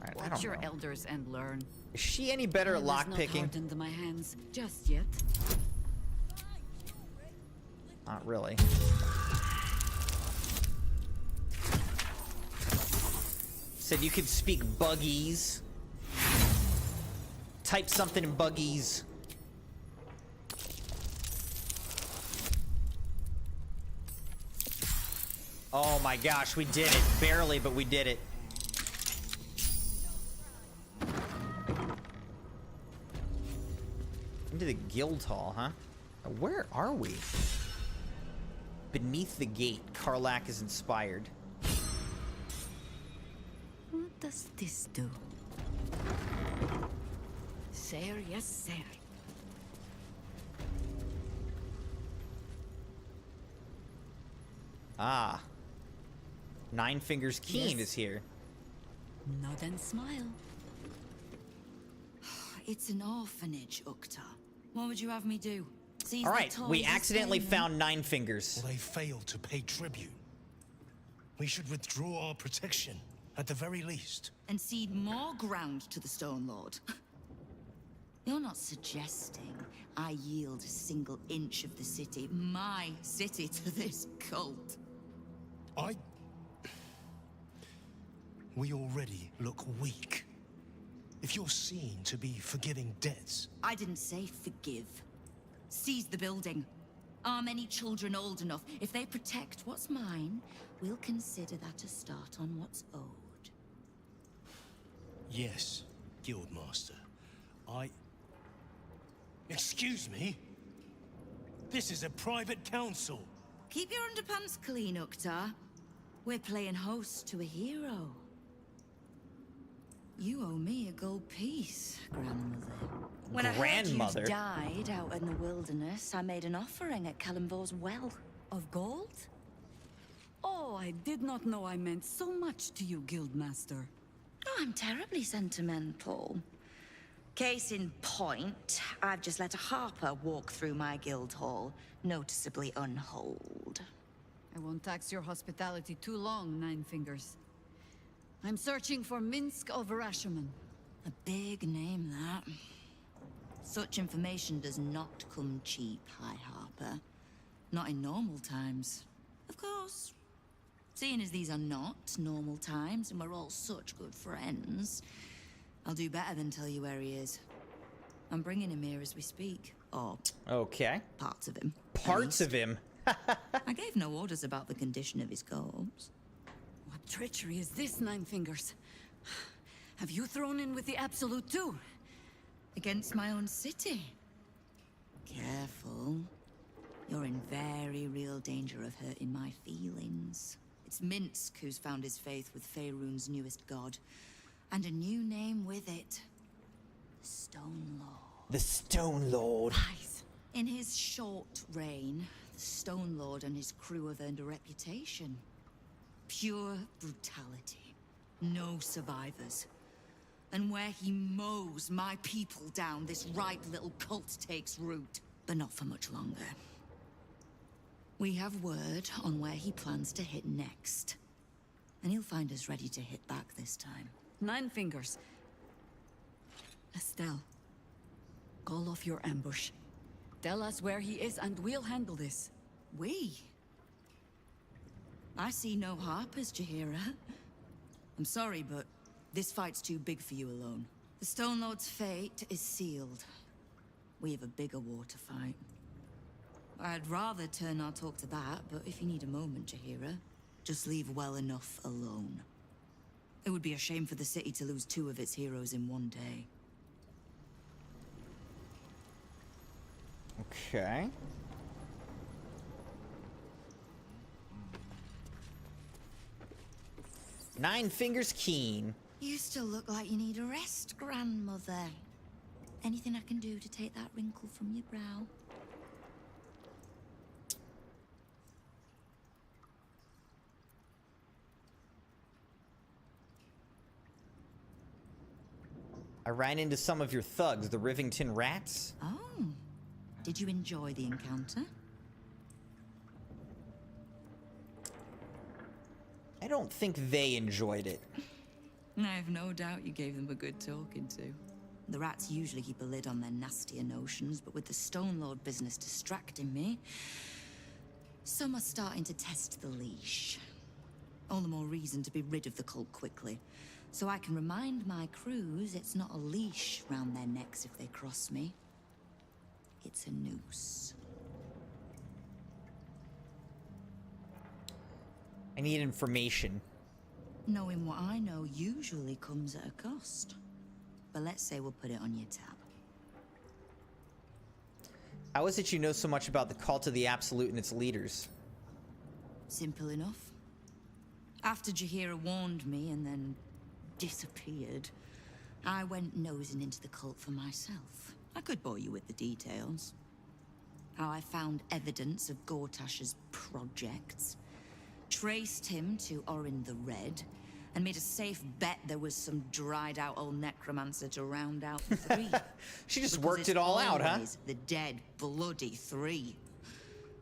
Alright, I Watch don't your know. elders and learn. Is she any better at lockpicking? Not into my hands just yet. Not really. Said you could speak buggies. Type something in buggies. Oh my gosh, we did it. Barely, but we did it. Into the guild hall, huh? Where are we? Beneath the gate, Karlak is inspired. What does this do? Sir, yes, sir. Ah. Nine Fingers Keen is here. Nod and smile. It's an orphanage, Ukta. What would you have me do? Seize All right, the we toys and accidentally stay, no? found Nine Fingers. Well, they failed to pay tribute. We should withdraw our protection, at the very least. And cede more ground to the Stone Lord. You're not suggesting I yield a single inch of the city, my city, to this cult. We already look weak. If you're seen to be forgiving debts... I didn't say forgive. Seize the building. Are many children old enough? If they protect what's mine, we'll consider that a start on what's owed. Yes, Guildmaster. Excuse me? This is a private council. Keep your underpants clean, Ukta. We're playing host to a hero. You owe me a gold piece, grandmother. When Grandmother? I heard you died out in the wilderness, I made an offering at Kalimvor's well. Of gold? Oh, I did not know I meant so much to you, Guildmaster. Oh, I'm terribly sentimental. Case in point, I've just let a harper walk through my guild hall, noticeably unholed. I won't tax your hospitality too long, Nine Fingers. I'm searching for Minsk of Rashomon. A big name, that. Such information does not come cheap, High Harper. Not in normal times. Of course. Seeing as these are not normal times and we're all such good friends, I'll do better than tell you where he is. I'm bringing him here as we speak. Or... Okay. Parts of him. Parts of him? I gave no orders about the condition of his corpse. What treachery is this, Nine Fingers? Have you thrown in with the Absolute too? Against my own city. Careful. You're in very real danger of hurting my feelings. It's Minsk who's found his faith with Faerun's newest god. And a new name with it. The Stone Lord. The Stone Lord. Lies. In his short reign, the Stone Lord and his crew have earned a reputation. Pure brutality. No survivors. And where he mows my people down, this ripe little cult takes root. But not for much longer. We have word on where he plans to hit next. And he'll find us ready to hit back this time. Nine Fingers. Estelle, call off your ambush. Tell us where he is and we'll handle this. We? I see no Harpers, Jaheira. I'm sorry, but this fight's too big for you alone. The Stone Lord's fate is sealed. We have a bigger war to fight. I'd rather turn our talk to that, but if you need a moment, Jaheira, just leave well enough alone. It would be a shame for the city to lose 2 of its heroes in one day. Okay. Nine Fingers Keen. You still look like you need a rest, grandmother. Anything I can do to take that wrinkle from your brow? I ran into some of your thugs, the Rivington Rats. Oh. Did you enjoy the encounter? I don't think they enjoyed it. I have no doubt you gave them a good talking to. The rats usually keep a lid on their nastier notions, but with the Stone Lord business distracting me, some are starting to test the leash. All the more reason to be rid of the cult quickly, so I can remind my crews it's not a leash round their necks if they cross me. It's a noose. I need information. Knowing what I know usually comes at a cost. But let's say we'll put it on your tab. How is it you know so much about the cult of the Absolute and its leaders? Simple enough. After Jaheira warned me and then disappeared, I went nosing into the cult for myself. I could bore you with the details. How I found evidence of Gortash's projects, traced him to Orin the Red, and made a safe bet there was some dried-out old necromancer to round out the three. She just worked it all out, huh? The dead, bloody three.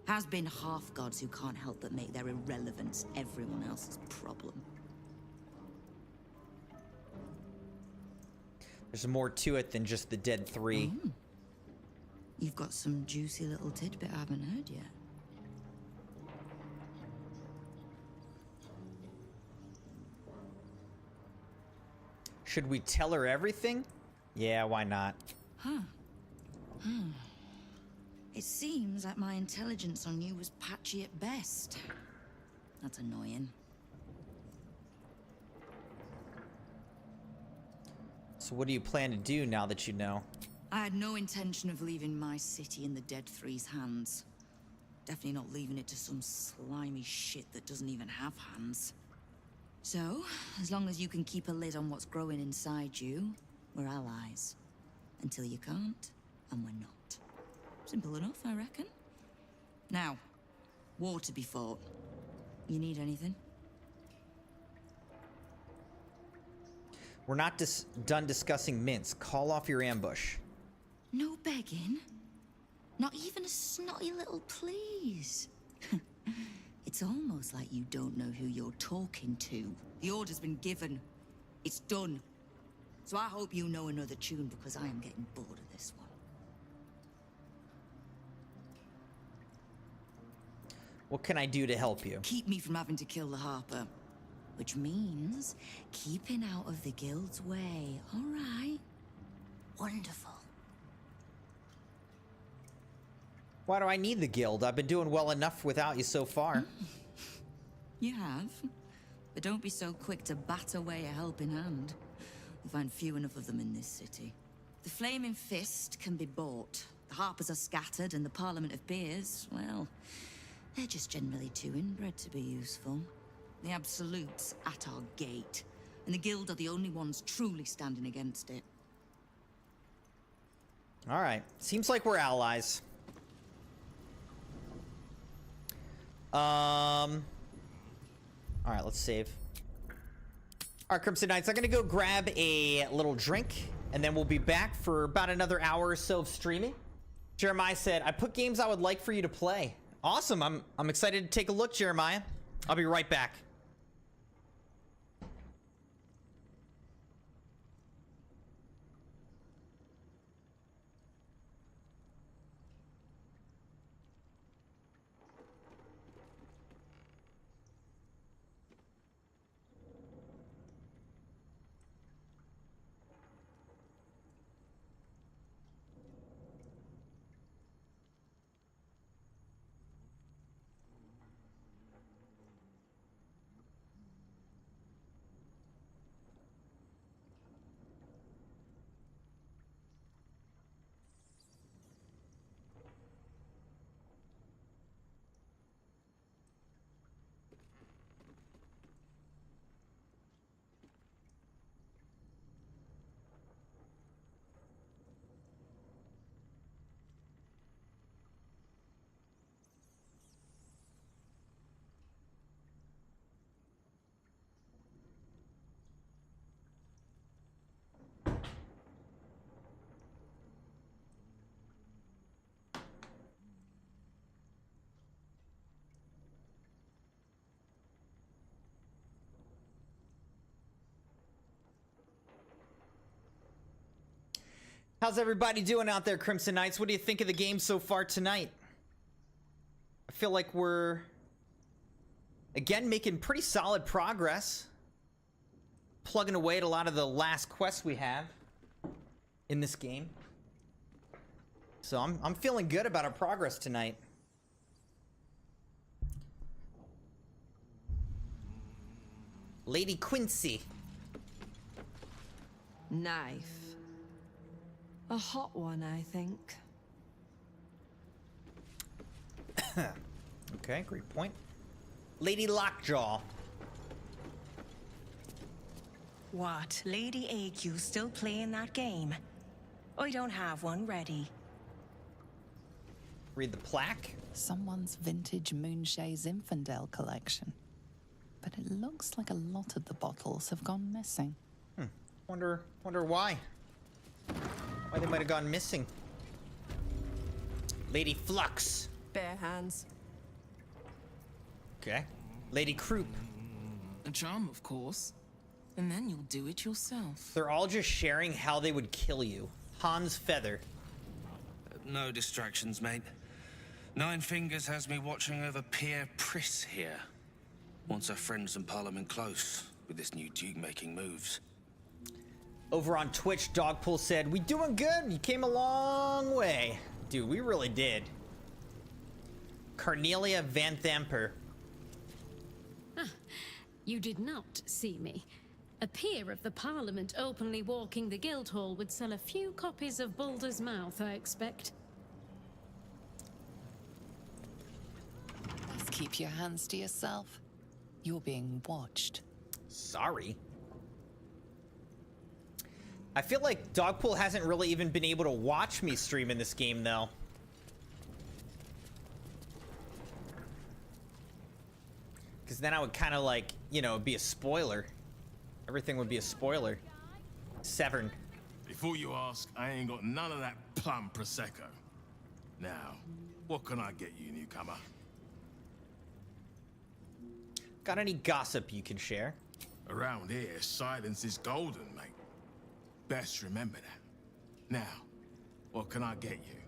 Has been half-gods who can't help but make their irrelevance everyone else's problem. There's more to it than just the dead three. Oh. You've got some juicy little tidbit I haven't heard yet. Should we tell her everything? Yeah, why not? Huh. It seems like my intelligence on you was patchy at best. That's annoying. So what do you plan to do now that you know? I had no intention of leaving my city in the Dead Three's hands. Definitely not leaving it to some slimy shit that doesn't even have hands. So, as long as you can keep a lid on what's growing inside you, we're allies. Until you can't, and we're not. Simple enough, I reckon. Now, war to be fought. You need anything? We're not done discussing mints. Call off your ambush. No begging? Not even a snotty little please? It's almost like you don't know who you're talking to. The order's been given. It's done. So I hope you know another tune, because I am getting bored of this one. What can I do to help you? Keep me from having to kill the Harper. Which means keeping out of the Guild's way. All right. Wonderful. Why do I need the guild? I've been doing well enough without you so far. You have. But don't be so quick to bat away a helping hand. You'll find few enough of them in this city. The Flaming Fist can be bought. The Harpers are scattered, and the Parliament of Beers, well, they're just generally too inbred to be useful. The Absolute's at our gate, and the Guild are the only ones truly standing against it. All right. Seems like we're allies. All right, let's save. All right, Crimson Knights, I'm gonna go grab a little drink, and then we'll be back for about another hour or so of streaming. Jeremiah said, I put games I would like for you to play. Awesome. I'm excited to take a look, Jeremiah. I'll be right back. How's everybody doing out there, Crimson Knights? What do you think of the game so far tonight? I feel like we're, again, making pretty solid progress. Plugging away at a lot of the last quests we have in this game. So I'm feeling good about our progress tonight. Lady Quincy. Knife. A hot one, I think. Okay, great point. Lady Lockjaw. What? Lady AQ still playing that game? I don't have one ready. Read the plaque. Someone's vintage Moonshae Zinfandel collection. But it looks like a lot of the bottles have gone missing. Wonder why. Why they might have gone missing. Lady Flux. Bare hands. Okay. Lady Croup. A charm, of course. And then you'll do it yourself. They're all just sharing how they would kill you. Hans Feather. No distractions, mate. Nine Fingers has me watching over Pierre Priss here. Wants her friends in Parliament close with this new Duke making moves. Over on Twitch, Dogpool said, "We doing good. You came a long way." Dude, we really did. Cornelia Van Thamper. You did not see me. A peer of the Parliament openly walking the Guildhall would sell a few copies of Baldur's Mouth, I expect. Please keep your hands to yourself. You're being watched. Sorry. I feel like Dogpool hasn't really even been able to watch me stream in this game, though. Because then I would kind of like, you know, be a spoiler. Everything would be a spoiler. Severn. Before you ask, I ain't got none of that plum Prosecco. Now, what can I get you, newcomer? Got any gossip you can share? Around here, silence is golden, mate. Best remember that. Now, what can I get you?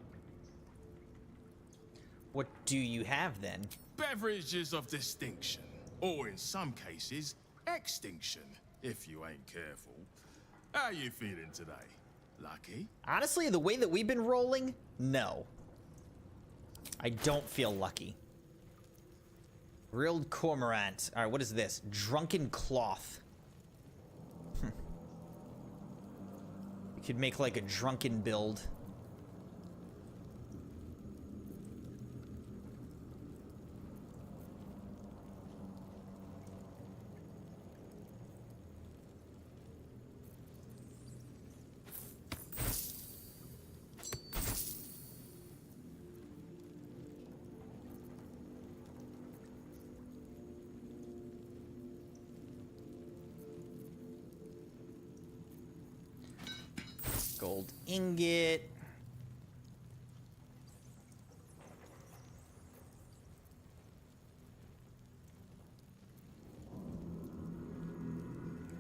What do you have, then? Beverages of distinction. Or in some cases, extinction, if you ain't careful. How you feeling today? Lucky? Honestly, the way that we've been rolling, no. I don't feel lucky. Grilled cormorant. All right, what is this? Drunken cloth. You could make like a drunken build. Gold ingot.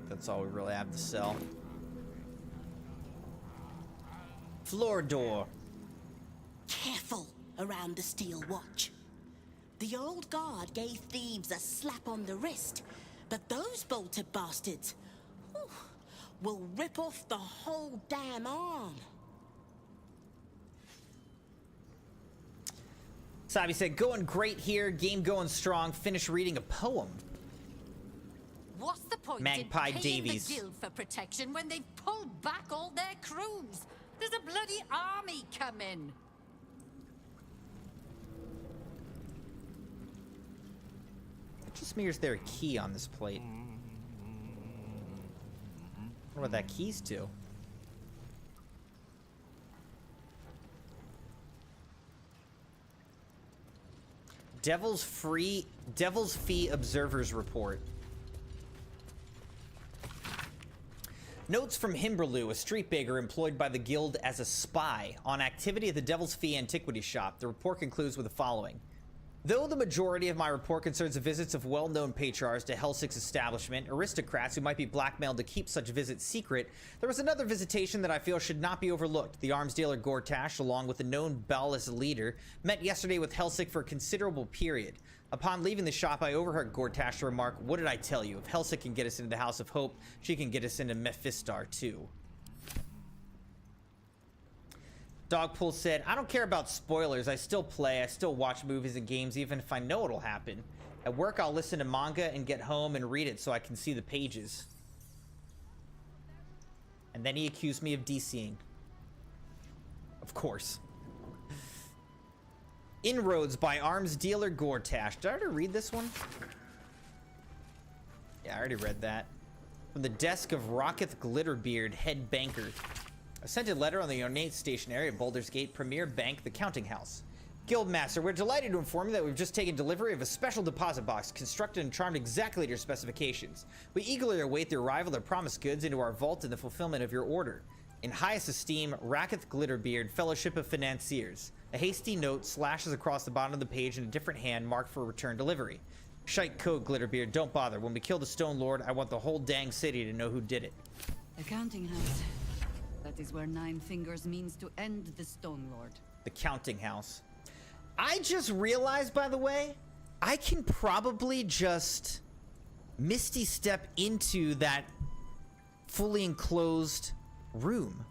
That's all we really have to sell. Floor door. Careful around the steel watch. The old guard gave thieves a slap on the wrist, but those bolted bastards will rip off the whole damn arm. Sabi said, going great here, game going strong, finish reading a poem. What's the point Magpie in paying Davies. the guild for protection when they've pulled back all their crews? There's a bloody army coming. It just smears there a key on this plate. I wonder what that key's to. Devil's Fee Observer's Report. Notes from Himberlew, a street beggar employed by the guild as a spy on activity at the Devil's Fee Antiquity Shop. The report concludes with the following. Though the majority of my report concerns the visits of well-known patriarchs to Helsik's establishment, aristocrats who might be blackmailed to keep such visits secret, there was another visitation that I feel should not be overlooked. The arms dealer Gortash, along with a known Ballis leader, met yesterday with Helsik for a considerable period. Upon leaving the shop, I overheard Gortash remark, "What did I tell you? If Helsik can get us into the House of Hope, she can get us into Mephistar too." Dogpool said, "I don't care about spoilers. I still play. I still watch movies and games even if I know it'll happen. At work, I'll listen to manga and get home and read it so I can see the pages." And then he accused me of DCing. Of course. Inroads by arms dealer Gortash. Did I already read this one? Yeah, I already read that. From the desk of Rocketh Glitterbeard, head banker. A scented letter on the ornate stationery at Baldur's Gate Premier Bank, the Counting House. Guildmaster, we're delighted to inform you that we've just taken delivery of a special deposit box constructed and charmed exactly to your specifications. We eagerly await the arrival of promised goods into our vault and the fulfillment of your order. In highest esteem, Racketh Glitterbeard, Fellowship of Financiers. A hasty note slashes across the bottom of the page in a different hand marked for return delivery. Shite code, Glitterbeard, don't bother. When we kill the Stone Lord, I want the whole dang city to know who did it. The Counting House. That is where Nine Fingers means to end the Stone Lord. The Counting House. I just realized, by the way, I can probably just Misty Step into that fully enclosed room.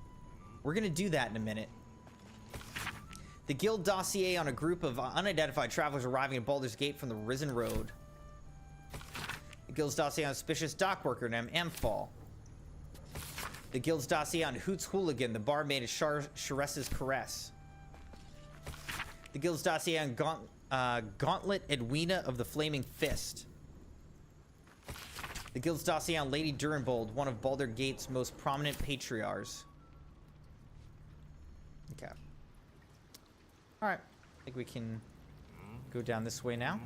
We're gonna do that in a minute. The guild dossier on a group of unidentified travelers arriving at Baldur's Gate from the Risen Road. The guild's dossier on a suspicious dock worker named Amphal. The guild's dossier on Hoots Hooligan, the barmaid of Sharess's Caress. The guild's dossier on Gauntlet Edwina of the Flaming Fist. The guild's dossier on Lady Durenbold, one of Baldur Gate's most prominent patriarchs. Okay. Alright. I think we can go down this way now.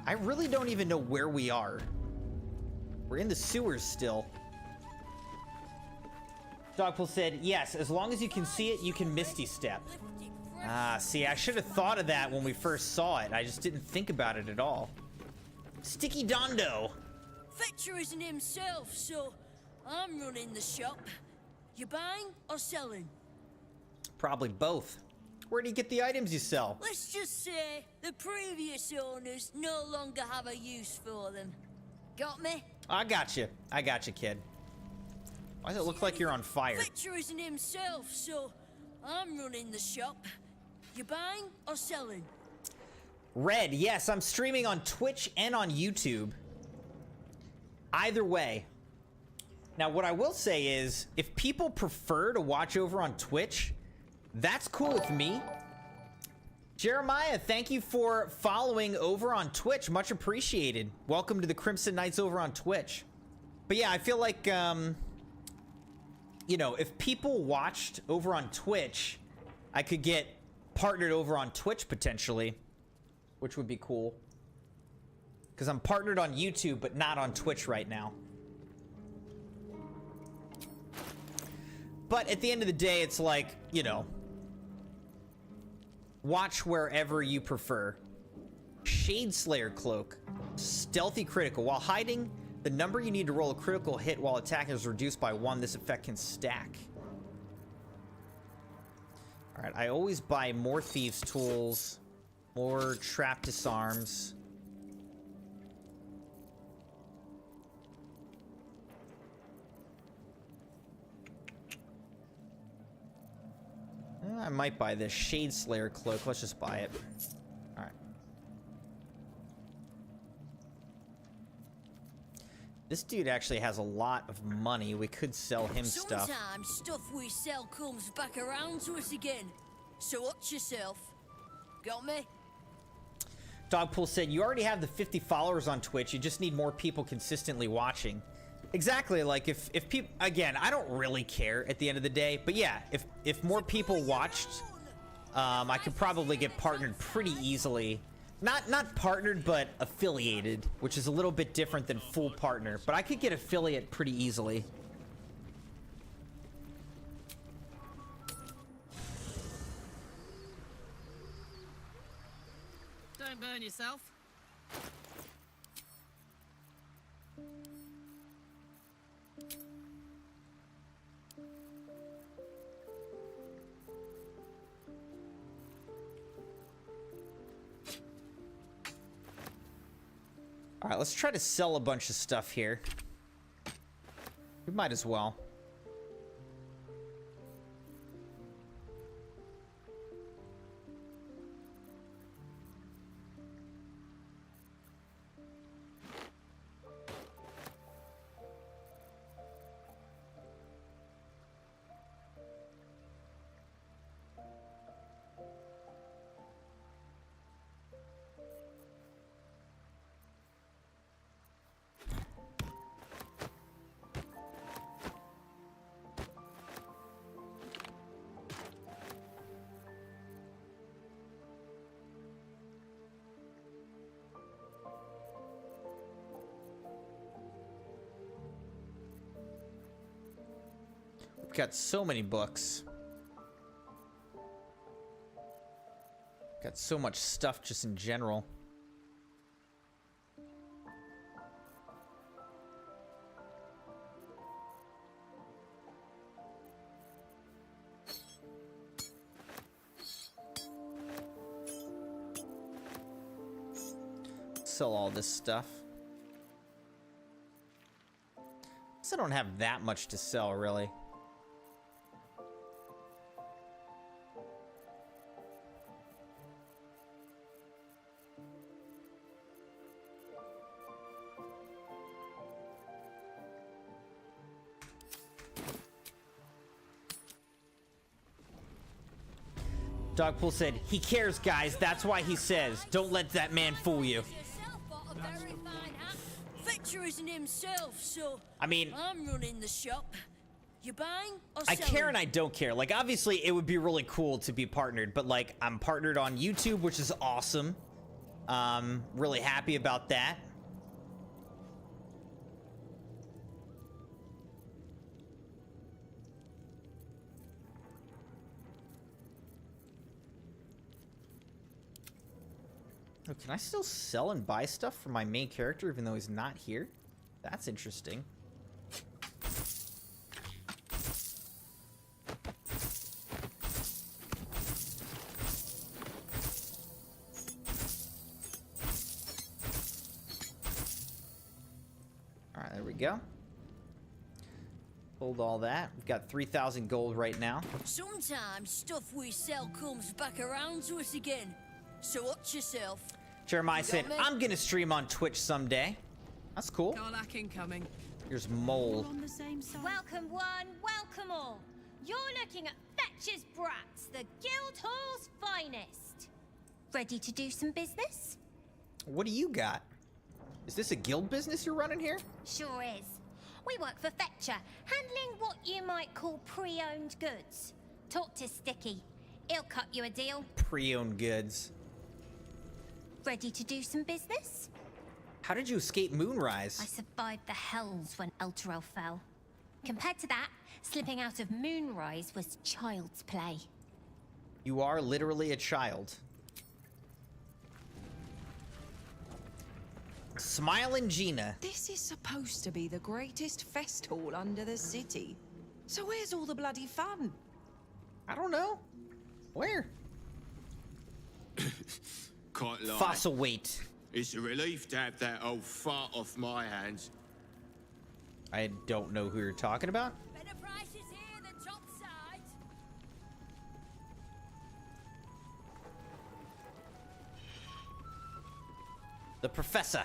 I really don't even know where we are. We're in the sewers still. Dogpool said, yes, as long as you can see it, you can Misty Step. Ah, see, I should have thought of that when we first saw it. I just didn't think about it at all. Sticky Dondo. Fetcher isn't himself, so I'm running the shop. You buying or selling? Probably both. Where do you get the items you sell? Let's just say the previous owners no longer have a use for them. Got me? I got you. I got you, kid. Why does it look like you're on fire? Fetcher isn't himself, so I'm running the shop. You buying or selling? Red, yes, I'm streaming on Twitch and on YouTube. Either way. Now, what I will say is, if people prefer to watch over on Twitch, that's cool with me. Jeremiah, thank you for following over on Twitch. Much appreciated. Welcome to the Crimson Knights over on Twitch. But yeah, I feel like, you know, if people watched over on Twitch, I could get partnered over on Twitch potentially, which would be cool. Because I'm partnered on YouTube, but not on Twitch right now. But at the end of the day, it's like, you know, watch wherever you prefer. Shadeslayer Cloak. Stealthy critical. While hiding, the number you need to roll a critical hit while attacking is reduced by 1. This effect can stack. Alright, I always buy more thieves' tools, more trap disarms. I might buy this Shadeslayer Cloak. Let's just buy it. Alright. This dude actually has a lot of money. We could sell him stuff. Sometimes stuff we sell comes back around to us again. So watch yourself. Got me? Dogpool said, you already have the 50 followers on Twitch. You just need more people consistently watching. Exactly, like if people, again, I don't really care at the end of the day, but yeah, if more people watched, I could probably get partnered pretty easily. Not partnered, but affiliated, which is a little bit different than full partner, but I could get affiliate pretty easily. burn yourself. All right, let's try to sell a bunch of stuff here. We might as well. We've got so many books. Got so much stuff just in general. Sell all this stuff. I don't have that much to sell, really. Dogpool said, he cares, guys. That's why he says, don't let that man fool you. Fetcher isn't himself, so I mean, I'm running the shop. You buying or I selling? care and I don't care. Like, obviously, it would be really cool to be partnered, but, like, I'm partnered on YouTube, which is awesome. Really happy about that. Oh, can I still sell and buy stuff for my main character even though he's not here? That's interesting. Alright, there we go. Hold all that. We've got 3,000 gold right now. Sometimes stuff we sell comes back around to us again. So watch yourself. Jeremiah said, I'm gonna stream on Twitch someday. That's cool. Garlack incoming. Here's Mole. On the same side. Welcome one, welcome all. You're looking at Fetcher's Brats, the Guildhall's finest. Ready to do some business? What do you got? Is this a guild business you're running here? Sure is. We work for Fetcher, handling what you might call pre-owned goods. Talk to Sticky. He'll cut you a deal. Pre-owned goods. Ready to do some business? How did you escape Moonrise? I survived the Hells when Elturel fell. Compared to that, slipping out of Moonrise was child's play. You are literally a child. Smiling Gina. This is supposed to be the greatest fest hall under the city. So where's all the bloody fun? I don't know. Where? Can't lie. Fossil weight. It's a relief to have that old fart off my hands. I don't know who you're talking about. Better prices here than top side. The Professor.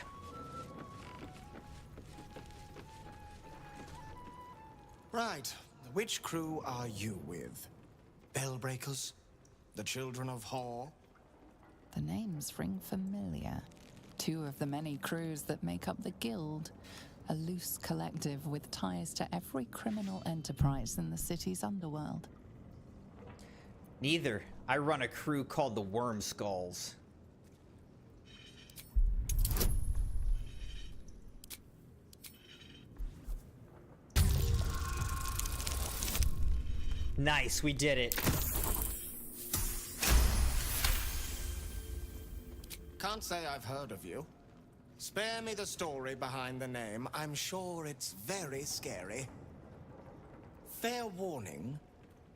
Right. Which crew are you with? Bellbreakers? The Children of Hor? The names ring familiar. Two of the many crews that make up the Guild. A loose collective with ties to every criminal enterprise in the city's underworld. Neither. I run a crew called the Worm Skulls. Nice, we did it. Can't Can't say I've heard of you. Spare me the story behind the name. I'm sure it's very scary. Fair warning,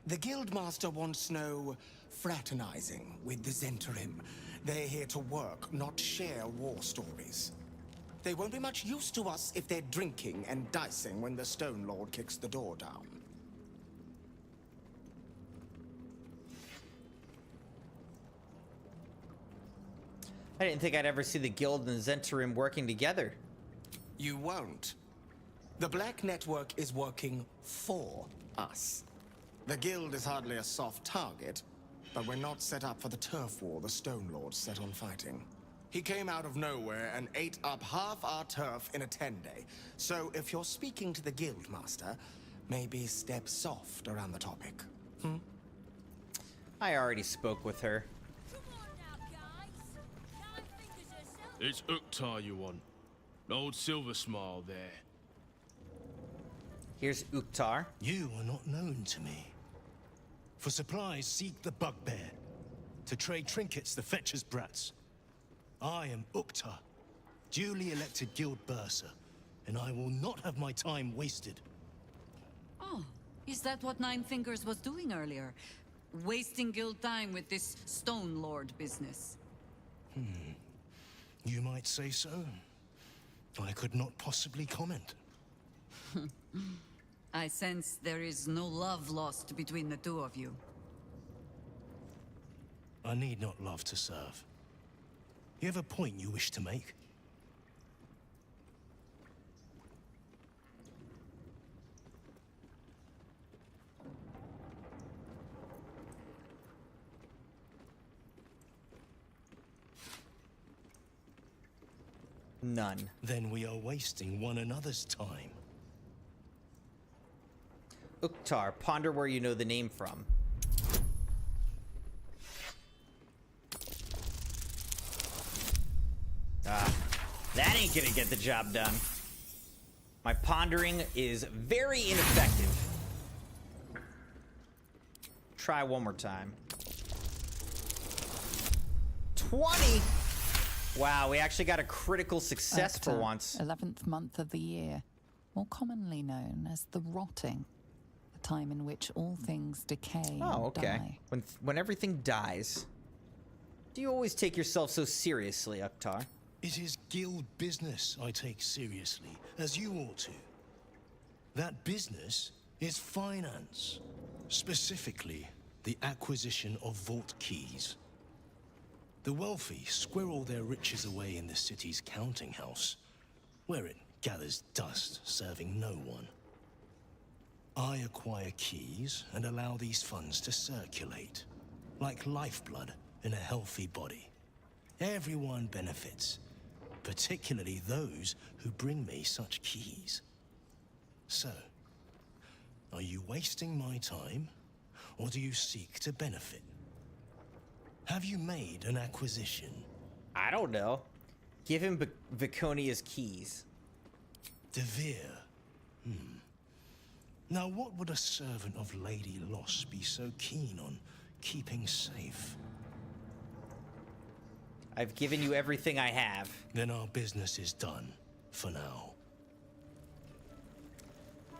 the Guildmaster wants no fraternizing with the Zentarim. They're here to work, not share war stories. They won't be much use to us if they're drinking and dicing when the Stone Lord kicks the door down. I didn't think I'd ever see the Guild and Zentarim working together. You won't. The Black Network is working for us. The Guild is hardly a soft target, but we're not set up for the turf war the Stone Lord set on fighting. He came out of nowhere and ate up half our turf in a 10-day. So if you're speaking to the Guildmaster, maybe step soft around the topic. I already spoke with her. It's Uktar you want. Old Silver Smile there. Here's Uktar. You are not known to me. For supplies, seek the Bugbear. To trade trinkets, the Fetcher's Brats. I am Uktar, duly elected Guild Bursar, and I will not have my time wasted. Oh, is that what Nine Fingers was doing earlier? Wasting guild time with this Stone Lord business? You might say so. I could not possibly comment. I sense there is no love lost between the two of you. I need not love to serve. You have a point you wish to make? None. Then we are wasting one another's time. Uktar, ponder where you know the name from. That ain't gonna get the job done. My pondering is very ineffective. Try one more time. 20! Wow, we actually got a critical success for once. 11th month of the year, more commonly known as the rotting, the time in which all things decay Oh, and okay. die. When everything dies. Do you always take yourself so seriously, Uktar? It is guild business I take seriously, as you ought to. That business is finance. Specifically, the acquisition of vault keys. The wealthy squirrel their riches away in the city's counting house, where it gathers dust, serving no one. I acquire keys and allow these funds to circulate, like lifeblood in a healthy body. Everyone benefits, particularly those who bring me such keys. So, are you wasting my time, or do you seek to benefit? Have you made an acquisition? I don't know. Give him Viconia's keys. Devere. Now, what would a servant of Lady Loss be so keen on keeping safe? I've given you everything I have. Then our business is done, for now.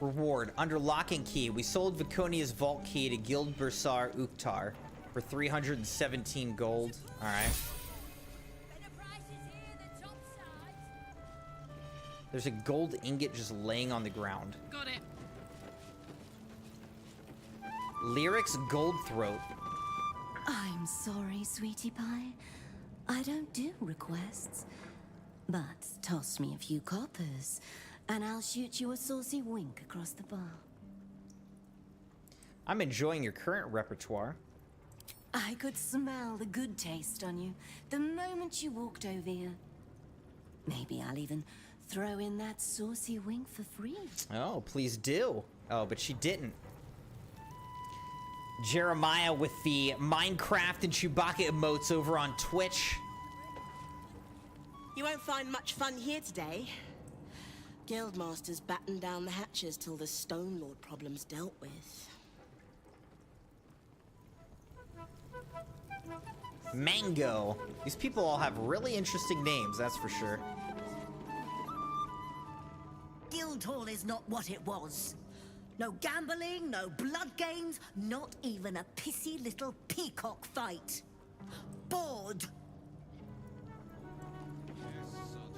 Reward. Under lock and key, we sold Viconia's vault key to Guild Bursar Uktar for 317 gold. Alright. There's a gold ingot just laying on the ground. Got it. Lyric's gold throat. I'm sorry, sweetie pie. I don't do requests. But toss me a few coppers, and I'll shoot you a saucy wink across the bar. I'm enjoying your current repertoire. I could smell the good taste on you the moment you walked over here. Maybe I'll even throw in that saucy wink for free. Oh, please do. Oh, but she didn't. Jeremiah with the Minecraft and Chewbacca emotes over on Twitch. You won't find much fun here today. Guildmasters batten down the hatches till the Stone Lord problem's dealt with. Mango. These people all have really interesting names, that's for sure. Guildhall is not what it was. No gambling, no blood games, not even a pissy little peacock fight. Bored.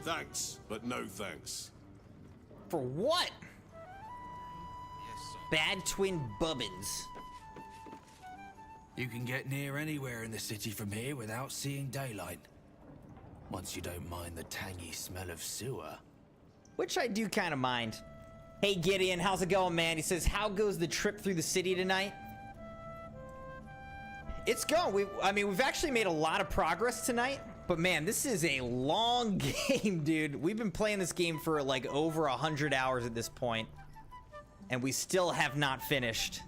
Thanks, but no thanks. For what? Bad twin bubbins. You can get near anywhere in the city from here without seeing daylight. Once you don't mind the tangy smell of sewer. Which I do kind of mind. Hey Gideon, how's it going, man? He says, how goes the trip through the city tonight? It's going. We've actually made a lot of progress tonight. But man, this is a long game, dude. We've been playing this game for like over 100 hours at this point. And we still have not finished.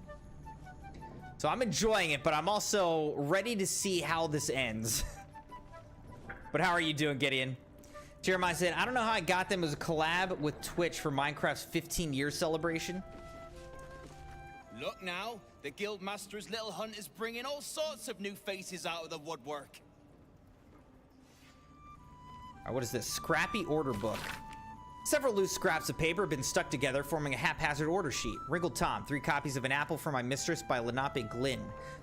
So I'm enjoying it, but I'm also ready to see how this ends. But how are you doing, Gideon? Jeremiah said, I don't know how I got them as a collab with Twitch for Minecraft's 15-year celebration. Look now, the Guildmaster's little hunt is bringing all sorts of new faces out of the woodwork. All right, what is this? Scrappy order book. Several loose scraps of paper have been stuck together, forming a haphazard order sheet. Wrinkled Tom, 3 copies of An Apple for My Mistress by Lenape Glynn.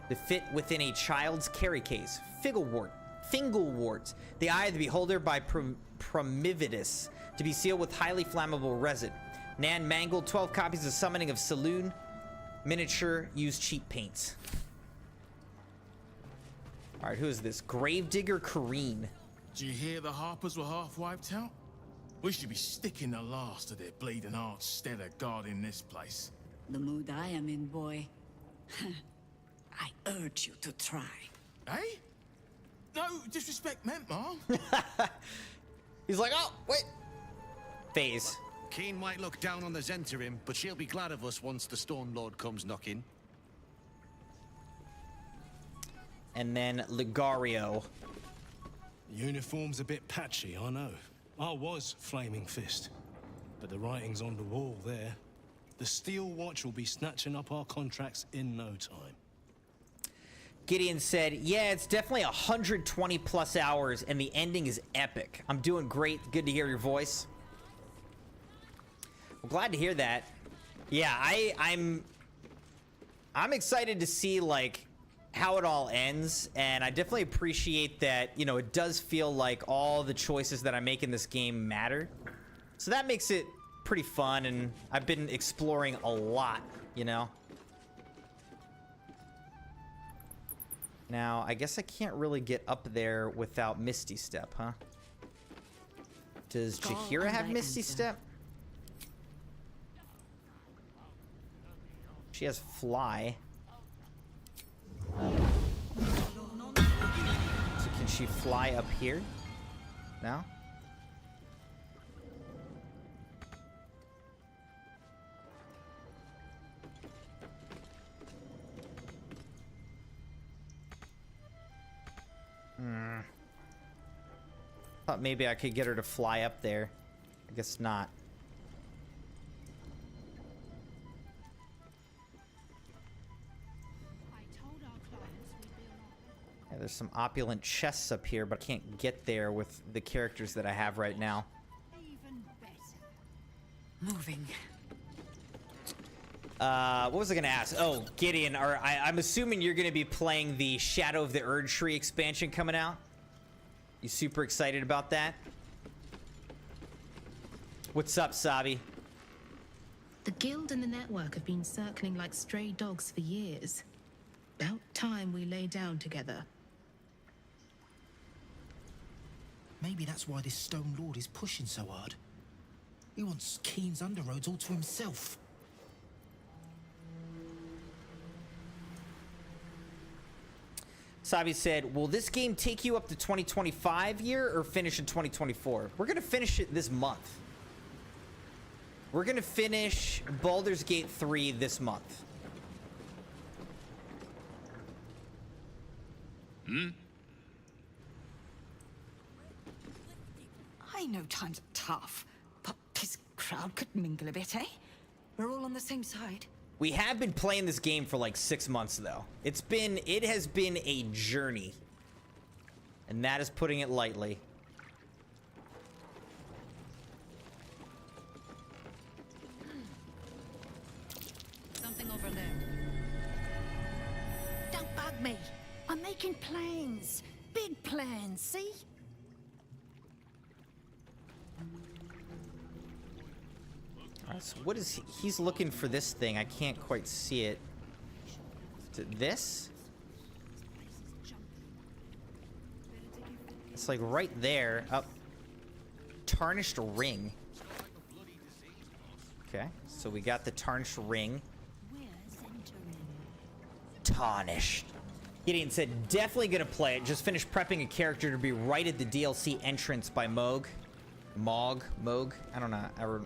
The fit within a child's carry case. Fingleworts. The Eye of the Beholder by Promividus. To be sealed with highly flammable resin. Nan Mangled, 12 copies of Summoning of Saloon. Miniature, use cheap paints. All right, who is this? Gravedigger Kareen. Did you hear the Harpers were half wiped out? We should be sticking the last of their bleeding hearts stead of guarding this place. The mood I am in, boy. I urge you to try. Eh? No disrespect meant, Mom. He's like, oh, wait. Phase. Keen might look down on the Zentarim, but she'll be glad of us once the Stone Lord comes knocking. And then Ligario. The uniform's a bit patchy, I know. I was Flaming Fist, but the writing's on the wall there. The Steel Watch will be snatching up our contracts in no time. Gideon said, yeah, it's definitely 120 plus hours and the ending is epic. I'm doing great. Good to hear your voice. I'm glad to hear that. Yeah, I'm excited to see like how it all ends, and I definitely appreciate that, you know, it does feel like all the choices that I make in this game matter. So that makes it pretty fun, and I've been exploring a lot, you know. Now, I guess I can't really get up there without Misty Step, huh? Does Jaheira have Misty Step? She has Fly. So can she fly up here? No? Thought maybe I could get her to fly up there. I guess not. Yeah, there's some opulent chests up here, but I can't get there with the characters that I have right now. Moving. What was I gonna ask? Oh, Gideon, I'm assuming you're gonna be playing the Shadow of the Erdtree expansion coming out? You super excited about that? What's up, Sabi? The Guild and the Network have been circling like stray dogs for years. About time we lay down together. Maybe that's why this Stone Lord is pushing so hard. He wants Keen's underroads all to himself. Sabi said, will this game take you up to 2025 year or finish in 2024? We're gonna finish it this month. We're gonna finish Baldur's Gate 3 this month. I know times are tough, but this crowd could mingle a bit, eh? We're all on the same side. We have been playing this game for like 6 months though. It has been a journey. And that is putting it lightly. Something over there. Don't bug me. I'm making plans. Big plans, see? Alright, so what is he? He's looking for this thing. I can't quite see it. Is it this? It's like right there. Up. Tarnished ring. Okay, so we got the tarnished ring. Tarnished. Gideon said, definitely gonna play it. Just finished prepping a character to be right at the DLC entrance by Moog. Moog? I don't know. I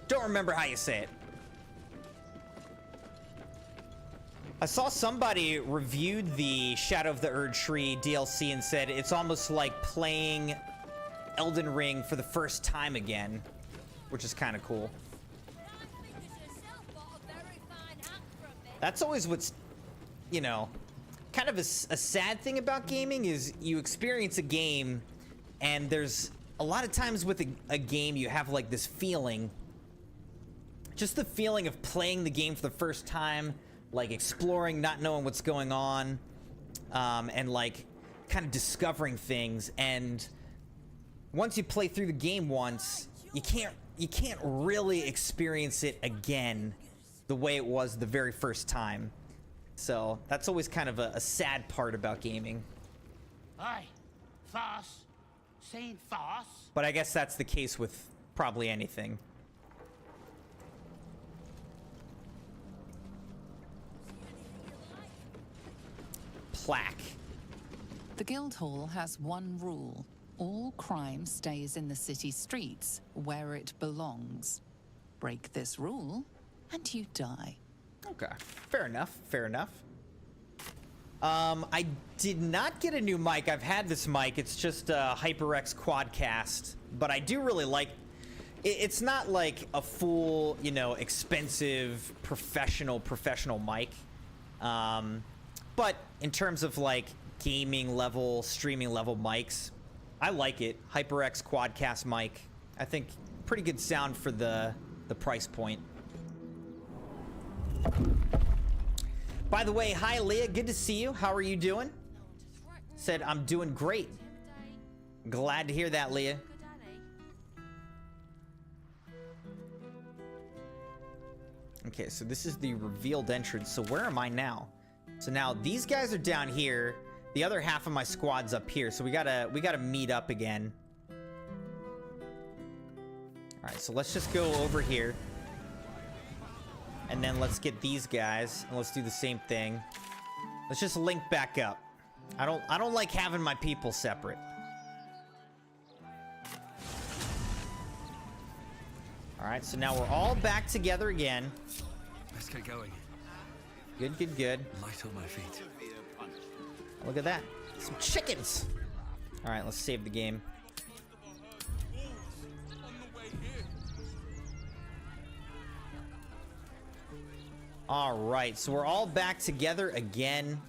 don't remember how you say it. I saw somebody reviewed the Shadow of the Erdtree DLC and said it's almost like playing Elden Ring for the first time again, which is kind of cool. That's always what's, you know, kind of a sad thing about gaming is you experience a game and there's a lot of times with a game you have like this feeling, just the feeling of playing the game for the first time, like exploring, not knowing what's going on, and like kind of discovering things. And once you play through the game once, you can't really experience it again the way it was the very first time. So that's always kind of a sad part about gaming. Aye, farce. Saying farce. But I guess that's the case with probably anything. Plaque. The Guildhall has one rule. All crime stays in the city streets, where it belongs. Break this rule, and you die. Okay, fair enough, fair enough. I did not get a new mic. I've had this mic. It's just a HyperX Quadcast, but I do really like it's not like a full, you know, expensive professional mic. But in terms of like gaming level, streaming level mics, I like it. HyperX Quadcast mic. I think pretty good sound for the price point. By the way, hi Leah, good to see you. How are you doing? Said I'm doing great. Glad to hear that, Leah. Okay, so this is the revealed entrance. So where am I now? So now these guys are down here. The other half of my squad's up here. So we gotta meet up again. All right, so let's just go over here. And then let's get these guys, and let's do the same thing. Let's just link back up. I don't like having my people separate. All right, so now we're all back together again. Let's get going. Good, good, good. Light on my feet. Look at that. Some chickens. All right, let's save the game. All right, so we're all back together again.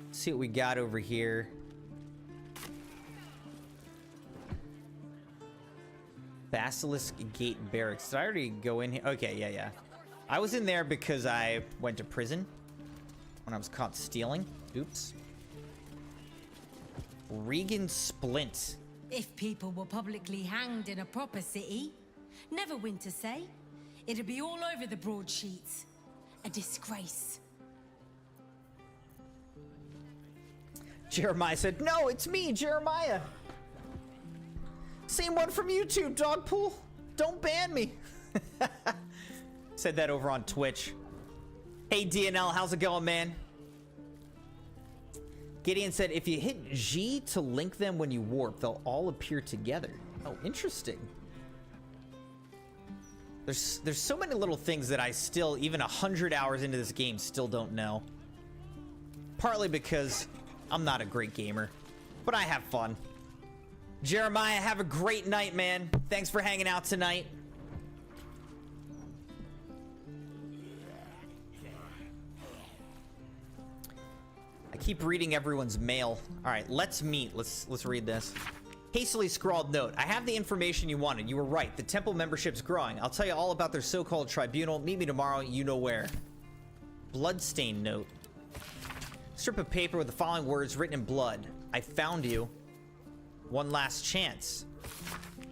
Let's see what we got over here. Basilisk Gate Barracks. Did I already go in here? Okay, yeah. I was in there because I went to prison when I was caught stealing. Oops. Regan Splint. If people were publicly hanged in a proper city, never win to say, it'd be all over the broadsheets. A disgrace. Jeremiah said, no, it's me, Jeremiah. Same one from YouTube, Dogpool. Don't ban me. Said that over on Twitch. Hey, DNL, how's it going, man? Gideon said, if you hit G to link them when you warp, they'll all appear together. Oh, interesting. There's so many little things that I still, even 100 hours into this game, still don't know. Partly because I'm not a great gamer, but I have fun. Jeremiah, have a great night, man. Thanks for hanging out tonight. I keep reading everyone's mail. All right, let's meet. Let's read this. Hastily scrawled note. I have the information you wanted. You were right. The temple membership's growing. I'll tell you all about their so-called tribunal. Meet me tomorrow. You know where. Bloodstained note. Strip of paper with the following words written in blood. I found you. One last chance.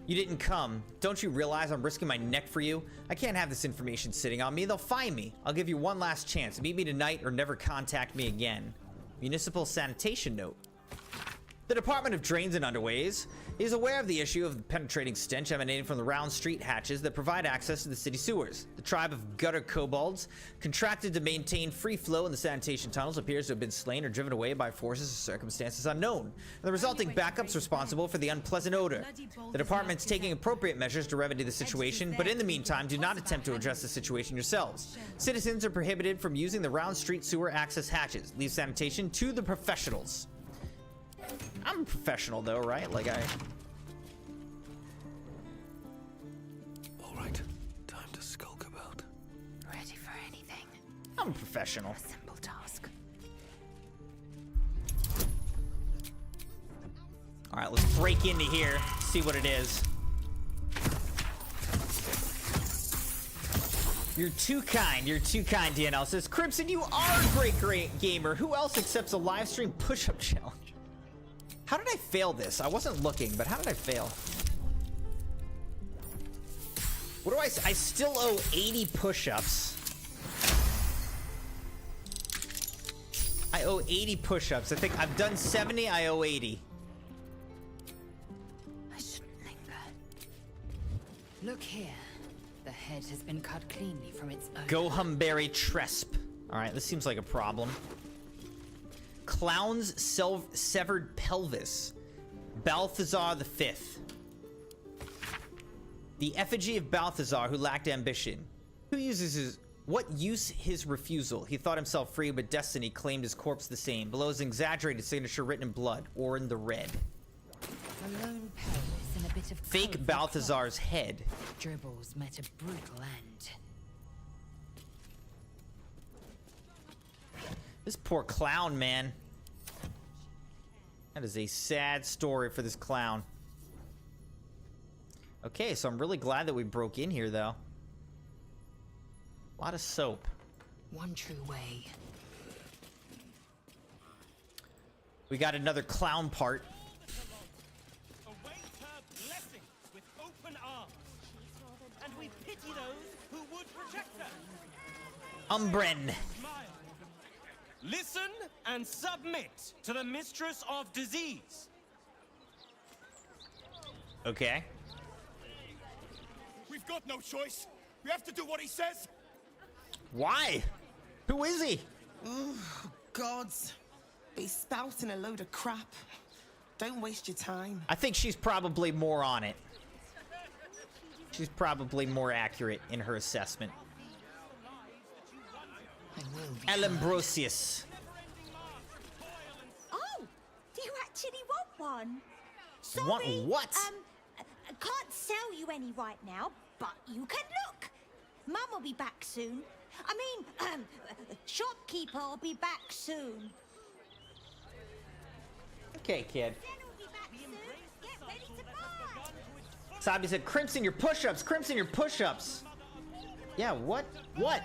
You didn't come. Don't you realize I'm risking my neck for you? I can't have this information sitting on me. They'll find me. I'll give you one last chance. Meet me tonight or never contact me again. Municipal sanitation note. The Department of Drains and Underways is aware of the issue of the penetrating stench emanating from the round street hatches that provide access to the city sewers. The tribe of gutter kobolds, contracted to maintain free flow in the sanitation tunnels, appears to have been slain or driven away by forces or circumstances unknown. And the resulting backup's responsible for the unpleasant odor. The department's taking appropriate measures to remedy the situation, but in the meantime, do not attempt to address the situation yourselves. Citizens are prohibited from using the round street sewer access hatches. Leave sanitation to the professionals. I'm a professional though, right? Like All right, time to skulk about. Ready for anything. I'm a professional. A simple task. All right, let's break into here, see what it is. You're too kind, DNL says. Crimson, you are a great gamer. Who else accepts a live stream push-up challenge? How did I fail this? I wasn't looking, but how did I fail? What do I still owe 80 push-ups. I owe 80 push-ups. I think I've done 70, I owe 80. I shouldn't linger. Look here. The head has been cut cleanly from its owner. Gohumberry Tresp. Alright, this seems like a problem. Clown's severed pelvis. Balthazar V. The effigy of Balthazar who lacked ambition. What use his refusal? He thought himself free, but destiny claimed his corpse the same. Below is an exaggerated signature written in blood, or in the red. A lone pelvis and a bit of fake Balthazar's head. Dribbles met a brutal end. This poor clown, man. That is a sad story for this clown. Okay, so I'm really glad that we broke in here, though. A lot of soap. One true way. We got another clown part. Await her blessings with open arms, and we pity those who would reject her. Umbren. Listen and submit to the mistress of disease. Okay. We've got no choice. We have to do what he says. Why? Who is he? Oh, gods. Be spouting a load of crap. Don't waste your time. I think she's probably more on it. She's probably more accurate in her assessment. Alambrosius. Oh, do you actually want one? Sorry, Want what? I can't sell you any right now, but you can look. Mum will be back soon. I mean, shopkeeper will be back soon. Okay, kid. Get ready to buy. Sabi said, Crimson, your push-ups. Crimson, your push-ups. Yeah, what? What?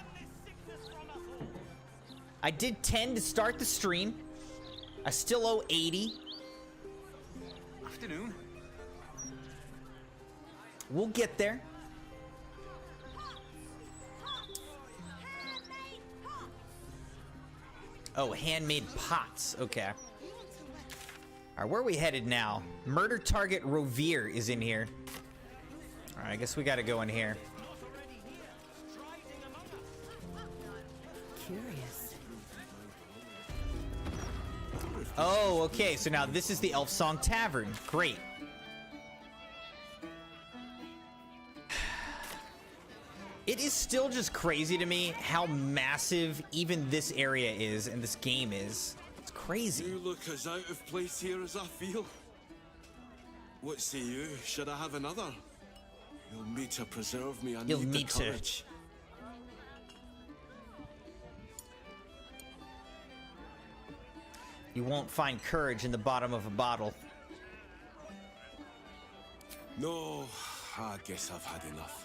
I did 10 to start the stream. I still owe 80. Afternoon. We'll get there. Oh, handmade pots. Okay. All right, where are we headed now? Murder target Rovere is in here. All right, I guess we got to go in here. Curious. Oh, okay. So now this is the Elf Song Tavern. Great. It is still just crazy to me how massive even this area is and this game is. It's crazy. You look as out of place here as I feel. What say you? Should I have another? You'll need to preserve me. I You'll need the need to. courage. You won't find courage in the bottom of a bottle. No, I guess I've had enough.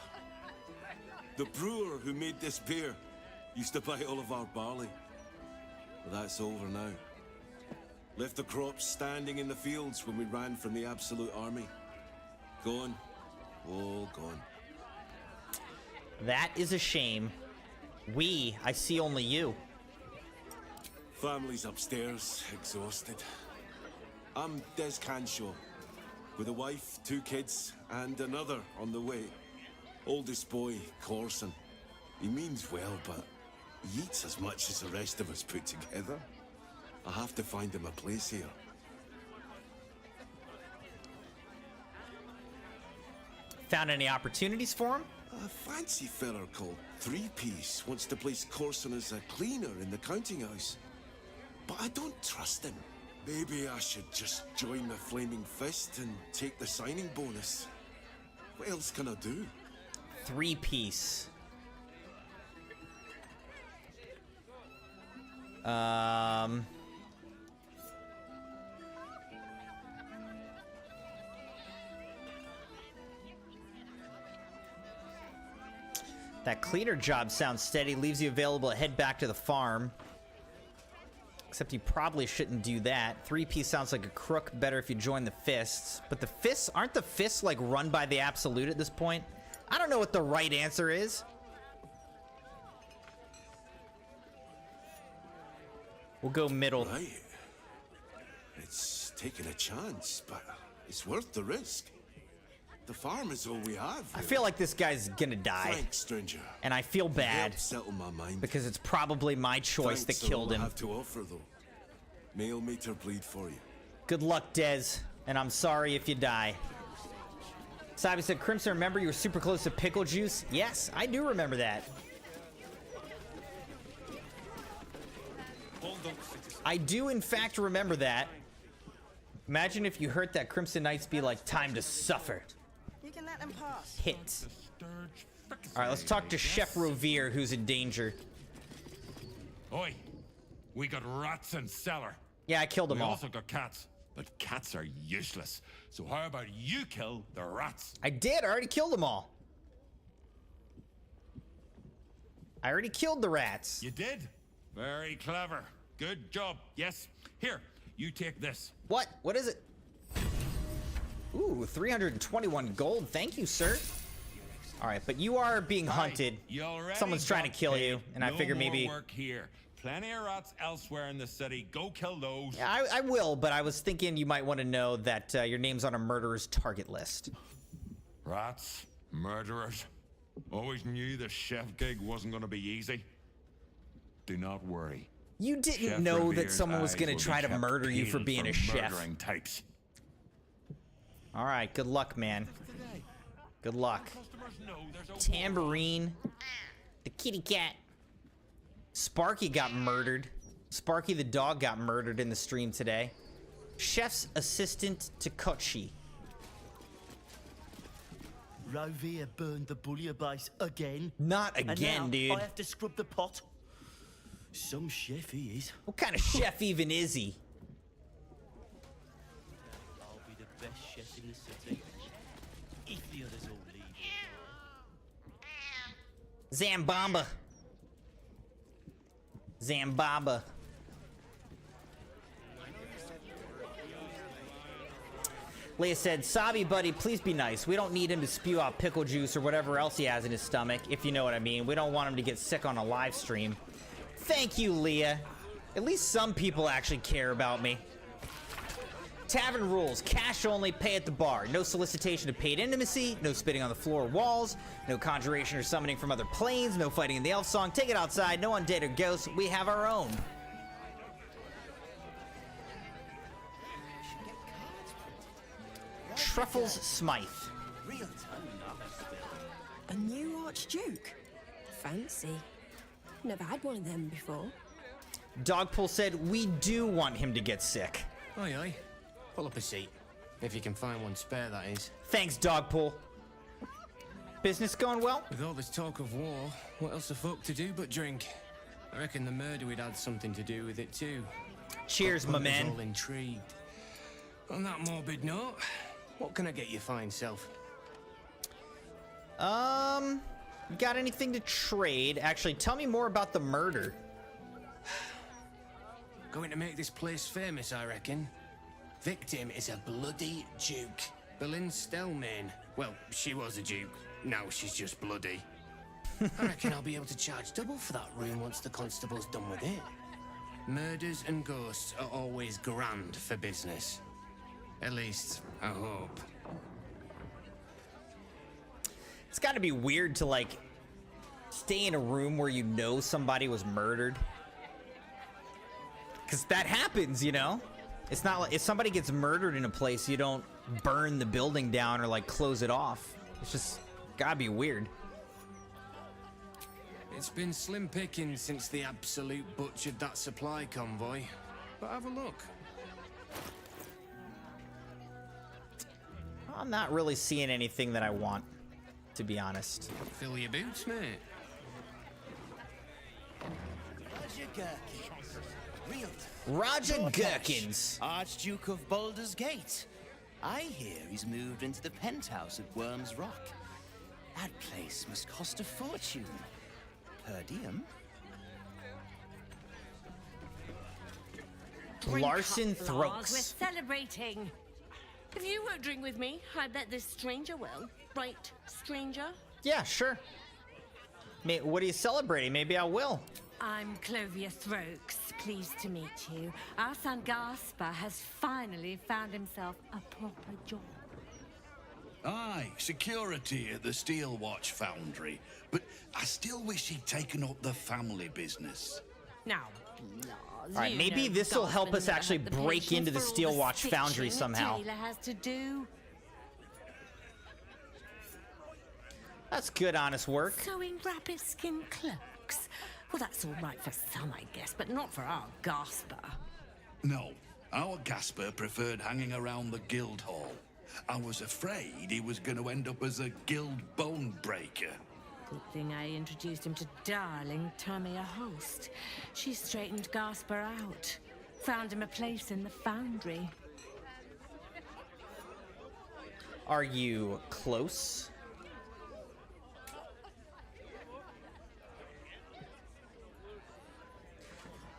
The brewer who made this beer used to buy all of our barley. But that's over now. Left the crops standing in the fields when we ran from the Absolute Army. Gone. All gone. That is a shame. I see only you. Family's upstairs, exhausted. I'm Des Canshaw, with a wife, 2 kids, and another on the way. Oldest boy, Corson. He means well, but he eats as much as the rest of us put together. I have to find him a place here. Found any opportunities for him? A fancy feller called Three-Piece wants to place Corson as a cleaner in the counting house. But I don't trust him. Maybe I should just join the Flaming Fist and take the signing bonus. What else can I do? Three-Piece. That cleaner job sounds steady, leaves you available to head back to the farm. Except you probably shouldn't do that. Three-Piece sounds like a crook, better if you join the Fists. But the Fists, aren't the Fists like run by the Absolute at this point? I don't know what the right answer is. We'll go middle. Right. It's taking a chance, but it's worth the risk. The farm is all we have. I feel like this guy's gonna die. Thanks, stranger. And I feel bad. Settle my mind. Because it's probably my choice that killed him. I have to offer though. Mail meter bleed for you. Good luck, Des. And I'm sorry if you die. Sabi said, Crimson, remember you were super close to Pickle Juice? Yes, I do remember that. I do, in fact, remember that. Imagine if you heard that Crimson Knights be like, time to suffer. You can let them pass. Hit. All right, let's talk to Chef Rovere, who's in danger. Oi, we got rats in cellar. Yeah, I killed them all. We also got cats, but cats are useless. So how about you kill the rats? I did. I already killed them all. I already killed the rats. You did? Very clever. Good job. Yes. Here, you take this. What? What is it? Ooh, 321 gold. Thank you, sir. All right, but you are being hunted. Someone's trying to kill you, and I figure maybe... work here. Plenty of rats elsewhere in the city. Go kill those. Yeah, I will, but I was thinking you might want to know that your name's on a murderer's target list. Rats? Murderers? Always knew the chef gig wasn't going to be easy. Do not worry. You didn't Chef know that Revere's someone was eyes going to will try be to kept murder you for peeled being a chef. Murdering types. All right, good luck, man. Good luck. Tambourine. The kitty cat. Sparky got murdered. Sparky the dog got murdered in the stream today. Chef's assistant Takochi. Rovere burned the bullier base again. Not again, and now dude. I have to scrub the pot. Some chef he is. What kind of chef even is he? I'll be the best chef in the city. If the others all leave. Zambamba. Zambaba. Leia said, Sabi, buddy, please be nice. We don't need him to spew out pickle juice or whatever else he has in his stomach, if you know what I mean. We don't want him to get sick on a live stream. Thank you, Leah. At least some people actually care about me. Tavern rules. Cash only, pay at the bar. No solicitation of paid intimacy. No spitting on the floor or walls. No conjuration or summoning from other planes. No fighting in the elf song. Take it outside. No undead or ghosts. We have our own. Truffles Smythe. A new Archduke? Fancy. Never had one of them before. Dogpool said, we do want him to get sick. Aye, aye. Pull up a seat. If you can find one spare, that is. Thanks, Dogpool. Business going well? With all this talk of war, what else the folk to do but drink? I reckon the murder we'd had something to do with it too. Cheers, my man. All intrigued. On that morbid note, what can I get your fine self? Got anything to trade? Actually, tell me more about the murder. Going to make this place famous, I reckon. Victim is a bloody duke. Boleyn Stelmane. Well, she was a duke. Now she's just bloody. I reckon I'll be able to charge double for that room once the constable's done with it. Murders and ghosts are always grand for business. At least, I hope. It's got to be weird to, like, stay in a room where you know somebody was murdered. Because that happens, you know? It's not like if somebody gets murdered in a place, you don't burn the building down or, like, close it off. It's just gotta be weird. It's been slim pickings since the Absolute butchered that supply convoy. But have a look. I'm not really seeing anything that I want, to be honest. Fill your boots, mate. Roger Gherkins. Archduke of Baldur's Gate. I hear he's moved into the penthouse at Worm's Rock. That place must cost a fortune. Per diem. Larson We're Throaks. celebrating. If you won't drink with me, I bet this stranger will. Right, stranger? Yeah, sure. What are you celebrating? Maybe I will. I'm Clovia Throaks. Pleased to meet you. Our son Gaspar has finally found himself a proper job. Aye, security at the Steel Watch Foundry. But I still wish he'd taken up the family business. Now, All right, maybe this will help us actually break into the Steel Watch Foundry somehow. Taylor has to do. That's good, honest work. Sewing rabbit skin cloaks. Well, that's all right for some, I guess, but not for our Gaspar. No, our Gasper preferred hanging around the guild hall. I was afraid he was going to end up as a guild bone breaker. Good thing I introduced him to darling Tamia Host. She straightened Gaspar out. Found him a place in the foundry. Are you close?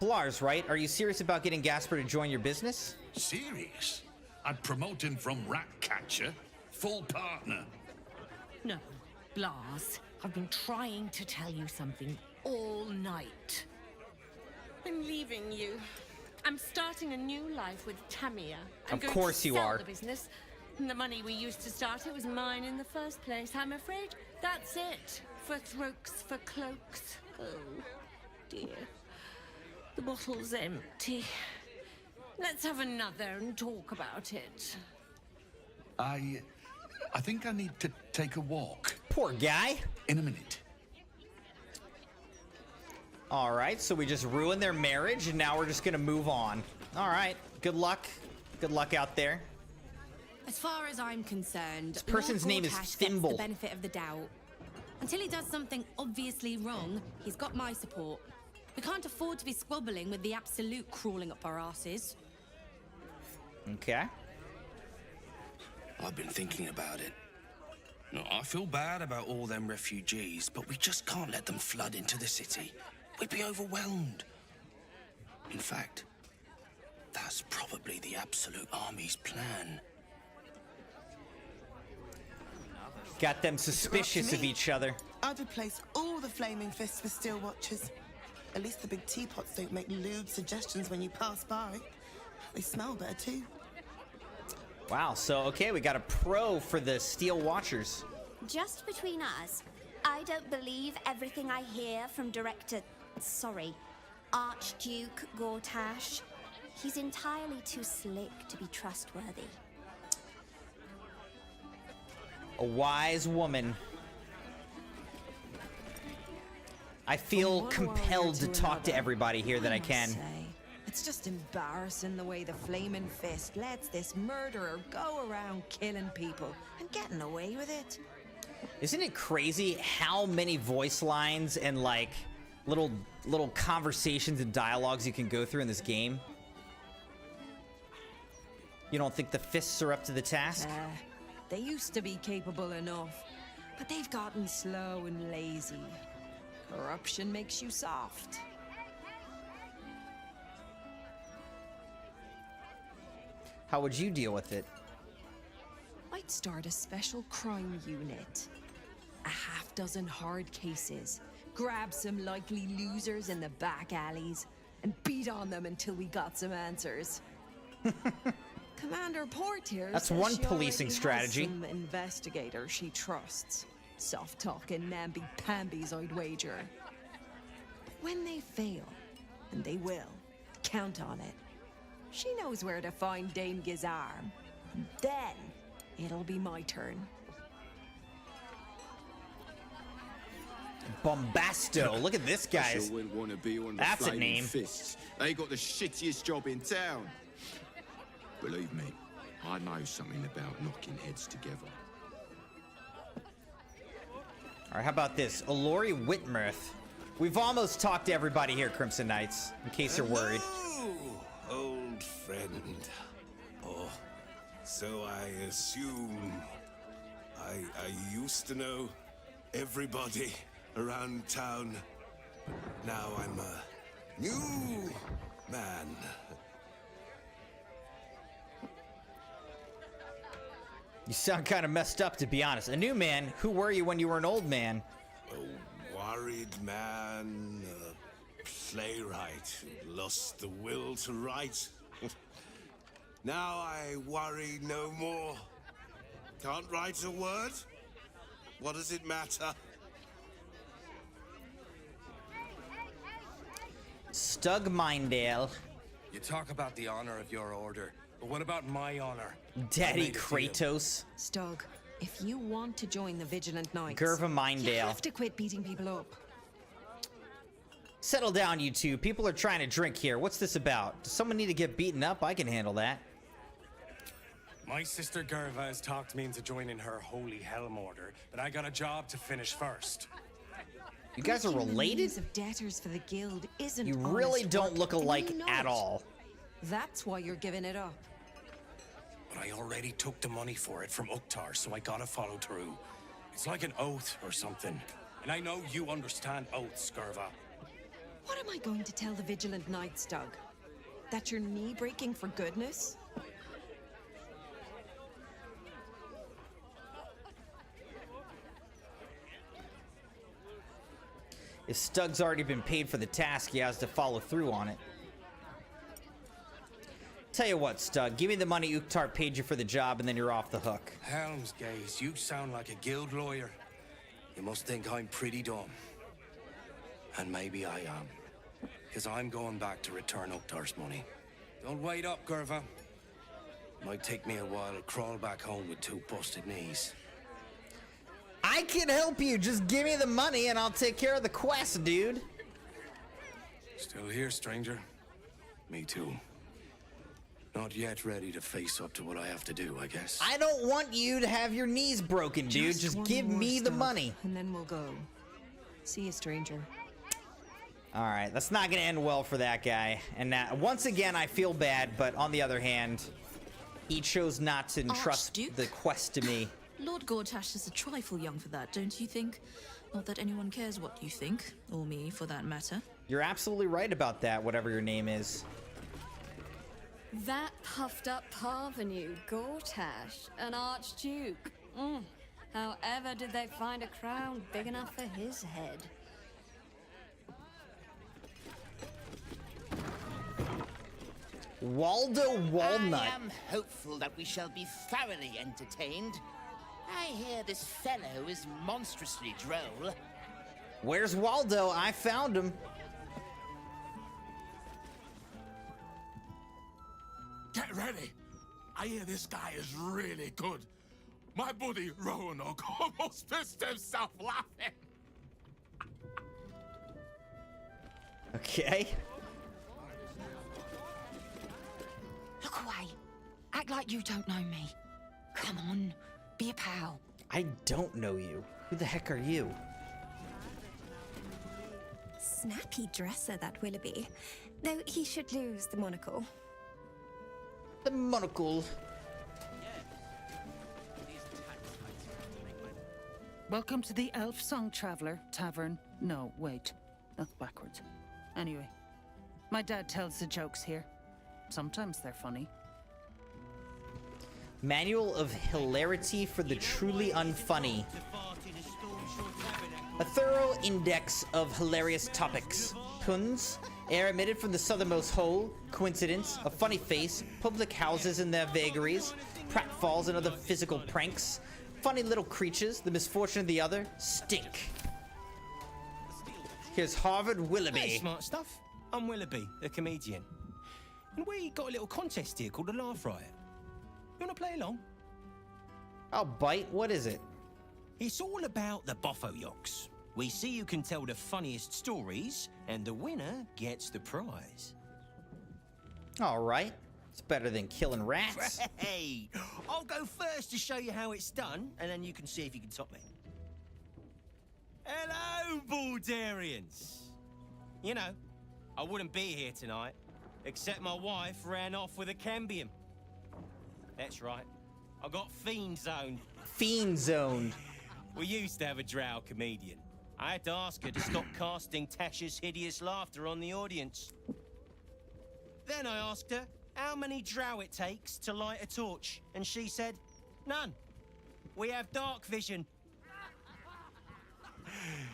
Blars, right? Are you serious about getting Gaspar to join your business? Serious? I'd promote him from rat catcher, full partner. No, Blas, I've been trying to tell you something all night. I'm leaving you. I'm starting a new life with Tamia. I'm Of course you are. The business. And the money we used to start it was mine in the first place. I'm afraid that's it. For Throaks, for cloaks. Oh, dear. The bottle's empty. Let's have another and talk about it. I think I need to take a walk. Poor guy. In a minute. All right, so we just ruined their marriage, and now we're just gonna move on. All right, good luck. Good luck out there. As far as I'm concerned, This person's name is Thimble. The benefit of the doubt. Until he does something obviously wrong, he's got my support. We can't afford to be squabbling with the Absolute crawling up our asses. Okay. I've been thinking about it. No, I feel bad about all them refugees, but we just can't let them flood into the city. We'd be overwhelmed. In fact, that's probably the Absolute Army's plan. Got them suspicious of each other. I'd replace all the flaming fists for steel watchers. At least the big teapots don't make lewd suggestions when you pass by. They smell better too. Wow, so okay, we got a pro for the Steel Watchers. Just between us, I don't believe everything I hear from Archduke Gortash. He's entirely too slick to be trustworthy. A wise woman. I feel compelled to talk to everybody here that I can. It's just embarrassing the way the Flaming Fist lets this murderer go around killing people and getting away with it. Isn't it crazy how many voice lines and like little conversations and dialogues you can go through in this game? You don't think the fists are up to the task? They used to be capable enough, but they've gotten slow and lazy. Corruption makes you soft. How would you deal with it? I'd start a special crime unit. A half-dozen hard cases. Grab some likely losers in the back alleys and beat on them until we got some answers. Commander Portier That's says one she policing already strategy. has some investigator she trusts. Soft-talking namby-pambies, I'd wager. When they fail, and they will, count on it. She knows where to find Dame Gizarm. Then, it'll be my turn. Bombasto. Look at this, guys. I sure wouldn't want to be on the That's a Flaming name. Fists. They got the shittiest job in town. Believe me, I know something about knocking heads together. All right, how about this? Olori Whitmirth. We've almost talked to everybody here, Crimson Knights, in case you're worried. Old friend. Oh, so I assume I used to know everybody around town. Now I'm a new man. You sound kind of messed up, to be honest. A new man? Who were you when you were an old man? A worried man, a playwright who lost the will to write. Now I worry no more. Can't write a word? What does it matter? Stug Mindale. You talk about the honor of your order, but what about my honor? Daddy Kratos. Stug, if you want to join the Vigilant Knights, Gerva you Mindale. have to quit beating people up. Settle down, you two. People are trying to drink here. What's this about? Does someone need to get beaten up? I can handle that. My sister Gerva has talked me into joining her Holy Helm Order, but I got a job to finish first. You guys are Breaking the related? news of debtors for the guild isn't You really honest don't work, look and alike you know at it. all. That's why you're giving it up. But I already took the money for it from Uktar, so I gotta follow through. It's like an oath or something. And I know you understand oaths, Gerva. What am I going to tell the Vigilant Knights, Doug? That you're knee-breaking for goodness? If Stug's already been paid for the task, he has to follow through on it. Tell you what, Stug, give me the money Uktar paid you for the job, and then you're off the hook. Helm's Gaze, you sound like a guild lawyer. You must think I'm pretty dumb. And maybe I am. Because I'm going back to return Uktar's money. Don't wait up, Gerva. Might take me a while to crawl back home with 2 busted knees. I can help you. Just give me the money, and I'll take care of the quest, dude. Still here, stranger? Me too. Not yet ready to face up to what I have to do, I guess. I don't want you to have your knees broken, dude. Just one give more me the stop, money. and then we'll go. See you, stranger. All right, that's not going to end well for that guy. And now, once again, I feel bad, but on the other hand, he chose not to entrust Archduke? the quest to me. Lord Gortash is a trifle young for that, don't you think? Not that anyone cares what you think, or me, for that matter. You're absolutely right about that, whatever your name is. That puffed up parvenu, Gortash, an archduke. However did they find a crown big enough for his head? Waldo Walnut. I am hopeful that we shall be thoroughly entertained. I hear this fellow is monstrously droll. Where's Waldo? I found him. Get ready. I hear this guy is really good. My buddy Roanoke almost pissed himself laughing. Okay. Look away. Act like you don't know me. Come on, be a pal. I don't know you. Who the heck are you? Snappy dresser, that Willoughby. Though he should lose the monocle. The monocle. Welcome to the Elf Song Traveler Tavern. No, wait. That's backwards. Anyway, my dad tells the jokes here. Sometimes they're funny. Manual of Hilarity for the Truly Unfunny. A thorough index of hilarious topics. Puns, air emitted from the southernmost hole, coincidence, a funny face, public houses and their vagaries, pratfalls and other physical pranks, funny little creatures, the misfortune of the other, stink. Here's Harvard Willoughby. Hey, smart stuff. I'm Willoughby, a comedian. And we got a little contest here called the Laugh Riot. You wanna play along? I'll bite. What is it? It's all about the Boffo-Yoks. We see who can tell the funniest stories, and the winner gets the prize. All right. It's better than killing rats. Hey, I'll go first to show you how it's done, and then you can see if you can top me. Hello, Baldurians. You know, I wouldn't be here tonight, except my wife ran off with a cambium. That's right. I got fiend zoned. Fiend zoned. We used to have a drow comedian. I had to ask her to stop casting Tasha's hideous laughter on the audience. Then I asked her how many drow it takes to light a torch, and she said, none. We have dark vision.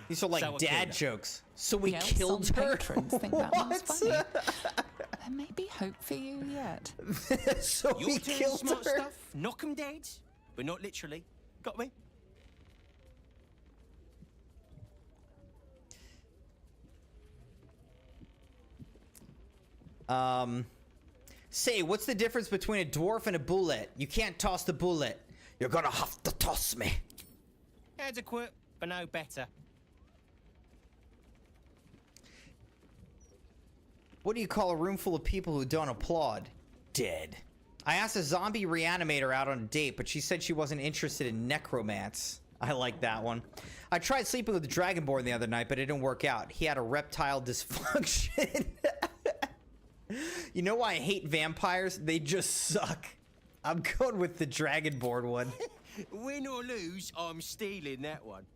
These are like So I dad killed her. jokes. So we The killed Elf Song her? patrons think that one's funny. There may be hope for you yet. So Your we turn, killed smart her? stuff. Knock 'em dead, but not literally. Got me? Say, what's the difference between a dwarf and a bullet? You can't toss the bullet. You're gonna have to toss me. Adequate, but no better. What do you call a room full of people who don't applaud? Dead. I asked a zombie reanimator out on a date, but she said she wasn't interested in necromance. I like that one. I tried sleeping with the Dragonborn the other night, but it didn't work out. He had a reptile dysfunction. You know why I hate vampires? They just suck. I'm going with the Dragonborn one. Win or lose, I'm stealing that one.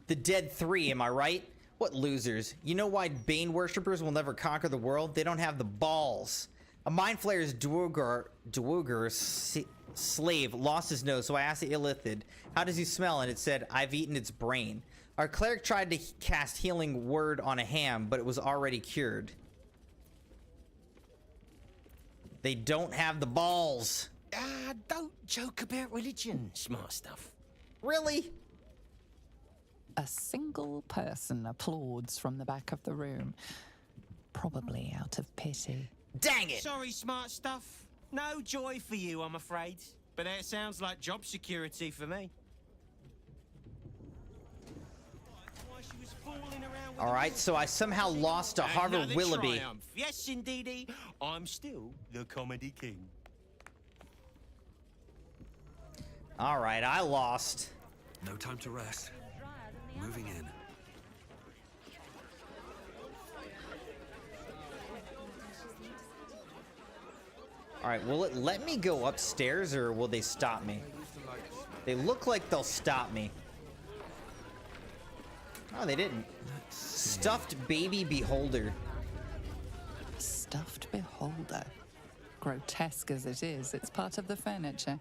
The Dead 3, am I right? What losers. You know why Bane worshippers will never conquer the world? They don't have the balls. A Mind Flayer's Duergar slave lost his nose, so I asked the Illithid, how does he smell? And it said, I've eaten its brain. Our cleric tried to cast Healing Word on a ham, but it was already cured. They don't have the balls. Don't joke about religion, smart stuff. Really? A single person applauds from the back of the room, probably out of pity. Dang it! Sorry, smart stuff. No joy for you, I'm afraid. But that sounds like job security for me. All right, so I somehow lost to Harvard Another Willoughby. triumph. Yes, indeedy. I'm still the comedy king. All right, I lost. No time to rest. Moving in. All right, will it let me go upstairs or will they stop me? They look like they'll stop me. Oh, they didn't. Stuffed baby beholder. Stuffed beholder. Grotesque as it is, it's part of the furniture.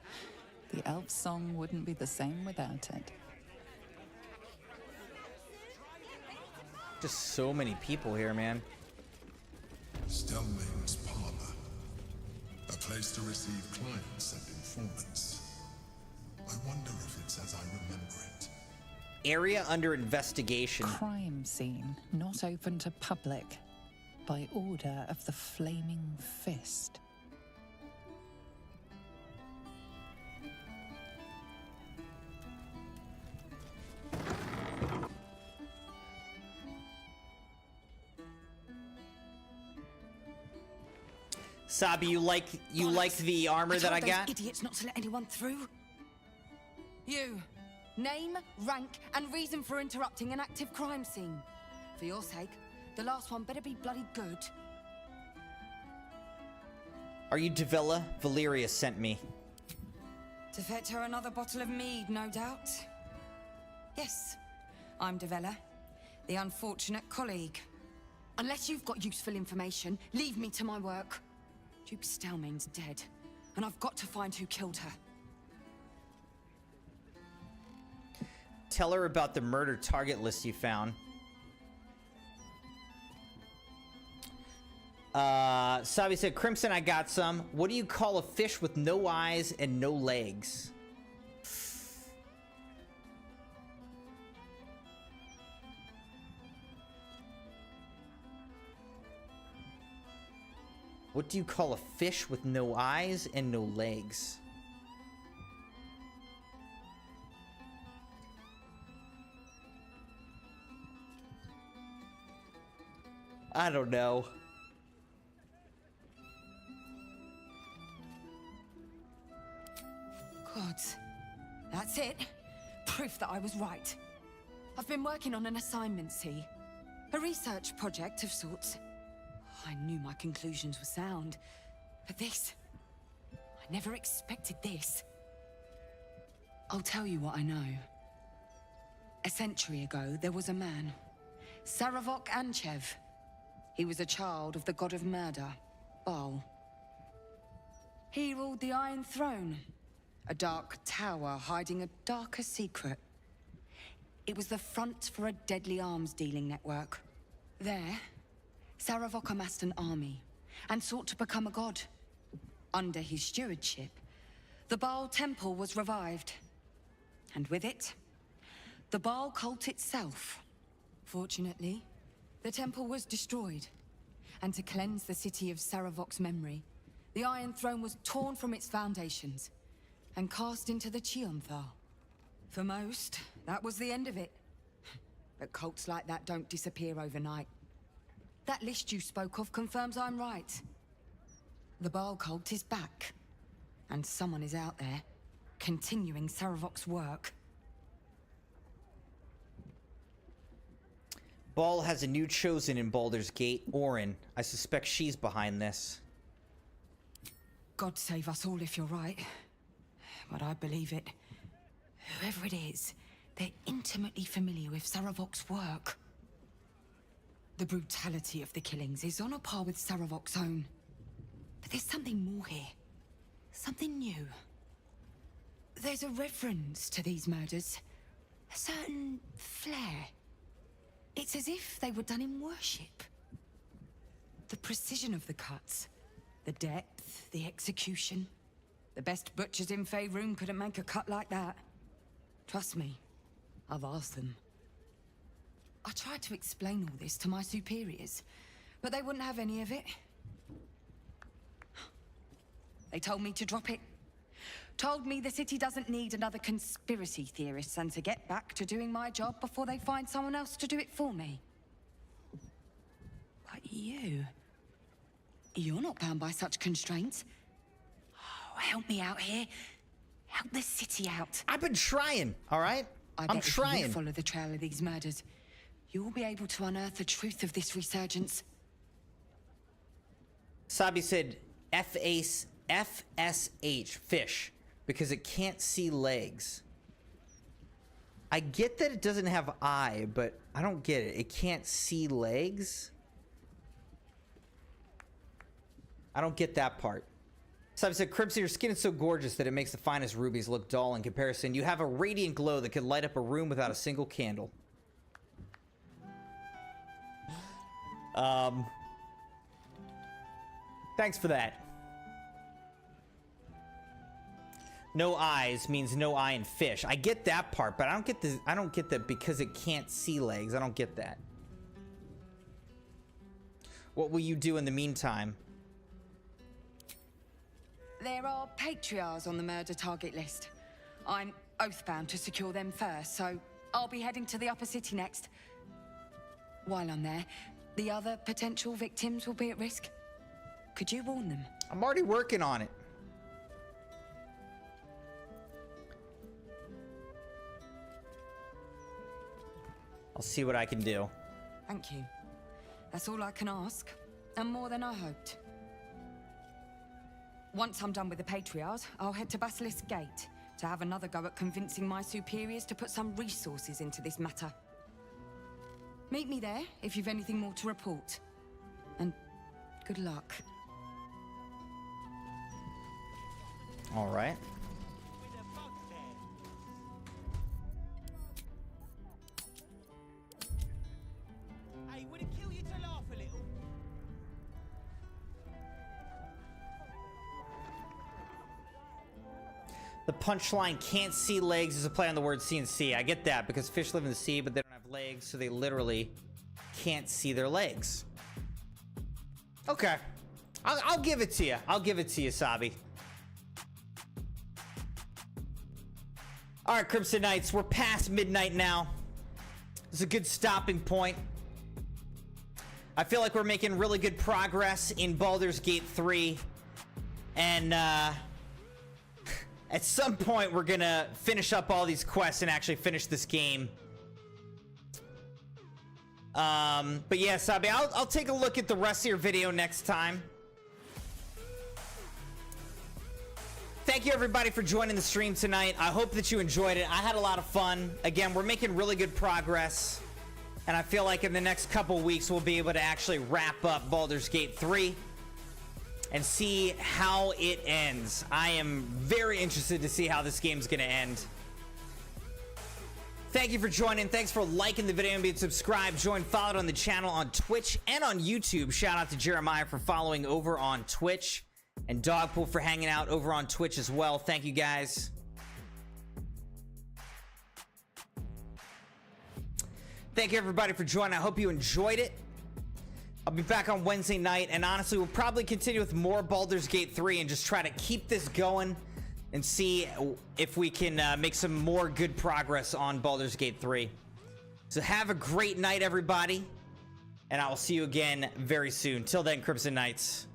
The elf song wouldn't be the same without it. Just so many people here, man. Stellmane's parlor. A place to receive clients and informants. I wonder if it's as I remember it. Area under investigation. Crime scene, not open to public. By order of the Flaming Fist. Sabi, you like the armor that I got? Idiots not to let anyone through. You. Name, rank, and reason for interrupting an active crime scene. For your sake, the last one better be bloody good. Are you Davila? Valeria sent me. To fetch her another bottle of mead, no doubt. Yes, I'm Davila, the unfortunate colleague. Unless you've got useful information, leave me to my work. Duke Stelmane's dead, and I've got to find who killed her. Tell her about the murder target list you found. Sabi said, Crimson, I got some. What do you call a fish with no eyes and no legs? What do you call a fish with no eyes and no legs? I don't know. Gods. That's it. Proof that I was right. I've been working on an assignment, see? A research project of sorts. I knew my conclusions were sound. But this... I never expected this. I'll tell you what I know. A century ago, there was a man. Saravok Anchev. He was a child of the god of murder, Baal. He ruled the Iron Throne. A dark tower hiding a darker secret. It was the front for a deadly arms-dealing network. There, Saravok amassed an army and sought to become a god. Under his stewardship, the Baal temple was revived. And with it, the Baal cult itself. Fortunately, the temple was destroyed. And to cleanse the city of Saravok's memory, the Iron Throne was torn from its foundations and cast into the Chionthal. For most, that was the end of it. But cults like that don't disappear overnight. That list you spoke of confirms I'm right. The Baal cult is back. And someone is out there, continuing Saravok's work. Baal has a new chosen in Baldur's Gate, Orin. I suspect she's behind this. God save us all if you're right. But I believe it. Whoever it is, they're intimately familiar with Saravok's work. The brutality of the killings is on a par with Saravok's own. But there's something more here. Something new. There's a reverence to these murders. A certain flair. It's as if they were done in worship. The precision of the cuts. The depth, the execution. The best butchers in Faerun couldn't make a cut like that. Trust me, I've asked them. I tried to explain all this to my superiors, but they wouldn't have any of it. They told me to drop it. Told me the city doesn't need another conspiracy theorist and to get back to doing my job before they find someone else to do it for me. But you're not bound by such constraints. Oh, help me out here. Help the city out. I've been trying, all right? I'm trying. If you follow the trail of these murders, you'll be able to unearth the truth of this resurgence. Sabi said FSH, fish, because it can't see legs. I get that it doesn't have eye, but I don't get it. It can't see legs? I don't get that part. Sabi said, Crimson, your skin is so gorgeous that it makes the finest rubies look dull in comparison. You have a radiant glow that could light up a room without a single candle. Thanks for that. No eyes means no eye in fish. I get that part, but I don't get this. I don't get that because it can't see legs. I don't get that. What will you do in the meantime? There are patriarchs on the murder target list. I'm oathbound to secure them first, so I'll be heading to the upper city next. While I'm there, the other potential victims will be at risk. Could you warn them? I'm already working on it. I'll see what I can do. Thank you. That's all I can ask, and more than I hoped. Once I'm done with the Patriarchs, I'll head to Basilisk Gate to have another go at convincing my superiors to put some resources into this matter. Meet me there if you've anything more to report. And good luck. All right. Hey, would it kill you to laugh a little? The punchline "can't see legs" is a play on the word "see" and "see." I get that because fish live in the sea, but they don't have legs, so they literally can't see their legs. Okay. I'll give it to you. I'll give it to you, Sabi. All right, Crimson Knights, we're past midnight now. It's a good stopping point. I feel like we're making really good progress in Baldur's Gate 3. And at some point, we're gonna finish up all these quests and actually finish this game. But yeah, Sabi, I'll take a look at the rest of your video next time. Thank you, everybody, for joining the stream tonight. I hope that you enjoyed it. I had a lot of fun. Again, we're making really good progress. And I feel like in the next couple weeks, we'll be able to actually wrap up Baldur's Gate 3 and see how it ends. I am very interested to see how this game's going to end. Thank you for joining. Thanks for liking the video and being subscribed. Join, followed on the channel on Twitch and on YouTube. Shout out to Jeremiah for following over on Twitch. And Dogpool for hanging out over on Twitch as well. Thank you, guys. Thank you, everybody, for joining. I hope you enjoyed it. I'll be back on Wednesday night, and honestly, we'll probably continue with more Baldur's Gate 3 and just try to keep this going and see if we can make some more good progress on Baldur's Gate 3. So have a great night, everybody, and I will see you again very soon. Till then, Crimson Knights.